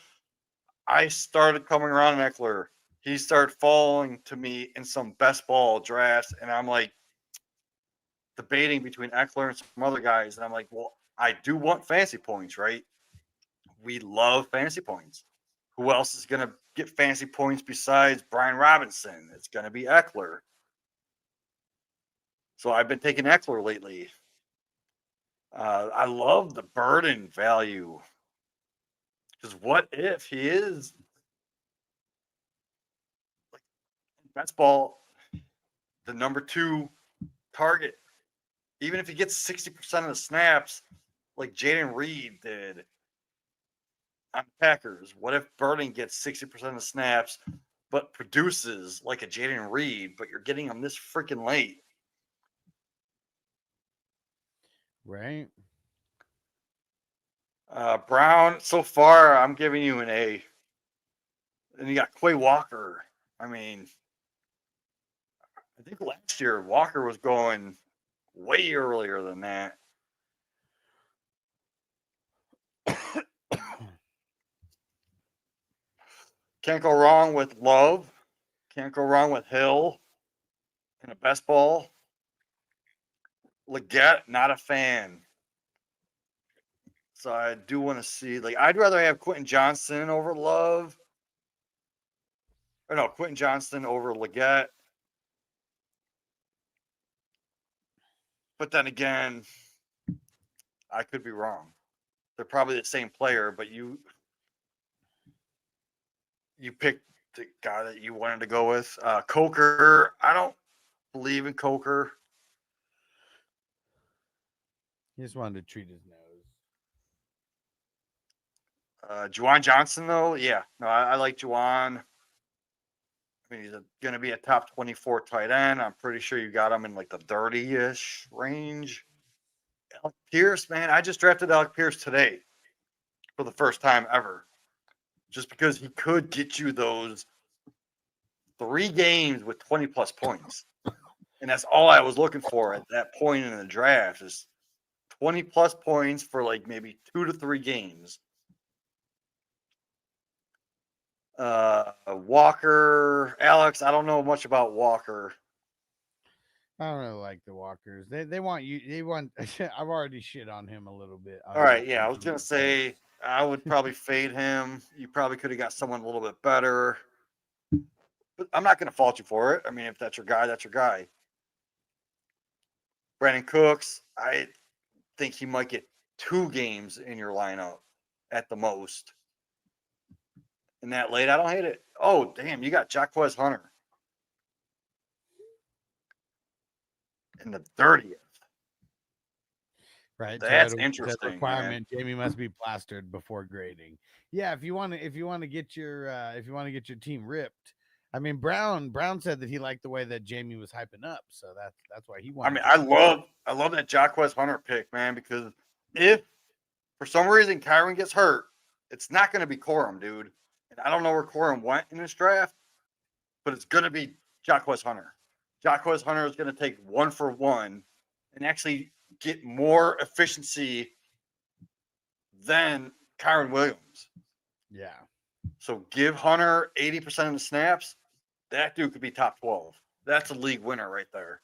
I started coming around on Eckler. He started falling to me in some best ball drafts, and I'm like debating between Eckler and some other guys. And I'm like, well, I do want fantasy points, right? We love fantasy points. Who else is going to get fantasy points besides Brian Robinson? It's going to be Eckler. So I've been taking Eckler lately. I love the burden value. Because what if he is best ball, the number 2 target, even if he gets 60% of the snaps, like Jaden Reed did on the Packers? What if Burden gets 60% of the snaps, but produces like a Jaden Reed, but you're getting him this freaking late? Right. Brown, so far, I'm giving you an A. And you got Quay Walker. I mean, I think last year Walker was going way earlier than that. Can't go wrong with Love. Can't go wrong with Hill and a best ball. Leggett, not a fan. So I do want to see, like, I'd rather have Quentin Johnston over Love. Or no, Quentin Johnston over Leggett. But then again, I could be wrong. They're probably the same player, but you picked the guy that you wanted to go with. Coker, I don't believe in Coker. He just wanted to treat his nose. Juwan Johnson, though, yeah. No, I like Juwan. I mean, he's going to be a top 24 tight end. I'm pretty sure you got him in like the 30-ish range. Alec Pierce, man, I just drafted Alec Pierce today for the first time ever. Just because he could get you those 3 games with 20-plus points. And that's all I was looking for at that point in the draft is 20-plus points for like maybe 2 to 3 games. Walker, Alex, I don't know much about Walker. I don't really like the Walkers. They want you. They want. I've already shit on him a little bit. All right, yeah, I was gonna say I would probably fade him. You probably could have got someone a little bit better, but I'm not gonna fault you for it. I mean, if that's your guy, that's your guy. Brandon Cooks, I think he might get 2 games in your lineup at the most. And that late, I don't hate it. Oh, damn, you got Jaquez Hunter in the 30th. Right, That's so interesting. Requirement: Jamie must be plastered before grading. Yeah, if you want to get your team ripped. I mean, Brown said that he liked the way that Jamie was hyping up, so that's why he wanted. I mean, I love that Jaquez Hunter pick, man, because if for some reason Kyron gets hurt, it's not going to be Corum, dude. And I don't know where Corum went in this draft, but it's going to be Jaquez Hunter. Jaquez Hunter is going to take 1 for 1 and actually get more efficiency than Kyron Williams. Yeah. So give Hunter 80% of the snaps. That dude could be top 12. that's a league winner right there.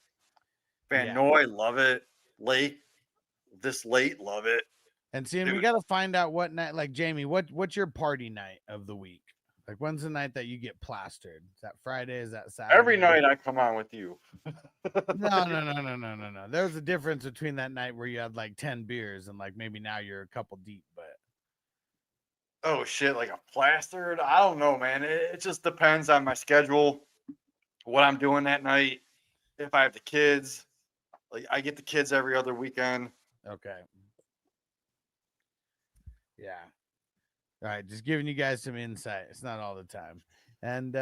Van Yeah. Noy, love it. Lake, this late, love it. And see, and we Dude. got to find out what night. Like Jamie, what's your party night of the week? Like, when's the night that you get plastered? Is that Friday? Is that Saturday? Every night I come on with you. No. There's a difference between that night where you had like 10 beers and like maybe now you're a couple deep, but Oh shit, like a plastered? I don't know, man. It just depends on my schedule, what I'm doing that night. If I have the kids, like I get the kids every other weekend. okay. Yeah. All right, just giving you guys some insight. It's not all the time. And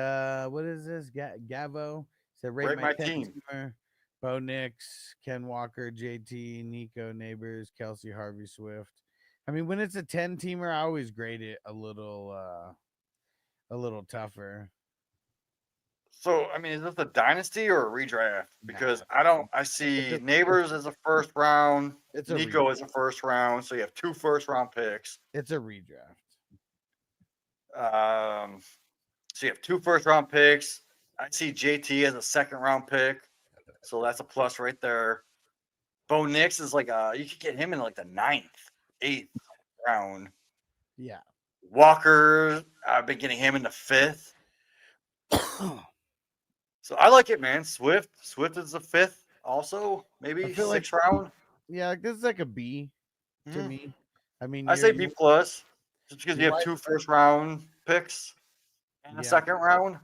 what is this? Gavo said rate my 10 teamer. Bo Nix, Ken Walker, JT, Nico, Neighbors, Kelsey, Harvey, Swift. I mean, when it's a 10 teamer, I always grade it a little tougher. So I mean, is this a dynasty or a redraft? Because I see Neighbors as a first round, Nico as a first round, so you have 2 first round picks. It's a redraft. So you have 2 first round picks. I see JT as a second round pick, so that's a plus right there. Bo Nix is like you could get him in like the 9th, 8th round. Yeah. Walker, I've been getting him in the 5th. So I like it, man. Swift is the 5th, also maybe 6th round. Yeah, like this is like a B to me. I mean, I say B plus, just because you have 2 first round picks in the second round.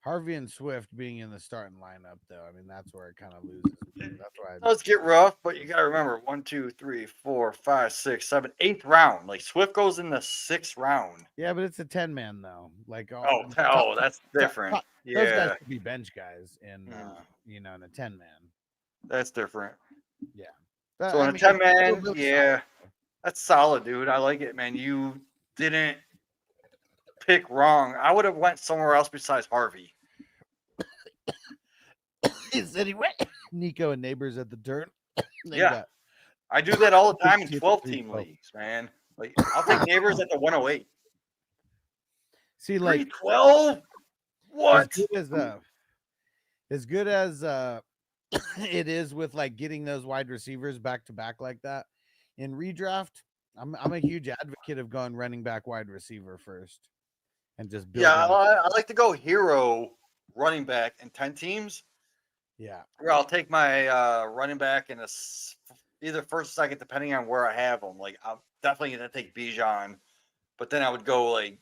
Harvey and Swift being in the starting lineup, though, I mean that's where it kind of loses. That's why. Let's get rough, but you got to remember 1, 2, 3, 4, 5, 6, 7, 8th round. Like Swift goes in the 6th round. Yeah, but it's a 10-man though. Like that's different. Those guys could be bench guys in in a 10-man. That's different. Yeah. So in a 10-man, yeah, that's solid, dude. I like it, man. You didn't pick wrong. I would have went somewhere else besides Harvey. Is anyway Nico and Neighbors at the dirt. Yeah, I do that all the time in 12-team leagues, man. Like I'll take Neighbors at the 108. See, like 12. What? As good as it is with like getting those wide receivers back to back like that in redraft, I'm a huge advocate of going running back wide receiver first and just building. Yeah, I like to go hero running back in 10 teams. Yeah, where I'll take my running back in either first or second, depending on where I have them. Like I'm definitely gonna take Bijan, but then I would go like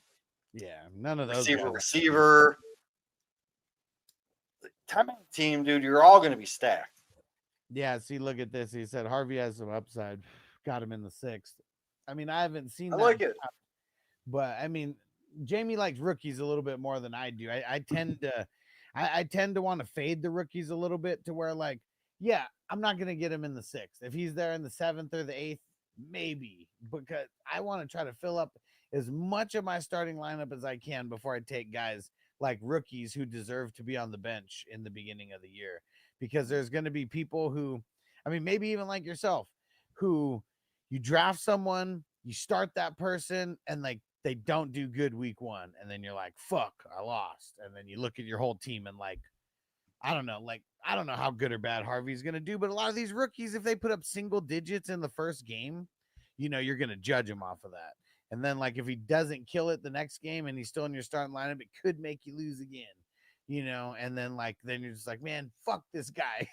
none of those receiver. 10-man team, dude, you're all gonna be stacked. Yeah, see, look at this. He said Harvey has some upside. Got him in the 6th. I mean, I haven't seen. I like it, but I mean, Jamie likes rookies a little bit more than I do. I tend to. I tend to want to fade the rookies a little bit to where, like, yeah, I'm not going to get him in the 6th. If he's there in the 7th or the 8th, maybe, because I want to try to fill up as much of my starting lineup as I can before I take guys like rookies who deserve to be on the bench in the beginning of the year. Because there's going to be people who, I mean, maybe even like yourself, who you draft someone, you start that person, and like, they don't do good week 1, and then you're like, fuck, I lost. And then you look at your whole team and like, I don't know how good or bad Harvey's going to do, but a lot of these rookies, if they put up single digits in the first game, you're going to judge him off of that. And then like, if he doesn't kill it the next game and he's still in your starting lineup, it could make you lose again, and then you're just like, man, fuck this guy.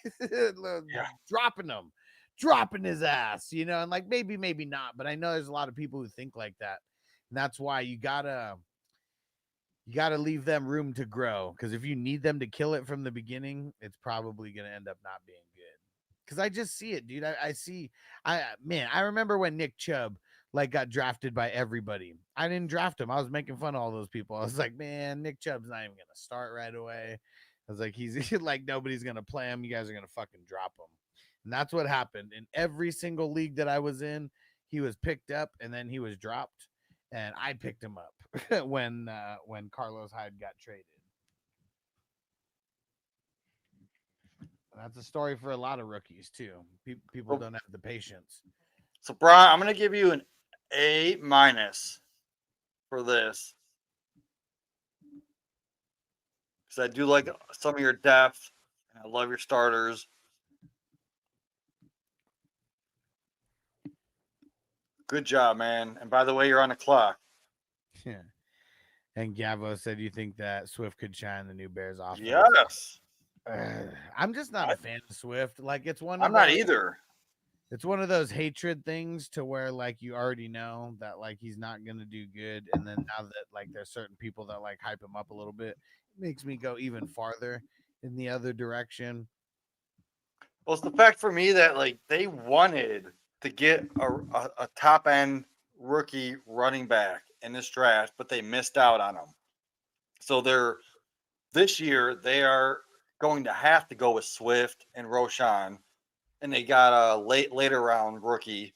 dropping his ass, and like, maybe not, but I know there's a lot of people who think like that. And that's why you gotta leave them room to grow. Because if you need them to kill it from the beginning, it's probably gonna end up not being good. Because I just see it, dude. I remember when Nick Chubb like got drafted by everybody. I didn't draft him. I was making fun of all those people. I was like, man, Nick Chubb's not even gonna start right away. I was like, he's like, nobody's gonna play him. You guys are gonna fucking drop him. And that's what happened in every single league that I was in. He was picked up and then he was dropped. And I picked him up when Carlos Hyde got traded. And that's a story for a lot of rookies too. People don't have the patience. So, Brian, I'm going to give you an A- for this. because I do like some of your depth, and I love your starters. Good job, man. And by the way, you're on the clock. Yeah. And Gavo said you think that Swift could shine the new Bears offense. Yes. I'm just not a fan of Swift. Like it's one. I'm not either. It's one of those hatred things to where like you already know that like he's not gonna do good, and then now that like there's certain people that like hype him up a little bit, it makes me go even farther in the other direction. Well, it's the fact for me that like they wanted to get a top end rookie running back in this draft, but they missed out on him. So this year they are going to have to go with Swift and Roshan, and they got a later round rookie,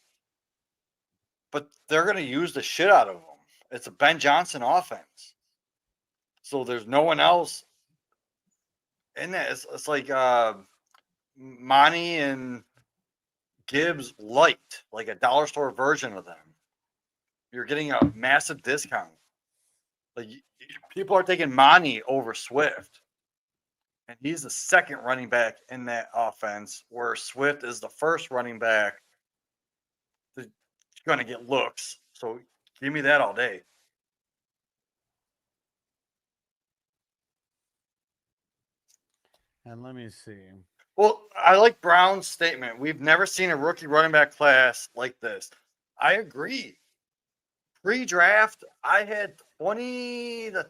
but they're going to use the shit out of them. It's a Ben Johnson offense, so there's no one else in that. It's like Monty and Gibbs light, like a dollar store version of them. You're getting a massive discount. Like people are taking Monty over Swift, and he's the second running back in that offense, where Swift is the first running back that's going to get looks. So give me that all day. And let me see. Well, I like Brown's statement. We've never seen a rookie running back class like this. I agree. Pre-draft, I had 20 to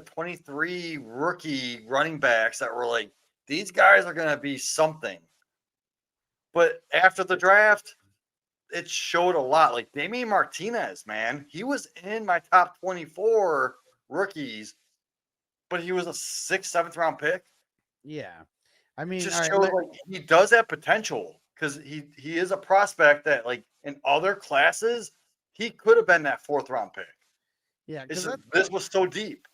23 rookie running backs that were like, these guys are going to be something. But after the draft, it showed a lot. Like Damian Martinez, man, he was in my top 24 rookies, but he was a 6th, 7th round pick. Yeah. I mean, Just shows like he does have potential, because he is a prospect that like in other classes, he could have been that 4th round pick. Yeah, because this was so deep.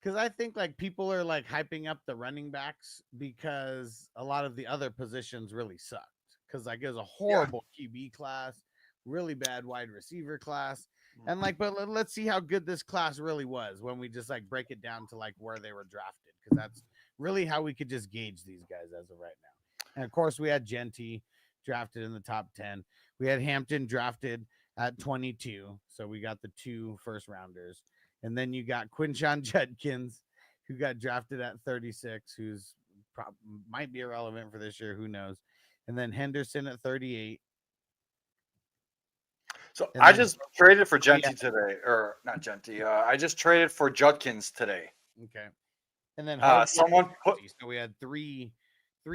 Because I think like people are like hyping up the running backs because a lot of the other positions really sucked. Because like it was a horrible QB class, really bad wide receiver class, and like, but let's see how good this class really was when we just like break it down to like where they were drafted, because that's really how we could just gauge these guys as of right now. And of course, we had Genty drafted in the top 10. We had Hampton drafted at 22, so we got the 2 first rounders. And then you got Quinshon Judkins, who got drafted at 36, who's might be irrelevant for this year, who knows. And then Henderson at 38. So I just traded for Genty today, or not Genty. I just traded for Judkins today. Okay. And then someone put. So we had three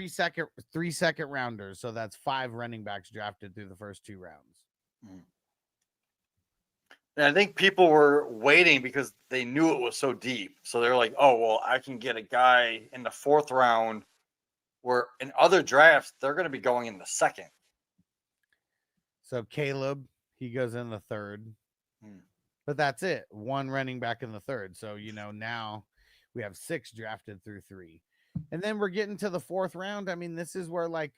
second rounders. So that's 5 running backs drafted through the first 2 rounds. And I think people were waiting because they knew it was so deep. So they're like, oh, well, I can get a guy in the 4th round, where in other drafts, they're going to be going in the 2nd. So Caleb, he goes in the 3rd. But that's it. 1 running back in the 3rd. So, now we have 6 drafted through 3. And then we're getting to the 4th round. I mean, this is where like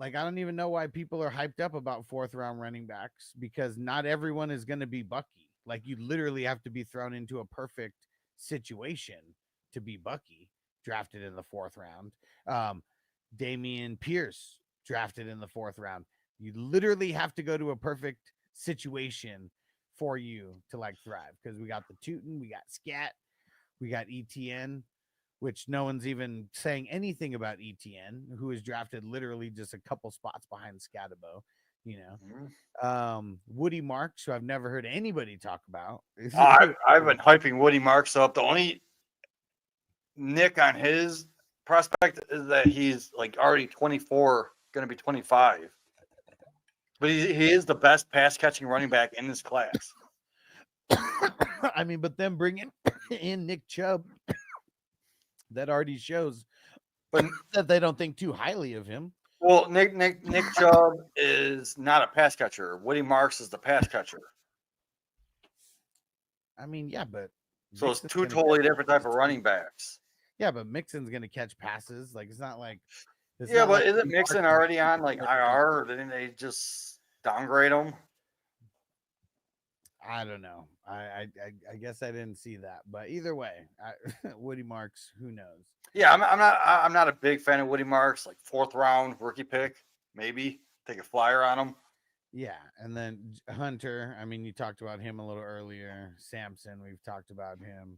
I don't even know why people are hyped up about 4th round running backs, because not everyone is going to be Bucky. Like you literally have to be thrown into a perfect situation to be Bucky, drafted in the 4th round. Damian Pierce drafted in the 4th round. You literally have to go to a perfect situation for you to like thrive, because we got the Tootin, we got Scat, we got ETN, which no one's even saying anything about ETN, who is drafted literally just a couple spots behind Scatabo, Woody Marks, who I've never heard anybody talk about. I've been hyping Woody Marks up. The only nick on his prospect is that he's like already 24, going to be 25. But he is the best pass catching running back in this class. I mean, but then bringing in Nick Chubb, that already shows that they don't think too highly of him. Well, Nick Chubb is not a pass catcher. Woody Marks is the pass catcher. I mean, yeah, but so it's 2 totally different type of running backs. Yeah, but Mixon's gonna catch passes. Like it's not like. Yeah, but isn't Mixon already on like IR, or didn't they just downgrade him? I don't know. I guess I didn't see that, but either way, Woody Marks, who knows? Yeah, I'm not a big fan of Woody Marks. Like 4th round rookie pick, maybe take a flyer on him. Yeah, and then Hunter. I mean, you talked about him a little earlier. Samson, we've talked about him.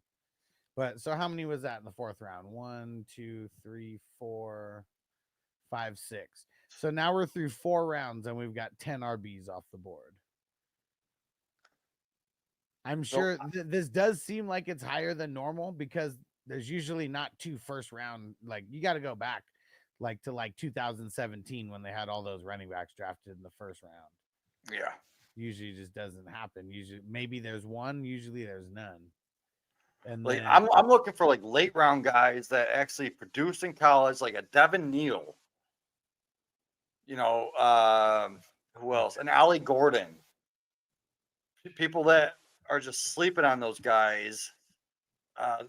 But so how many was that in the 4th round? 1, 2, 3, 4, 5, 6. So now we're through 4 rounds and we've got 10 RBs off the board. I'm sure this does seem like it's higher than normal because there's usually not 2 first round. Like you got to go back to 2017 when they had all those running backs drafted in the 1st round. Yeah. Usually it just doesn't happen. Usually maybe there's one, usually there's none. And like then, I'm looking for like late round guys that actually produce in college, like a Devin Neal. You know, who else? And Ollie Gordon. People that are just sleeping on those guys.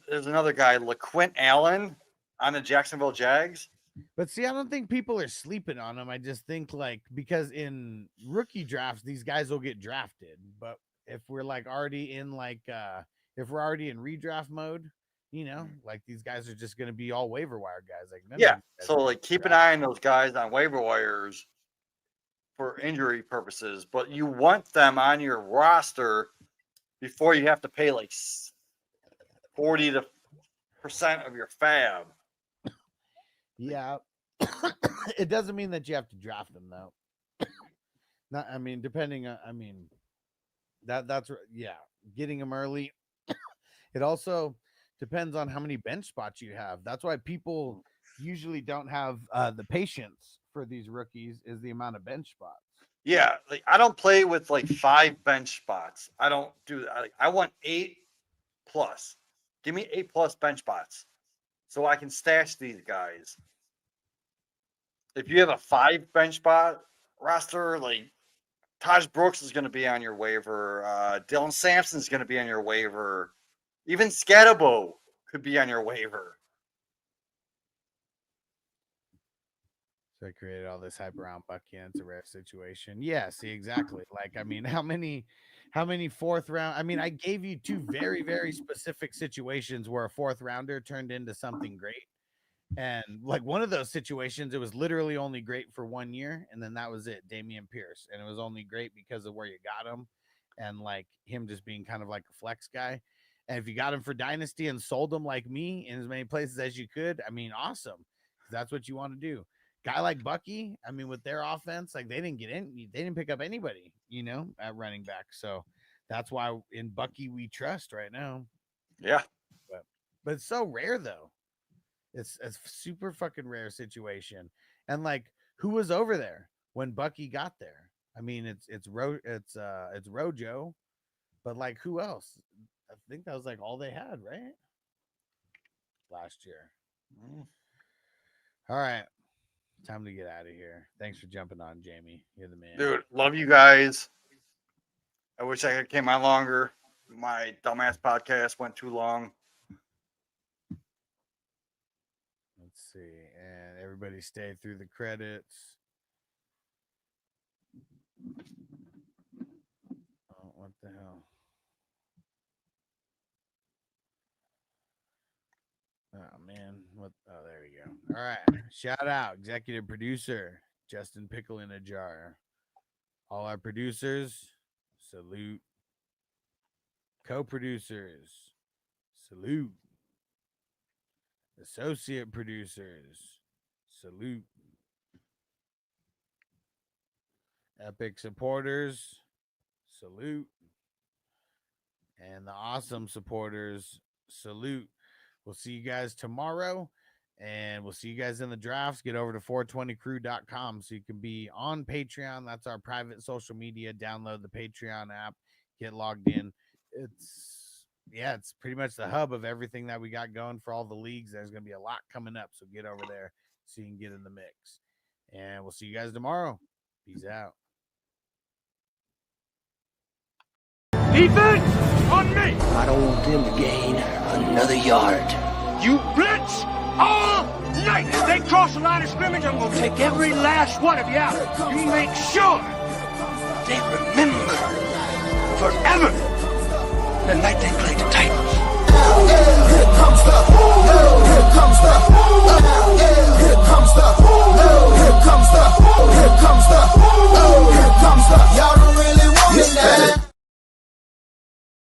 There's another guy, LaQuint Allen on the Jacksonville Jags. But see, I don't think people are sleeping on him. I just think because in rookie drafts, these guys will get drafted. But if we're already in if we're already in redraft mode, these guys are just going to be all waiver wire guys. So keep an eye on those guys on waiver wires for injury purposes, but you want them on your roster before you have to pay 40% of your fab. Yeah. It doesn't mean that you have to draft them though. Depending on, that's getting them early. It also depends on how many bench spots you have. That's why people usually don't have the patience for these rookies is the amount of bench spots. Yeah, I don't play with 5 bench spots. I don't do that. I want 8+. Give me 8+ bench spots so I can stash these guys. If you have a 5 bench spot roster, Taj Brooks is going to be on your waiver. Dylan Sampson is going to be on your waiver. Even Scatabo could be on your waiver. So I created all this hype around Bucky, and it's a rare situation. Yeah, see, exactly. How many 4th round? I gave you 2 very, very specific situations where a 4th rounder turned into something great. And one of those situations, it was literally only great for 1 year. And then that was it, Dameon Pierce. And it was only great because of where you got him and him just being kind of like a flex guy. And if you got him for Dynasty and sold him like me in as many places as you could, awesome. That's what you want to do. Guy like Bucky, with their offense, they didn't they didn't pick up anybody, at running back. So that's why in Bucky we trust right now. Yeah. But it's so rare though. It's a super fucking rare situation. And who was over there when Bucky got there? It's Rojo, but who else? I think that was all they had, right? Last year. All right. Time to get out of here. Thanks for jumping on, Jamie. You're the man. Dude, love you guys. I wish I came on longer. My dumbass podcast went too long. Let's see. And everybody stayed through the credits. Oh, what the hell? Oh, man. What? Oh, there we go. All right. Shout out. Executive producer, Justin Pickle in a Jar. All our producers, salute. Co-producers, salute. Associate producers, salute. Epic supporters, salute. And the awesome supporters, salute. We'll see you guys tomorrow, and we'll see you guys in the drafts. Get over to 420crew.com so you can be on Patreon. That's our private social media. Download the Patreon app, get logged in. It's pretty much the hub of everything that we got going for all the leagues. There's going to be a lot coming up, so get over there so you can get in the mix. And we'll see you guys tomorrow. Peace out. Defense on me! I don't want them to gain another yard. You blitz all night! If they cross the line of scrimmage, I'm gonna take every last one of you out. You make sure they remember forever. The night they played the Titans. Here comes the